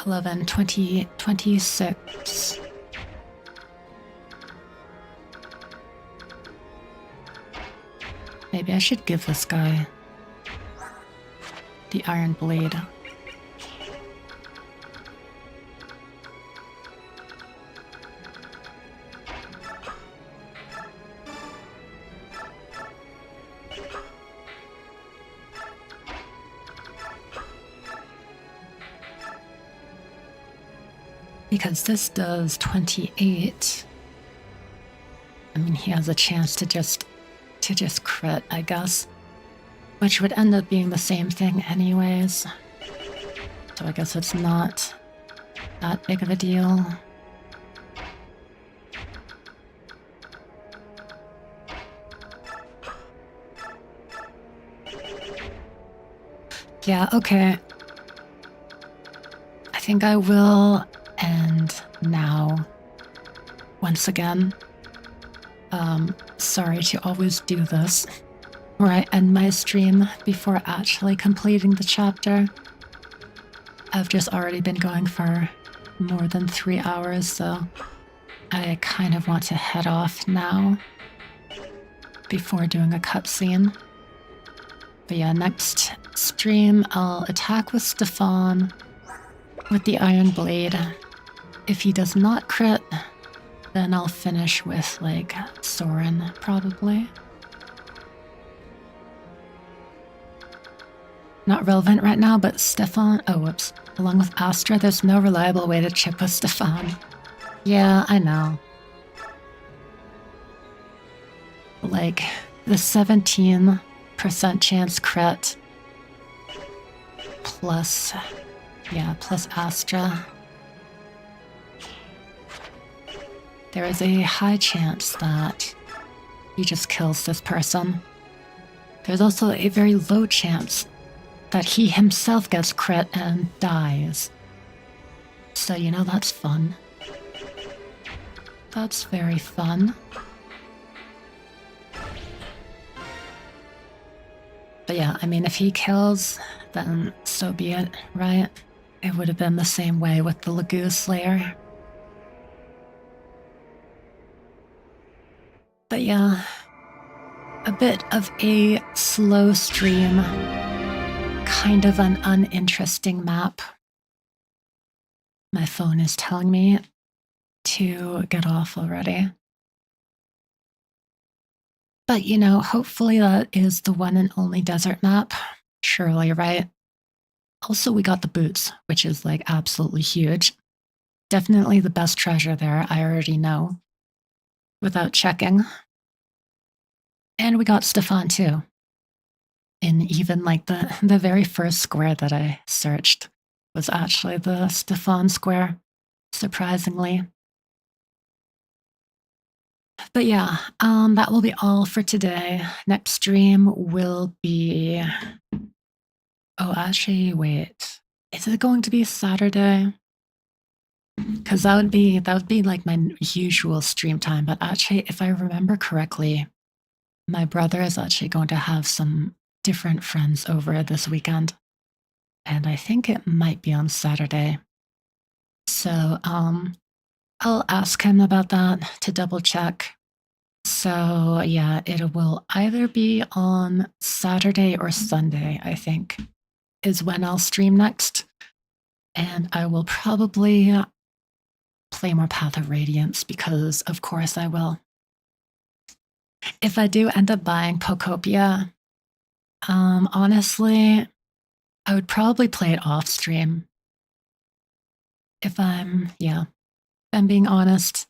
11, 20, 26. Maybe I should give this guy the Iron Blade. Because this does 28. I mean, he has a chance to just crit, I guess. Which would end up being the same thing anyways. So I guess it's not that big of a deal. Yeah, okay. I think I will end now. Once again. Sorry to always do this, where I end my stream before actually completing the chapter. I've just already been going for more than 3 hours, so I kind of want to head off now before doing a cutscene. But yeah, next stream I'll attack with Stefan with the Iron Blade. If he does not crit, then I'll finish with, like, Soren, probably. Not relevant right now, but Stefan... Oh, whoops. Along with Astra, there's no reliable way to chip with Stefan. Yeah, I know. Like, the 17% chance crit plus... Yeah, plus Astra. There is a high chance that he just kills this person. There's also a very low chance that he himself gets crit and dies. So, you know, that's fun. That's very fun. But yeah, I mean, if he kills, then so be it, right? It would have been the same way with the Lagoon Slayer. But yeah, a bit of a slow stream, kind of an uninteresting map. My phone is telling me to get off already. But you know, hopefully that is the one and only desert map. Surely, right? Also, we got the boots, which is like absolutely huge. Definitely the best treasure there, I already know. Without checking. And we got Stefan too. In even like the very first square that I searched was actually the Stefan square, surprisingly. But yeah, that will be all for today. Next stream will be... Oh, actually, wait. Is it going to be Saturday? Because that would be like my usual stream time. But actually, if I remember correctly, my brother is actually going to have some different friends over this weekend. And I think it might be on Saturday. So, I'll ask him about that to double check. So, yeah, it will either be on Saturday or Sunday, I think, is when I'll stream next. And I will probably play more Path of Radiance because, of course, I will. If I do end up buying Pocopia, honestly, I would probably play it off stream. If I'm being honest,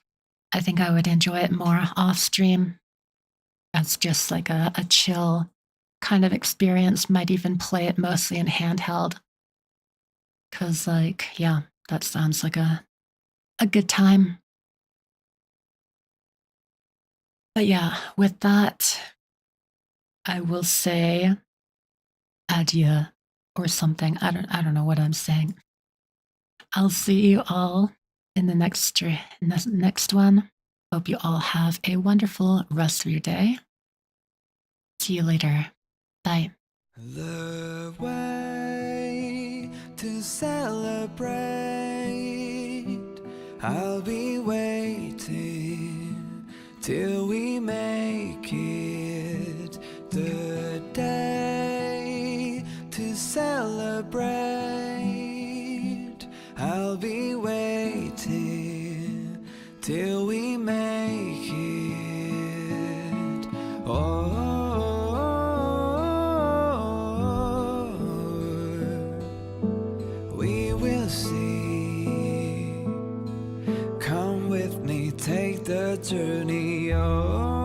I think I would enjoy it more off stream. As just like a chill kind of experience. Might even play it mostly in handheld. Cause like, yeah, that sounds like a good time. But yeah, with that, I will say adieu or something. I don't know what I'm saying. I'll see you all in the next one. Hope you all have a wonderful rest of your day. See you later. Bye. The way to celebrate, I'll be waiting till we make it. The day to celebrate, I'll be waiting till we make it. Oh, we will see. Come with me, take the journey. Oh.